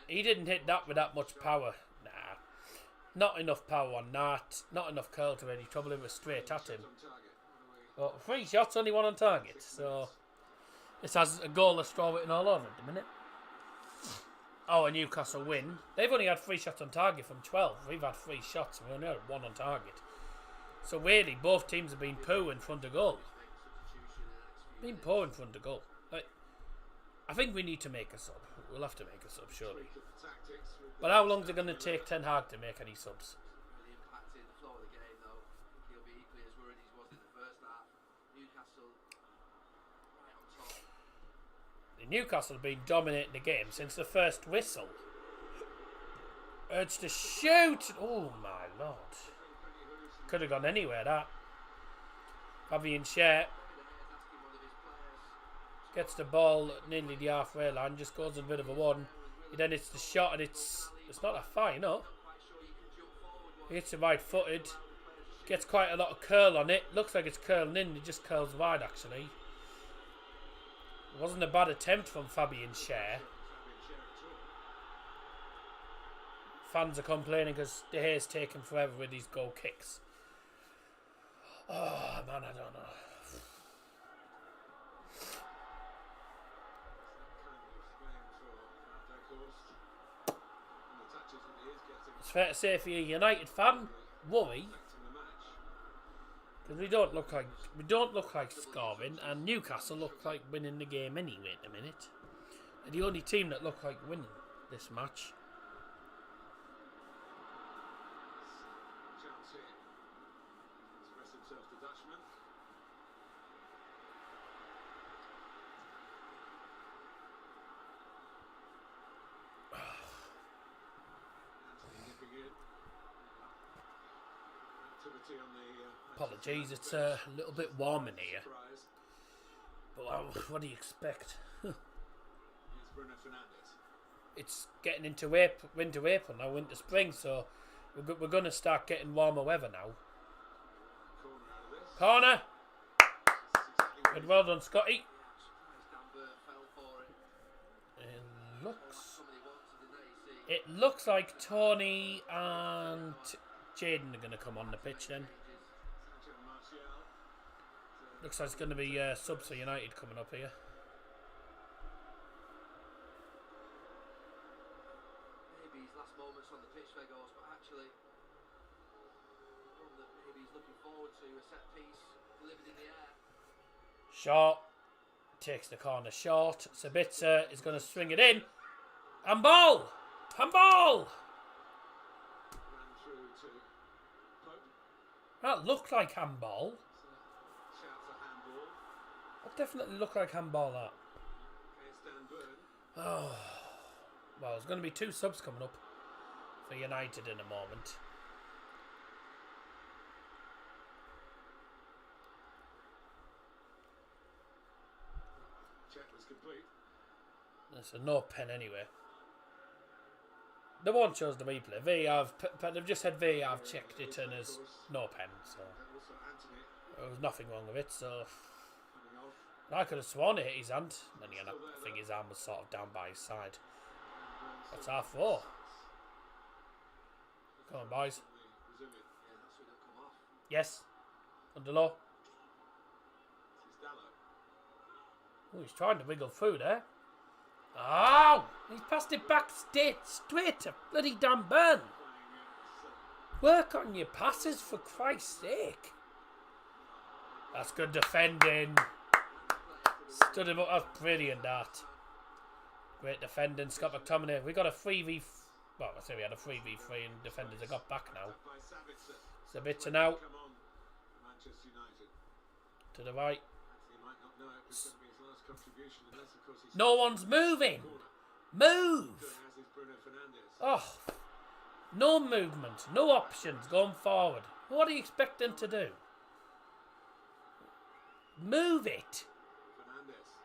He didn't hit that with that much power. Nah. Not enough power on that. Not enough curl to any trouble. It was straight at him. But 3 shots, only 1 on target. So this has a goalless draw written all over at the minute. Oh, a Newcastle win. They've only had 3 shots on target from 12. We've had 3 shots and we only had 1 on target. So really, both teams have been poor in front of goal. Been poor in front of goal. Like, I think we need to make a sub. We'll have to make a sub, surely. But how long is it going to take Ten Hag to make any subs? Newcastle have been dominating the game since the first whistle. Urge to shoot! Oh my lord. Could have gone anywhere, that. Fabian Schär gets the ball at nearly the halfway line, just goes a bit of a one. Then it's the shot and it's not that far, you know. He hits it right footed. Gets quite a lot of curl on it. Looks like it's curling in, it just curls wide actually. It wasn't a bad attempt from Fabian Schär. Fans are complaining because De Gea's taking forever with these goal kicks. Oh man, I don't know. It's fair to say, if you're a United fan, worry, because we don't look like scoring, and Newcastle look like winning the game anyway at the minute. They're the only team that look like winning this match. Chance here. Express himself to Dutchman. Anthony nipping in. Activity on the Apologies, it's a little bit warm in here. surprise. But what do you expect? Here's Bruno Fernandes. It's getting into winter April now, winter spring, so we're going to start getting warmer weather now. Corner out of this. Corner! This is exactly what Good, well done, Scotty. It looks like Tony and Jaden are going to come on the pitch then. Sancho Martial. Looks like it's going to be subs for United coming up here. Maybe his last moments on the pitch, Vegos, but actually one that maybe he's looking forward to, a set piece delivered in the air. Short. Takes the corner short. Sabitzer is going to swing it in. Handball! Handball! Ran through to Pope. That looked like handball. Shout for handball. That definitely looked like handball, that. Against Dan Burn. Oh. Well, there's going to be 2 subs coming up for United in a moment. Check was complete. There's a no pen anyway. They won't choose the replay. They've just had VAR checked it and there's no pen, so Also Anthony there was nothing wrong with it. So coming off. I could have sworn it hit his hand. Then again, I think his arm was sort of down by his side. That's half 4. Come on, boys. Resume it. Yeah, that's where they'll come off. Yes. Under law. This is Dallo. Oh, he's trying to wiggle through there. Oh! He's passed it back straight to bloody Dan Burn. Work on your passes, for Christ's sake. That's good defending. Stood him up. That's brilliant, that. Great defending. Scott McTominay. We got a 3v... Well, I say we had a 3v3 and defenders have got back now. By Sabitzer. Sabitzer now. Come on, Manchester United. To the right. Anthony might not know it, but it's going to be his last contribution, unless of course he's No one's moving. Move. doing as is Bruno Fernandes. Oh. No movement. No options going forward. What do you expect them to do? Move it. Fernandes.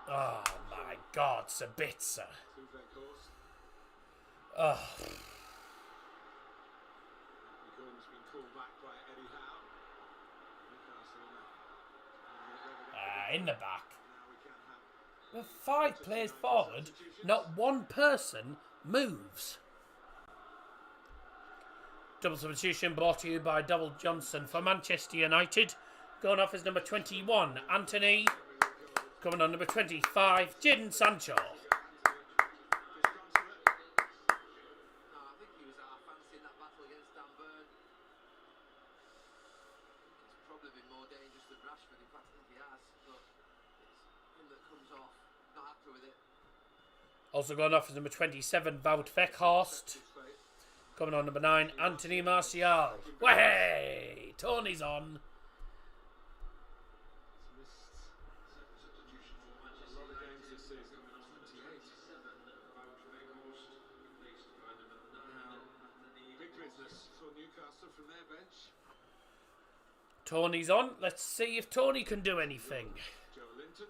Oh my God, Sabitzer. Two-leg course. Oh. Gordon's been called back by Eddie Howe. Newcastle In the back. now we can have With 5 players forward, not one person moves. Double substitution brought to you by Double Johnson for Manchester United. Going off as number 21, Anthony. Coming on number 25, Jadon Sancho. No, I think he was fancying that battle against Dan Burn. He's probably been more dangerous than Rashford. In fact, I think he has. But it's him that comes off. Not happy with it. Also going off as number 27, Wout Weghorst. Coming on number 9, Anthony Martial. Way! Tony's on. for Newcastle from their bench. Tony's on. Let's see if Tony can do anything. Joe Linton.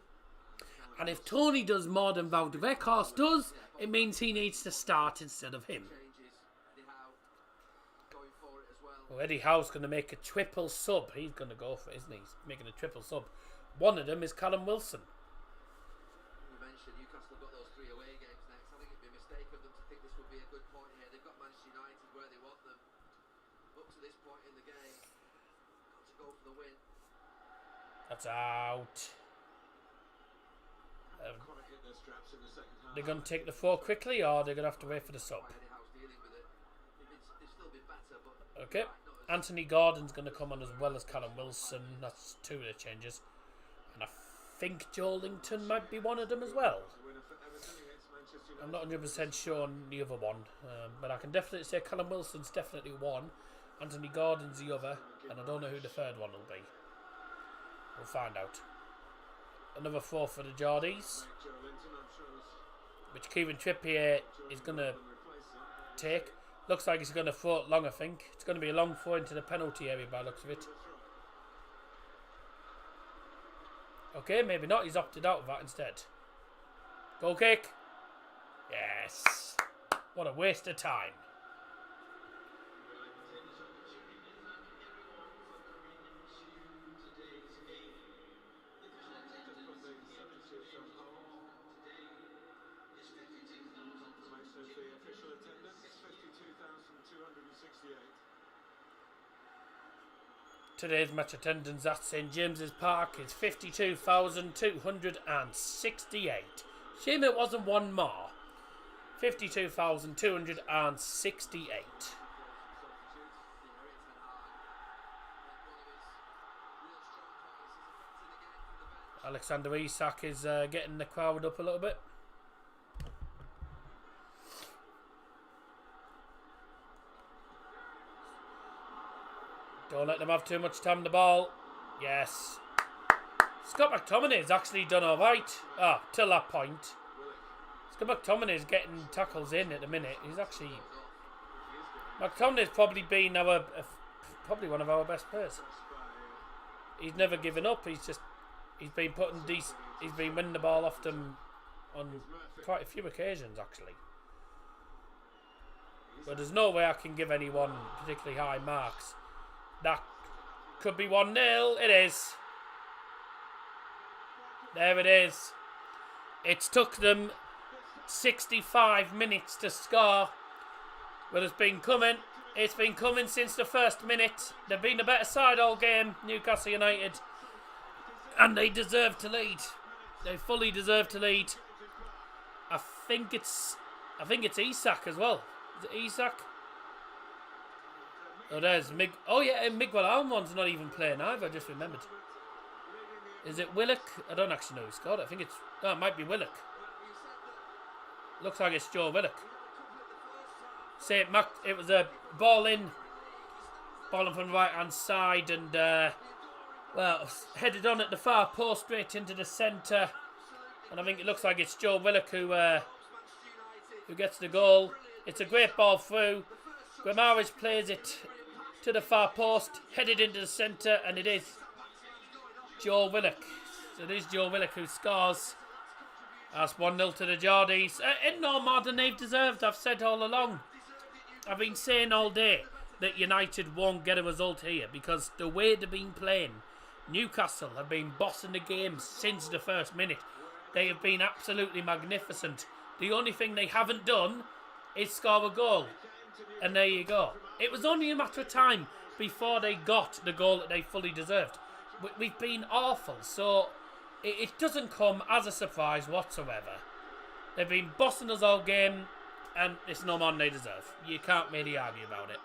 And if Tony does more than Wout Weghorst does, it means he needs to start instead of him. Changes. Eddie Howe going for it as well. Well, Eddie Howe's going to make a triple sub. He's going to go for it, isn't he? He's making a triple sub. One of them is Callum Wilson. You mentioned Newcastle have got those 3 away games next. I think it'd be a mistake of them to think this would be a good point here. They've got Manchester United where they want them. Up to this point in the game, got to go for the win. That's out. Quite hit their straps in the second half. They're going to take the 4 quickly, or they're going to have to wait for the sub. Why Eddie Howe's dealing with it. I think Okay. Anthony Gordon's going to come on as well as Callum Wilson. That's two of the changes. And I think Joelinton might be one of them as well. I'm not 100% sure on the other one. But I can definitely say Callum Wilson's definitely one. Anthony Gordon's the other. And I don't know who the third one will be. We'll find out. Another 4 for the Geordies. Which Kieran Trippier is going to take. Looks like he's going to throw it long, I think. It's going to be a long throw into the penalty area by the looks of it. Okay, maybe not. He's opted out of that instead. Goal kick. Yes. What a waste of time. Today's match attendance at St James's Park is 52,268. Shame it wasn't one more. 52,268. Alexander Isak is getting the crowd up a little bit. Don't let them have too much time on the ball. Yes. Scott McTominay has actually done alright. Till that point. Scott McTominay is getting tackles in at the minute. He's actually... McTominay's probably been probably one of our best players. He's never given up. He's been putting he's been winning the ball off them on quite a few occasions actually. But there's no way I can give anyone particularly high marks. That could be 1-0. It is. There it is. It's took them 65 minutes to score. But it's been coming. It's been coming since the first minute. They've been a better side all game, Newcastle United. And they deserve to lead. They fully deserve to lead. I think it's Isak as well. Is it Isak? Oh, there's Miguel Almon's not even playing either, I just remembered. Is it Willock? I don't actually know who scored. I think it might be Willock. Looks like it's Joe Willock. It was a ball in from the right hand side and headed on at the far post straight into the centre. And I think it looks like it's Joe Willock who gets the goal. It's a great ball through. Guimaraes plays it to the far post, headed into the centre, and it is Joe Willock. So it is Joe Willock who scores. That's 1-0 to the Geordies. In no more than they've deserved, I've said all along. I've been saying all day that United won't get a result here because the way they've been playing, Newcastle have been bossing the game since the first minute. They have been absolutely magnificent. The only thing they haven't done is score a goal. And there you go. It was only a matter of time before they got the goal that they fully deserved. We've been awful, so it doesn't come as a surprise whatsoever. They've been bossing us all game, and it's no more than they deserve. You can't really argue about it.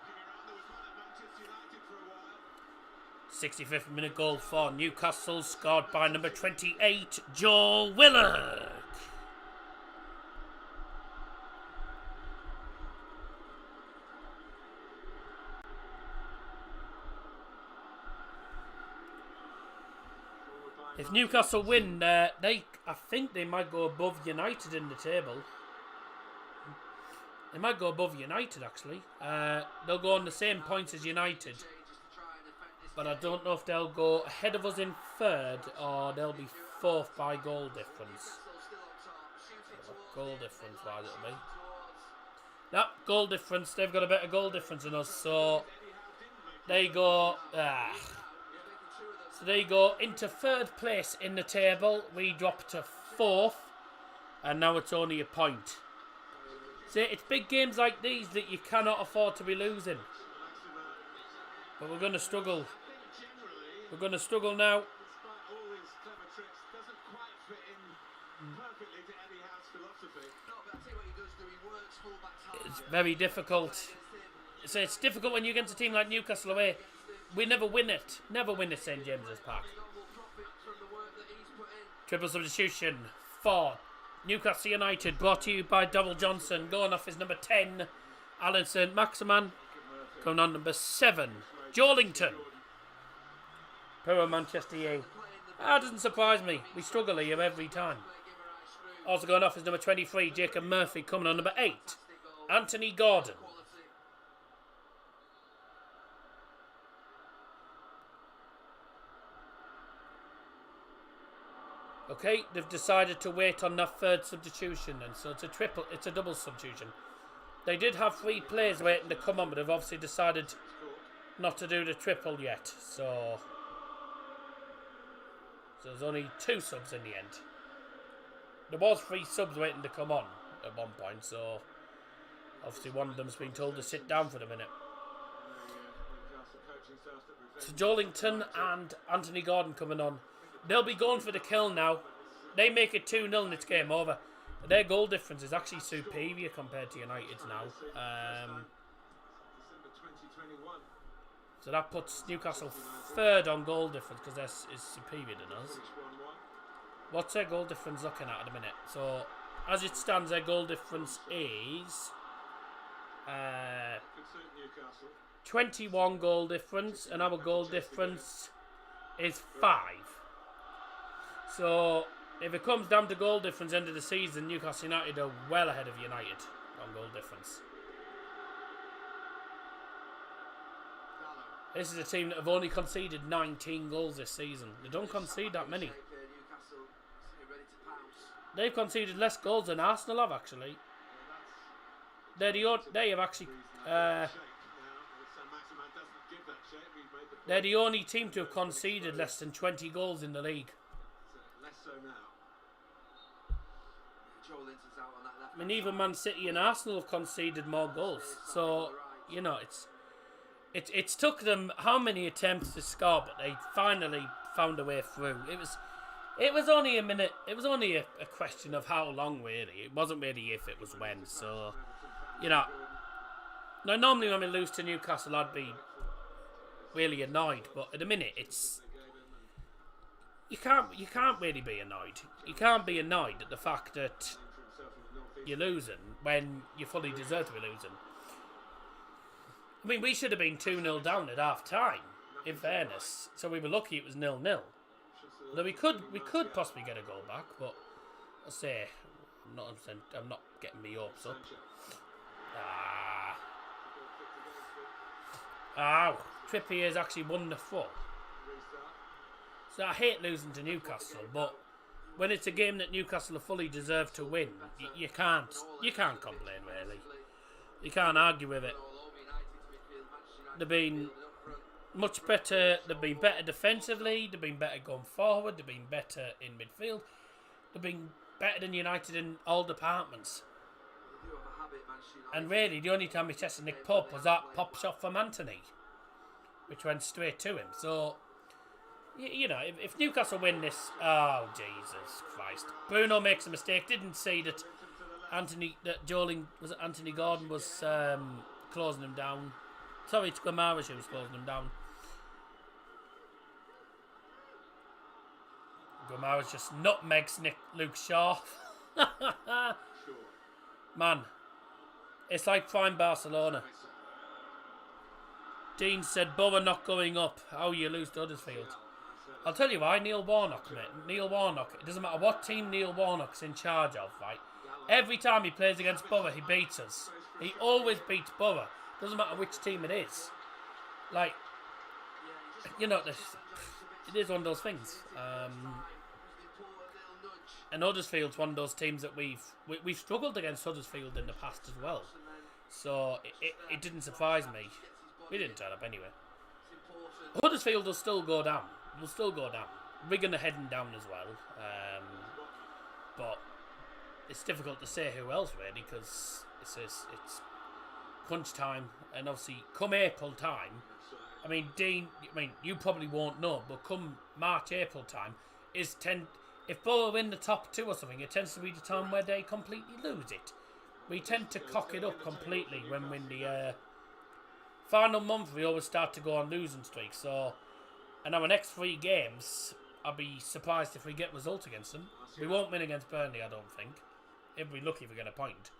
65th minute goal for Newcastle, scored by number 28, Joe Willock. If Newcastle win, I think they might go above United in the table. They might go above United, actually. They'll go on the same points as United. But I don't know if they'll go ahead of us in third or they'll be fourth by goal difference. Goal difference, why it'll be. That goal difference, they've got a better goal difference than us, so they go... So they go into third place in the table. We drop to fourth. And now it's only a point. See, it's big games like these that you cannot afford to be losing. But we're going to struggle. We're going to struggle now. It's very difficult. So it's difficult when you get a team like Newcastle away. We never win it. Never win at St James's Park. Triple substitution for Newcastle United, brought to you by Double Johnson. Going off his number 10, Alan St Maximan. Coming on number 7, Jolington. Poor Manchester U. That doesn't surprise me. We struggle here every time. Also going off is number 23, Jacob Murphy. Coming on number 8, Anthony Gordon. Okay, they've decided to wait on that third substitution, and so it's a double substitution. They did have 3 players waiting to come on, but they've obviously decided not to do the triple yet. So there's only 2 subs in the end. There was 3 subs waiting to come on at one point, so obviously one of them's been told to sit down for the minute. So Jolington and Anthony Gordon coming on. They'll be going for the kill now. They make it 2-0 and it's game over. Their goal difference is actually superior compared to United's now. So that puts Newcastle 3rd on goal difference because theirs is superior than us. What's their goal difference looking at the minute? So as it stands, their goal difference is 21 goal difference, and our goal difference is 5. So if it comes down to goal difference end of the season, Newcastle United are well ahead of United on goal difference. This is a team that have only conceded 19 goals this season. They don't concede that many. They've conceded less goals than Arsenal have, actually. They have actually. They're the only team to have conceded less than 20 goals in the league. I mean, even Man City and Arsenal have conceded more goals. So, you know, it's took them how many attempts to score, but they finally found a way through. It was only a minute. It was only a question of how long, really. It wasn't really if, it was when. So, you know, now normally when we lose to Newcastle, I'd be really annoyed. But at the minute, it's you can't really be annoyed. You can't be annoyed at the fact that you're losing when you fully deserve to be losing. I mean, we should have been 2-0 down at half time, in fairness. So we were lucky it was 0-0. Though we could possibly get a goal back, but I'll say I'm not getting my hopes up. Trippier's actually won the foot. So I hate losing to Newcastle, but when it's a game that Newcastle are fully deserved to win, you can't complain, really. You can't argue with it. They've been much better. They've been better defensively. They've been better going forward. They've been better in midfield. They've been better than United in all departments. And really, the only time we tested Nick Pope was that pop shot from Anthony, which went straight to him. So, you know, if Newcastle win this, oh Jesus Christ! Bruno makes a mistake. Didn't see that Anthony Gordon was closing him down. Sorry, it's Guimaraes who was closing him down. Guimaraes just nutmegs Luke Shaw. Man, it's like prime Barcelona. Dean said, Borough not going up. How you lose to Huddersfield? I'll tell you why, Neil Warnock, mate. Neil Warnock, it doesn't matter what team Neil Warnock's in charge of, right? Every time he plays against Borough, he beats us. He always beats Borough. Doesn't matter which team it is. Like, you know, it is one of those things. And Huddersfield's one of those teams that we've struggled against Huddersfield in the past as well. So it didn't surprise me. We didn't turn up anyway. Huddersfield will still go down. Will still go down. Wigan are heading down as well. But it's difficult to say who else really, because it's crunch time, and obviously come April time. I mean, Dean. I mean, you probably won't know, but come March, April time if Borough win the top 2 or something, it tends to be the time where they completely lose it. We tend to cock it up completely when final month we always start to go on losing streaks. So, and our next 3 games, I'll be surprised if we get results against them. We won't win against Burnley, I don't think. If we're lucky if we get a point.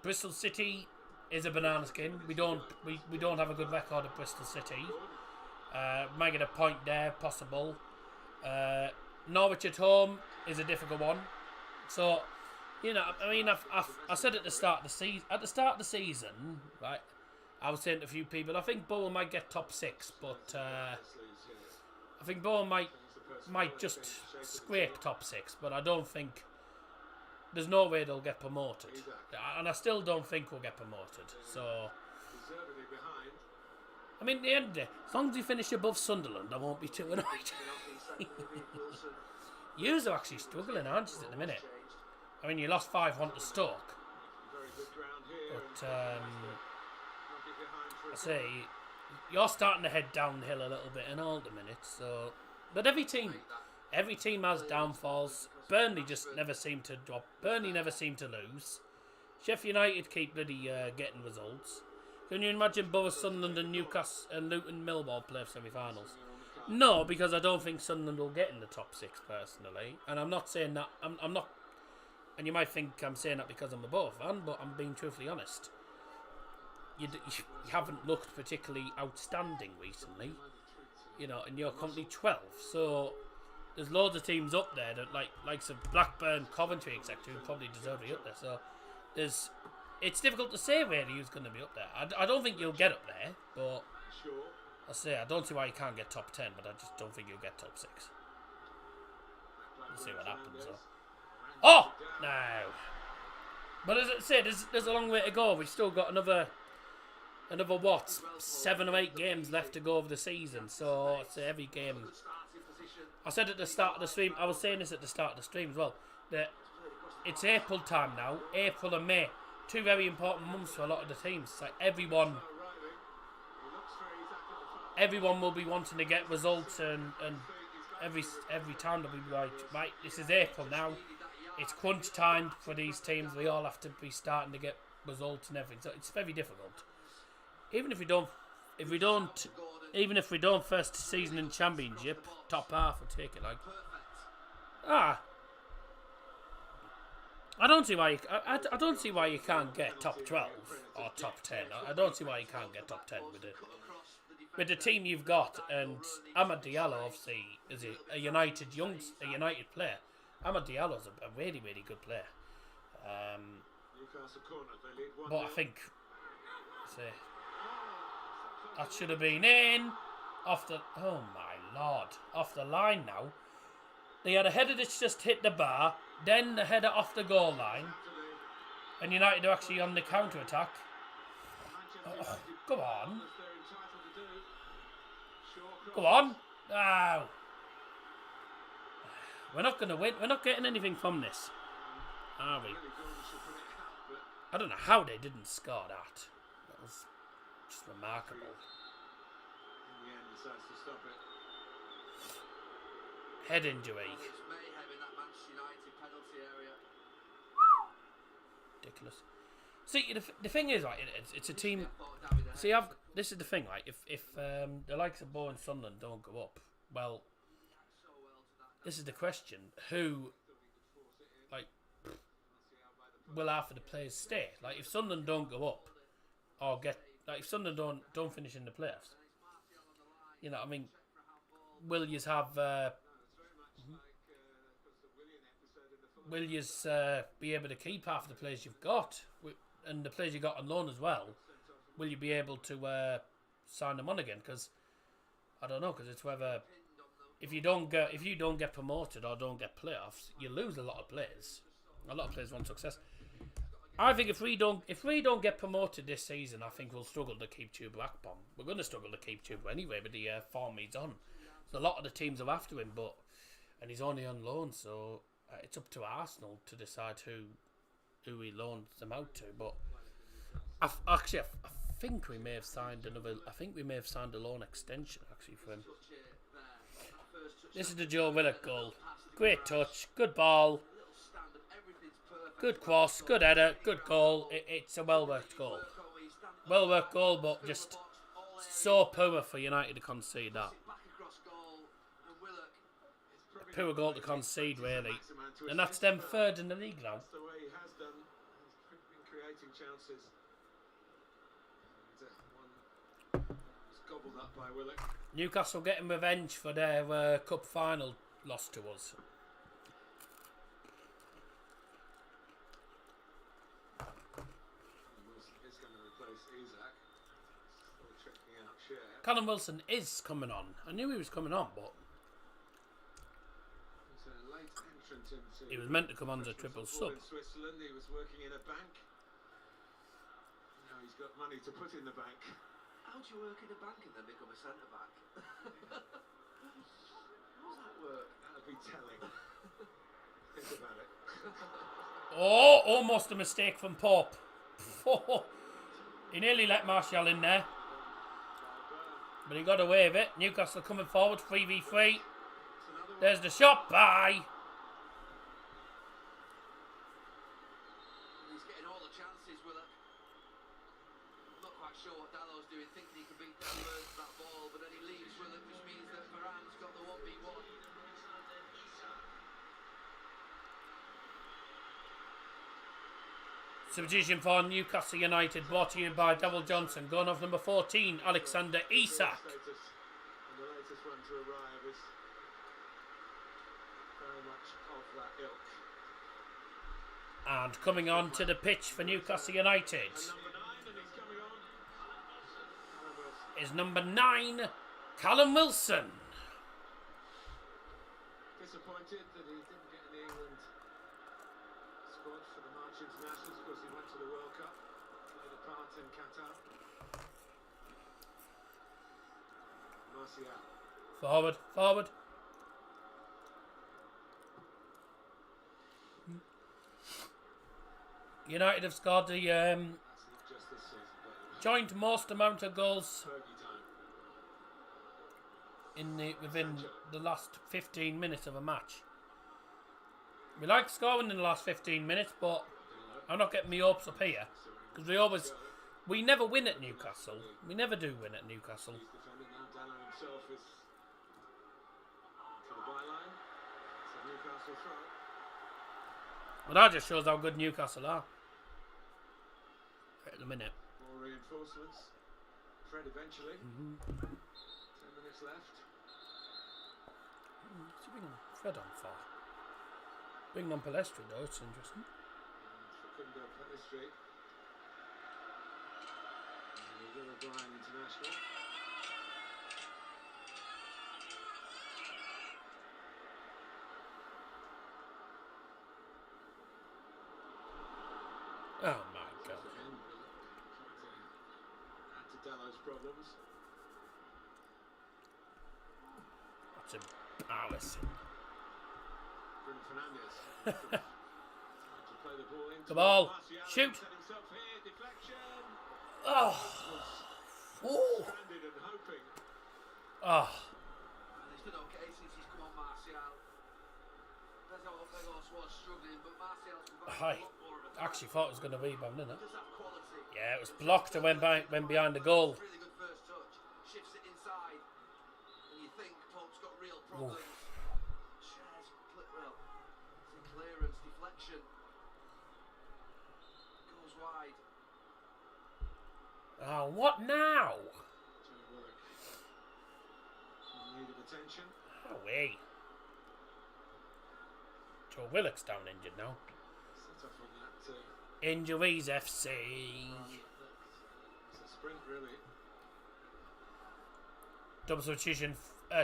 Bristol City is a banana skin. We don't have a good record at Bristol City. Might get a point there, possible. Norwich at home is a difficult one. So, you know, I mean, I said at the start of the season, right? I was saying to a few people, I think Borough might get top 6, but I think Borough might just scrape top 6, but I don't think. There's no way they'll get promoted, and I still don't think we'll get promoted. So, I mean, at the end of the day, as long as you finish above Sunderland, I won't be too annoyed. Yous are actually struggling, aren't you, at the minute? I mean, you lost 5-1 to Stoke, but I say you're starting to head downhill a little bit in all the minutes. So, but every team has downfalls. Burnley just never seem to drop. Burnley never seem to lose. Sheffield United keep bloody getting results. Can you imagine Borough, Sunderland and Newcastle and Luton Millwall play semi-finals? No, because I don't think Sunderland will get in the top 6 personally. And I'm not saying that. I'm not. And you might think I'm saying that because I'm a Borough fan, but I'm being truthfully honest. You haven't looked particularly outstanding recently. You know, and you're currently 12th. So there's loads of teams up there that like some Blackburn, Coventry, etc. who probably deserve to be up there. So it's difficult to say really who's going to be up there. I don't think you'll get up there, but I don't see why you can't get top 10, but I just don't think you'll get top 6. We'll see what happens. So. Oh no! But as I said, there's a long way to go. We've still got another what, 7 or 8 games left to go over the season. So I'd say every game. I said at the start of the stream, I was saying this at the start of the stream as well, that it's April time now, April and May, 2 very important months for a lot of the teams. It's like everyone will be wanting to get results, and every time they'll be like, right, this is April now, it's crunch time for these teams. We all have to be starting to get results and everything. So it's very difficult. Even if we don't first season in Championship, top half will take it. Like, I don't see why I don't see why you can't get top 12 or top 10. I don't see why you can't get top 10 with the team you've got. And Amad Diallo obviously is a United player. Amad Diallo's a really, really good player. But I think that should have been in off the. Oh my lord! Off the line now. They had a header that's just hit the bar, then the header off the goal line, and United are actually on the counter attack. Oh, come on! Go on! Ow! We're not going to win. We're not getting anything from this, are we? I don't know how they didn't score that. That was just remarkable. Head injury. Ridiculous. See, the thing is, right, it's a team. See, this is the thing, right? If the likes of Borough and Sunderland don't go up, well, this is the question: who, like, will half of the players stay? Like, if Sunderland don't go up, or if Sunderland don't finish in the playoffs, you know, I mean, will you have? Will you be able to keep half the players you've got, and the players you got on loan as well? Will you be able to sign them on again? Because I don't know. Because it's whether if you don't get promoted or don't get playoffs, you lose a lot of players. A lot of players want success. I think if we don't get promoted this season, I think we'll struggle to keep Tuba Akpom. We're going to struggle to keep Tuba anyway, but the form he's on. So a lot of the teams are after him, and he's only on loan, so. It's up to Arsenal to decide who he loans them out to. But I think we may have signed another. I think we may have signed a loan extension actually for him. This is the Joe Willock goal. Great touch, good ball, good cross, good header, good goal. It's a well worked goal. Well worked goal, but just so poor for United to concede that. Back across goal, and Willock. A poor goal to concede, really. And that's them third in the league now. That's the way he has done. He's been creating chances. And, one was gobbled up by Willock. Newcastle getting revenge for their cup final loss to us. Is going to replace Isaac. Still checking out Share. Callum Wilson is coming on. I knew he was coming on, but He's a late entrant into. he was meant to come on as a triple sub. In Switzerland, he was working in a bank. Now he's got money to put in the bank. How do you work in a bank and then become a centre back? How does that work? That'd be telling. Think about it. Oh, almost a mistake from Pope. He nearly let Martial in there, but he got away with it. Newcastle coming forward, 3v3. There's the shot. Bye. He's getting all the chances, Willock. Not quite sure what Dallow's doing, thinking he can beat Dallow's that ball, but then he leaves Willock, which means that Varane's got the 1v1. Substitution for Newcastle United, brought to you by Double Johnson. Going off number 14, Alexander Isak. And the latest one to arrive is very much of that ilk. And coming on to the pitch for Newcastle United And number 9, and he's coming on. is number 9, Callum Wilson. Disappointed that he didn't get in the England squad for the March Internationals because he went to the World Cup, played a part in Qatar. Martial. Forward, forward. United have scored the That's not just this season, by the way. joint most amount of goals Fergie time. within the last 15 minutes of a match. We like scoring in the last 15 minutes, but I'm not getting my hopes up here because we never win at Newcastle. We never do win at Newcastle. He's defending now. Dallow himself is to the byline. It's a Newcastle throw. But that just shows how good Newcastle are at the minute. More reinforcements. Fred eventually. 10 minutes left. What's he bringing Fred on for? Bringing on Palestri though, it's interesting. Facundo Pellistri. The Uruguayan international. Oh my god. Again, trying to add to Dallow's problems. That's embarrassing. Bruno Fernandes. Trying to play the ball into The ball. Martial. Shoot. Set himself here. Deflection. Oh. Oh. Stranded and hoping. Oh. And he's been okay since he's come on, Martial. Begos was struggling, but Martial's provided a lot more of a Actually thought it was going to rebound, didn't it? does have quality. Yeah, it was blocked and went behind the goal. Really good first touch. Shifts it inside. And you think Pope's got real problems. Shares, clearance, deflection. Goes wide. Oh, what now? Joe Willock in need of attention. Away. Joe Willock's down injured now. Set off on that. Injuries FC. It's a sprint, really. Double substitution,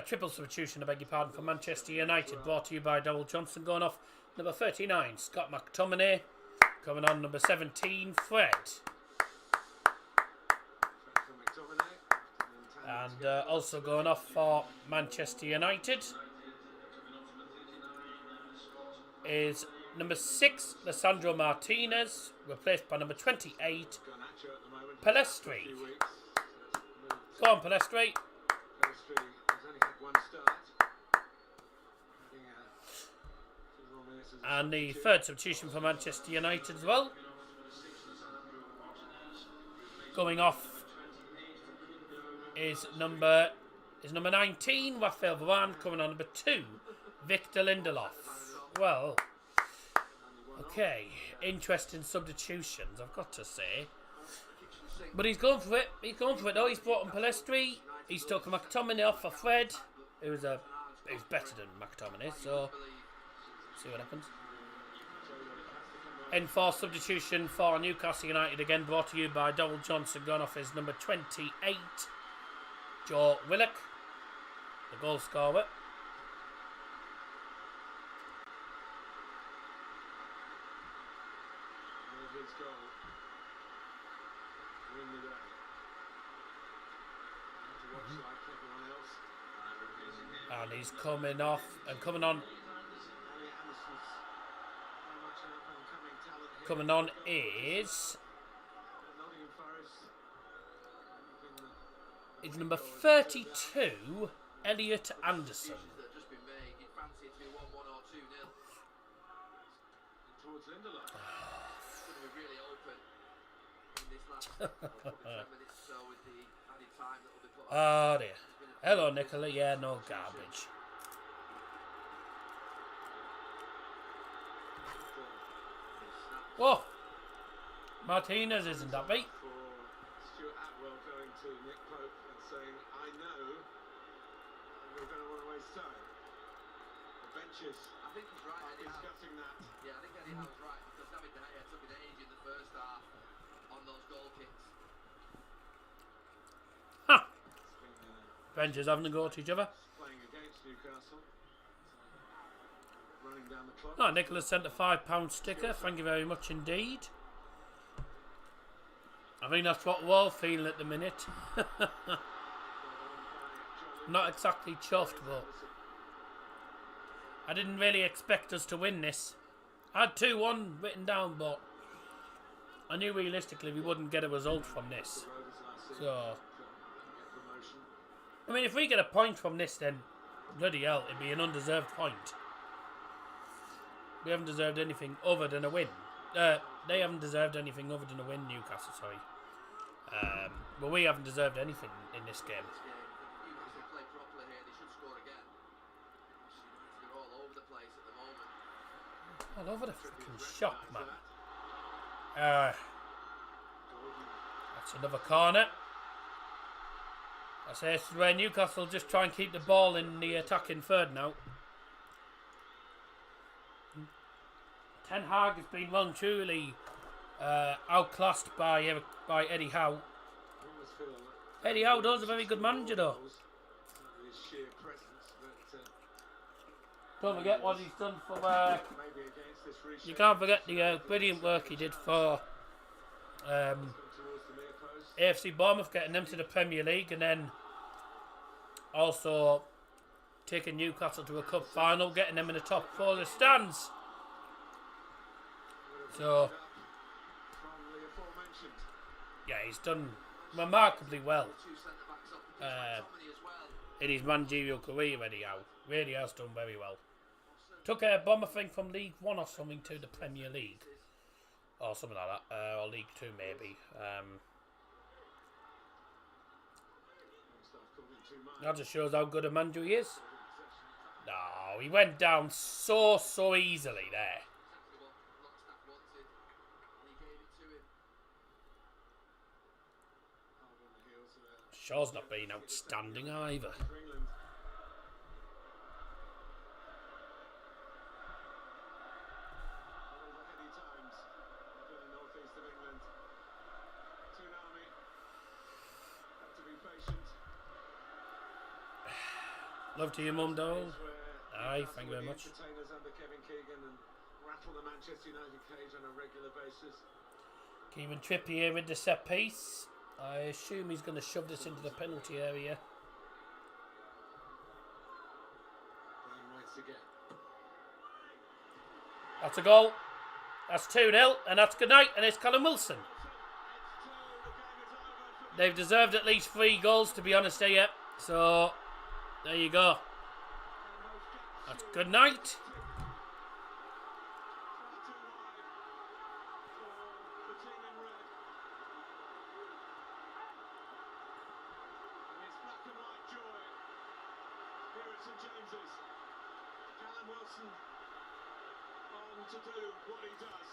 triple substitution, I beg your pardon, for Manchester United, brought to you by Double Johnson. Going off number 39, Scott McTominay. Coming on number 17, Fred. And also going off for Manchester United is number 6, Lissandro Martinez, replaced by number 28, Pellistri. Go on, Pellistri. Pellistri has only had one start. And the third substitution for Manchester United as well going off is number 19, Raphael Varane. Coming on number 2, Victor Lindelof. Well, okay, interesting substitutions, I've got to say. But he's going for it. He's going for it though. He's brought on Palestri. He's taken McTominay off for Fred. It was better than McTominay, so see what happens. Enforced substitution for Newcastle United, again brought to you by Donald Johnson. Gone off his number 28, Joe Willock, the goal scorer. His goal. Win the day. To watch like everyone else. And he's coming off and coming on. Coming on is number 32, Elliot Anderson. Oh dear. Hello, Nicola. Yeah, no garbage. Whoa! Martinez isn't happy. For Stuart Atwell going to Nick Pope and saying, I know we're going to want to waste time. The benches I think he's right. are discussing that. Yeah, I think Eddie Howe's right, because David De Gea took an age in the first half on those goal kicks. Ha! It's been, Benches having a go at each other. playing against Newcastle. Running down the clock. Oh, Nicholas sent a £5 sticker. Thank you very much indeed. I think that's what we're all feeling at the minute. Not exactly chuffed, but I didn't really expect us to win this. I had 2-1 written down, but I knew realistically we wouldn't get a result from this. So, I mean, if we get a point from this, then bloody hell, it'd be an undeserved point. We haven't deserved anything other than a win. They haven't deserved anything other than a win, Newcastle, sorry. But we haven't deserved anything in this game. Newcastle play properly here, they should score again. They're all over the place at the moment. All over the freaking shop, man. That's another corner. I say this is where Newcastle just try and keep the ball in the attacking third now. Ten Hag has been well and truly outclassed by Eddie Howe. Eddie Howe does a very good manager though. Don't forget what he's done for. You can't forget the brilliant work he did for AFC Bournemouth, getting them to the Premier League, and then also taking Newcastle to a cup final, getting them in the top 4 of the stands. So, yeah, he's done remarkably well in his managerial career. Eddie Howe really has done very well. Took a Bomber thing from League 1 or something to the Premier League, or something like that, or League 2 maybe. That just shows how good a manager he is. No, he went down so easily there. Shaw's not been outstanding either. Love to you, Mum, Dole. Aye, thank you very much. Kevin Trippier with the set piece. I assume he's going to shove this into the penalty area. That's a goal. That's 2-0, and that's good night, and it's Callum Wilson. They've deserved at least 3 goals, to be honest here. So, there you go. That's good night. St James's. Callum Wilson on to do what he does.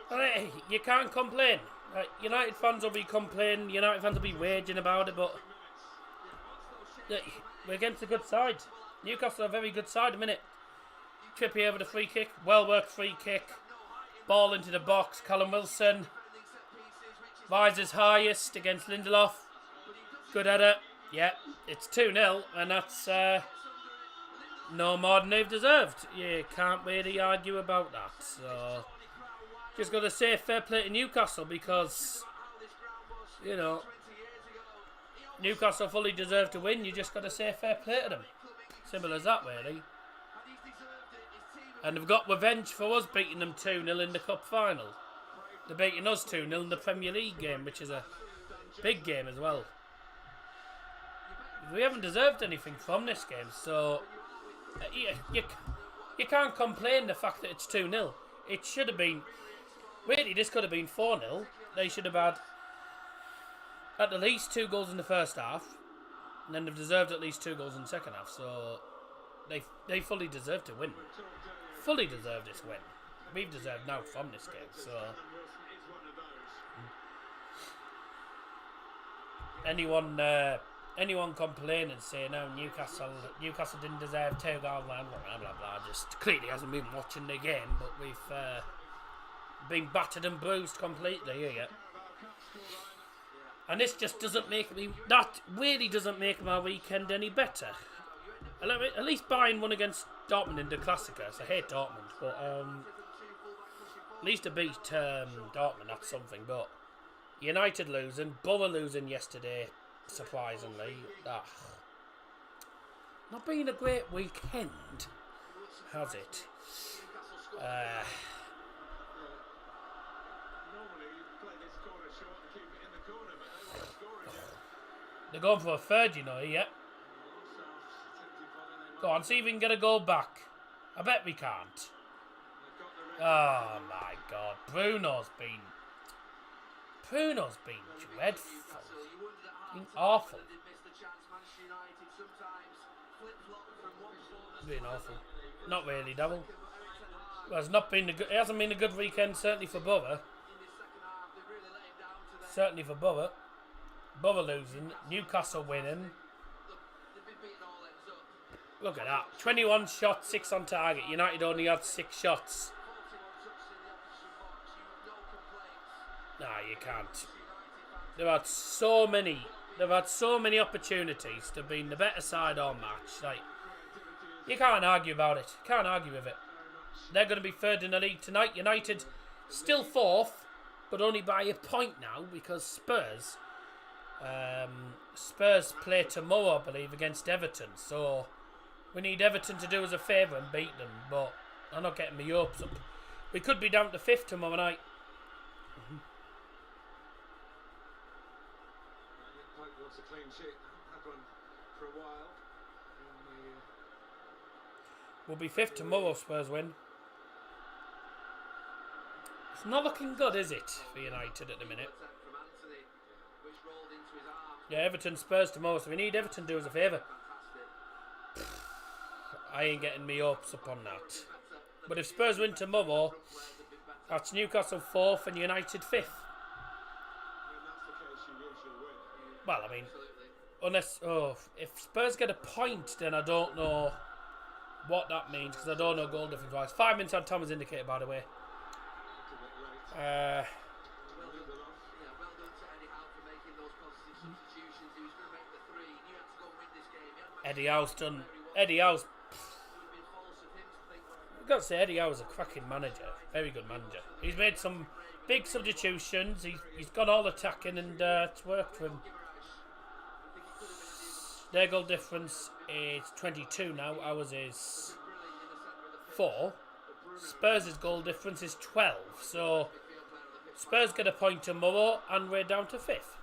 Hey, you can't complain. United fans will be complaining, United fans will be raging about it, but we're against a good side. Newcastle are a very good side at the minute. Trippier with a free kick, well worked free kick. Ball into the box, Callum Wilson rises highest against Lindelof. Good header. Yeah, it's 2-0, and that's no more than they've deserved. You can't really argue about that. So, just got to say fair play to Newcastle because, you know, Newcastle fully deserve to win. You just got to say fair play to them. Simple as that, really. And they've got revenge for us beating them 2-0 in the cup final. They're beating us 2-0 in the Premier League game, which is a big game as well. We haven't deserved anything from this game, so you can't complain the fact that it's 2-0. It should have been, really, this could have been 4-0. They should have had at least 2 goals in the first half, and then they've deserved at least 2 goals in the second half, so they fully deserve to win. Fully deserve this win. We've deserved now from this game, so anyone complaining and saying, "No, Newcastle didn't deserve 2 goals," blah blah blah, just clearly hasn't been watching the game. But we've been battered and bruised completely here. And this just doesn't make me. That really doesn't make my weekend any better. At least Bayern won against Dortmund in the Classica. So I hate Dortmund, but at least to beat Dortmund, that's something. But United losing, Borough losing yesterday, surprisingly. Not been a great weekend, has it? They're going for a third, you know, yeah. Go on, see if we can get a goal back. I bet we can't. Oh my God, Bruno's been dreadful. Been awful. Been awful. Not really, Devil. Well, it hasn't been a good weekend, certainly for Borough. Certainly for Borough. Borough losing, Newcastle winning. Look at that. 21 shots, 6 on target. United only had 6 shots. Nah, you can't. They've had so many opportunities to be in the better side all match. Like, you can't argue about it. Can't argue with it. They're going to be third in the league tonight. United still 4th, but only by a point now because Spurs play tomorrow, I believe, against Everton. So we need Everton to do us a favour and beat them, but I'm not getting my hopes up. We could be down to 5th tomorrow night. Wants a clean sheet. Had one for a while. We'll be 5th tomorrow, Spurs win. It's not looking good, is it, for United at the minute? Yeah, Everton, Spurs tomorrow, so we need Everton to do us a favour. I ain't getting me hopes up on that. But if Spurs win tomorrow, that's Newcastle 4th and United 5th. Well, I mean, if Spurs get a point, then I don't know what that means, because I don't know goal difference wise. 5 minutes on time is indicated, by the way. Eddie Howe's done. Eddie Howe's. I've got to say, Eddie Howe's a cracking manager. Very good manager. He's made some big substitutions. He's got all attacking, and it's worked for him. Their goal difference is 22 now. Ours is 4. Spurs' goal difference is 12. So Spurs get a point tomorrow, and we're down to 5th.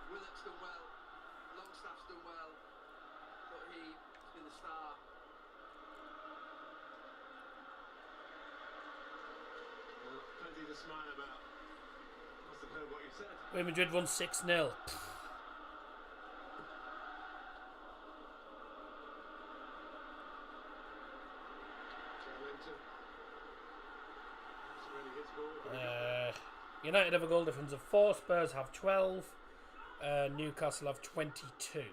Real Madrid won 6-0. United have a goal difference of 4. Spurs have 12. Newcastle have 22. I also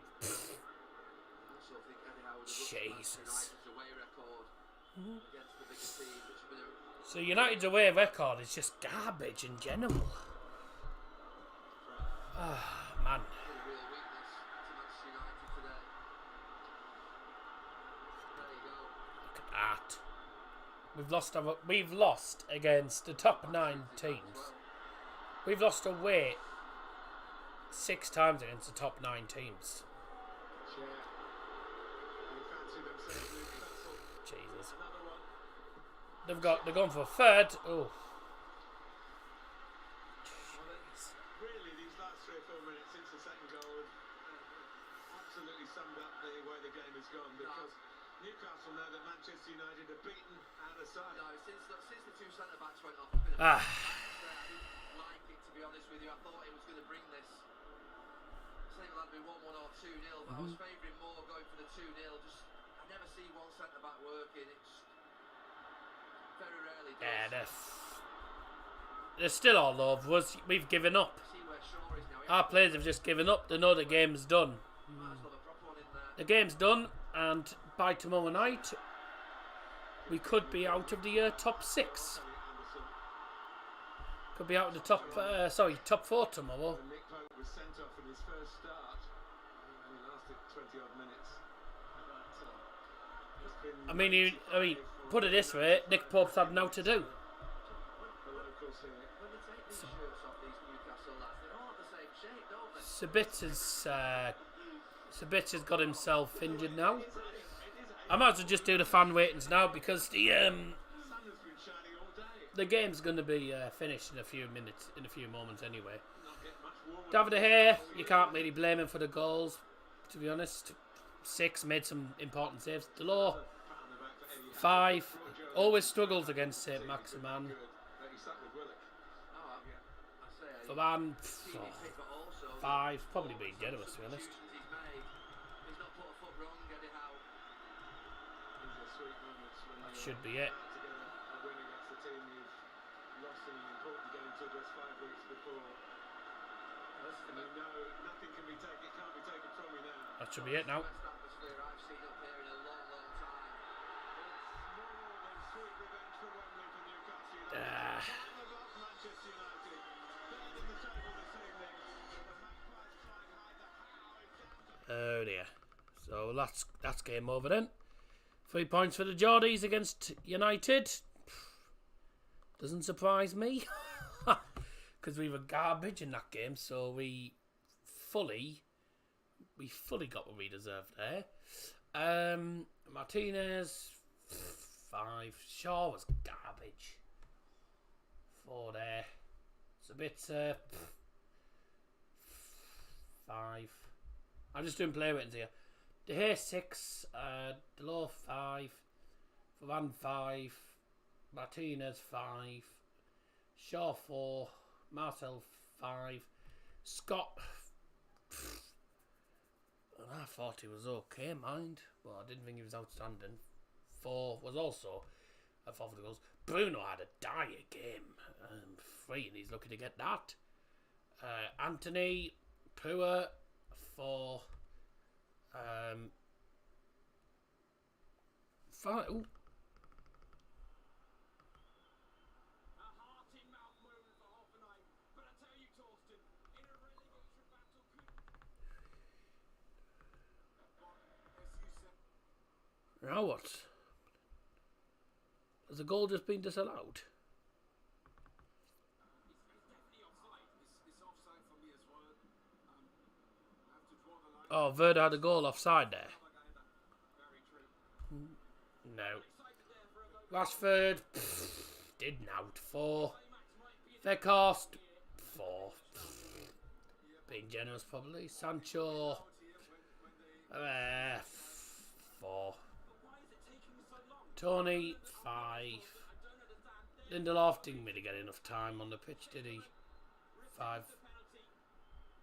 think Eddie Howe would have looked at Jesus. Manchester United's away record against the bigger team, which would have been So United's away record is just garbage in general. Ah, man. a real weakness to Manchester United today. There you go. Look at that. We've lost against the top 9 teams. We've lost away 6 times against the top 9 teams. Yeah. They fancy themselves Newcastle. Jesus. Another one. They're going for a third. Oh. Really, these last 3 or 4 minutes since the second goal have absolutely summed up the way the game has gone, because Newcastle know that Manchester United are beaten out of sight. No, since the 2 centre-backs went off, I've been Ah. I didn't like it, to be honest with you. I thought it was going to bring this. I think it'll be 1-1 or 2-0, but I was favouring more going for the 2-0. Just, I never see one centre-back working. It's very rarely does. Yeah, they're still all over us. We've given up. See where Shaw is now. Our players have just given up. They know the game's done. Might as well have a proper one in there. The game's done, and by tomorrow night, we could be out of the top 6. Could be out of the top 4 tomorrow. Nick Pope was sent off in his first start. Only lasted 20 odd minutes. But, I mean, put it this way: Nick Pope's had now to do. the locals here. When they take these shirts off, these Newcastle lads, they all have the same shape, don't they? Sabitza's got himself injured now. I might as well just do the fan ratings now, because the The sun has been shining all day. game's going to be finished in a few moments anyway. Not getting much warmer. David here, you can't really blame him for the goals, to be honest. 6 made some important saves. Delors, 5, always struggles against St. Maximin. But he stuck with Willock. Oh, I say, Faban, TV pick, but also 5, probably being generous, to be honest. substitutions he's made. He's not put a foot wrong, Eddie Howe. These are sweet moments when That you're should be it. about to get a win against the team you've lost in an important game to just 5 weeks before. And you know nothing can't be taken from you now. That should be it now. Best atmosphere I've seen up here in a long, long time. It's more than sweet revenge for Wembley for Newcastle United. Ah. Bottom of Manchester United. Third in the table this evening. The Magpies flying high. The How is down to Oh dear. So that's game over then. 3 points for the Geordies against United. Doesn't surprise me. Because we were garbage in that game, so we fully got what we deserved there. Martinez, 5. Shaw was garbage. 4 there. Sabitzer, 5. I'm just doing play ratings here. De Gea 6, Delors 5, Varane 5, Martinez 5, Shaw 4, Marcel 5, Scott. I thought he was okay, mind. Well, I didn't think he was outstanding. 4 was also a 4 for the goals. Bruno had a dire game. 3, and he's lucky to get that. Anthony, Pua 4. 5. Ooh. Now what? Has the goal just been disallowed? Oh, Verda had a goal offside there. No. Rashford did out 4. Vekhorst 4. Being generous probably. Sancho 4. Tony 5. Lindelof didn't really get enough time on the pitch, did he? 5.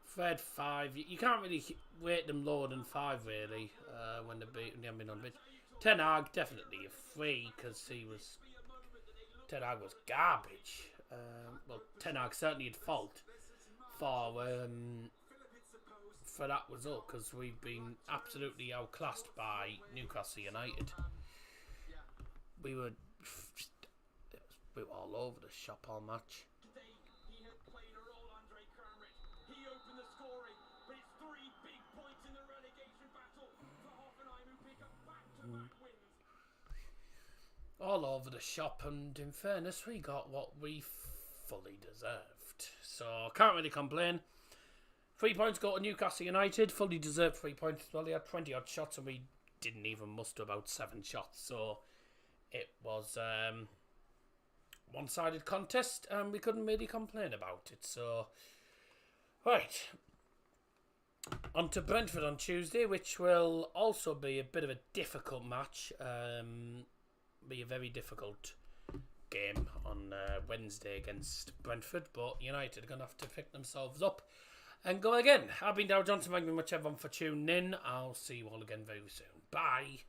Fred 5. You can't really rate them lower than 5 really when they haven't been on the pitch. Ten Hag definitely a 3 because Ten Hag was garbage. well, Ten Hag certainly at fault for that result, because we've been absolutely outclassed by Newcastle United. We were all over the shop all match. All over the shop, and in fairness, we got what we fully deserved. So, can't really complain. 3 points go to Newcastle United, fully deserved 3 points. Well, they had 20 odd shots, and we didn't even muster about 7 shots. So, it was one-sided contest, and we couldn't really complain about it. So, right. On to Brentford on Tuesday, which will also be a bit of a difficult match. Be a very difficult game on Wednesday against Brentford, but United are going to have to pick themselves up and go again. I've been Dow Johnson. Thank you very much everyone for tuning in. I'll see you all again very soon. Bye.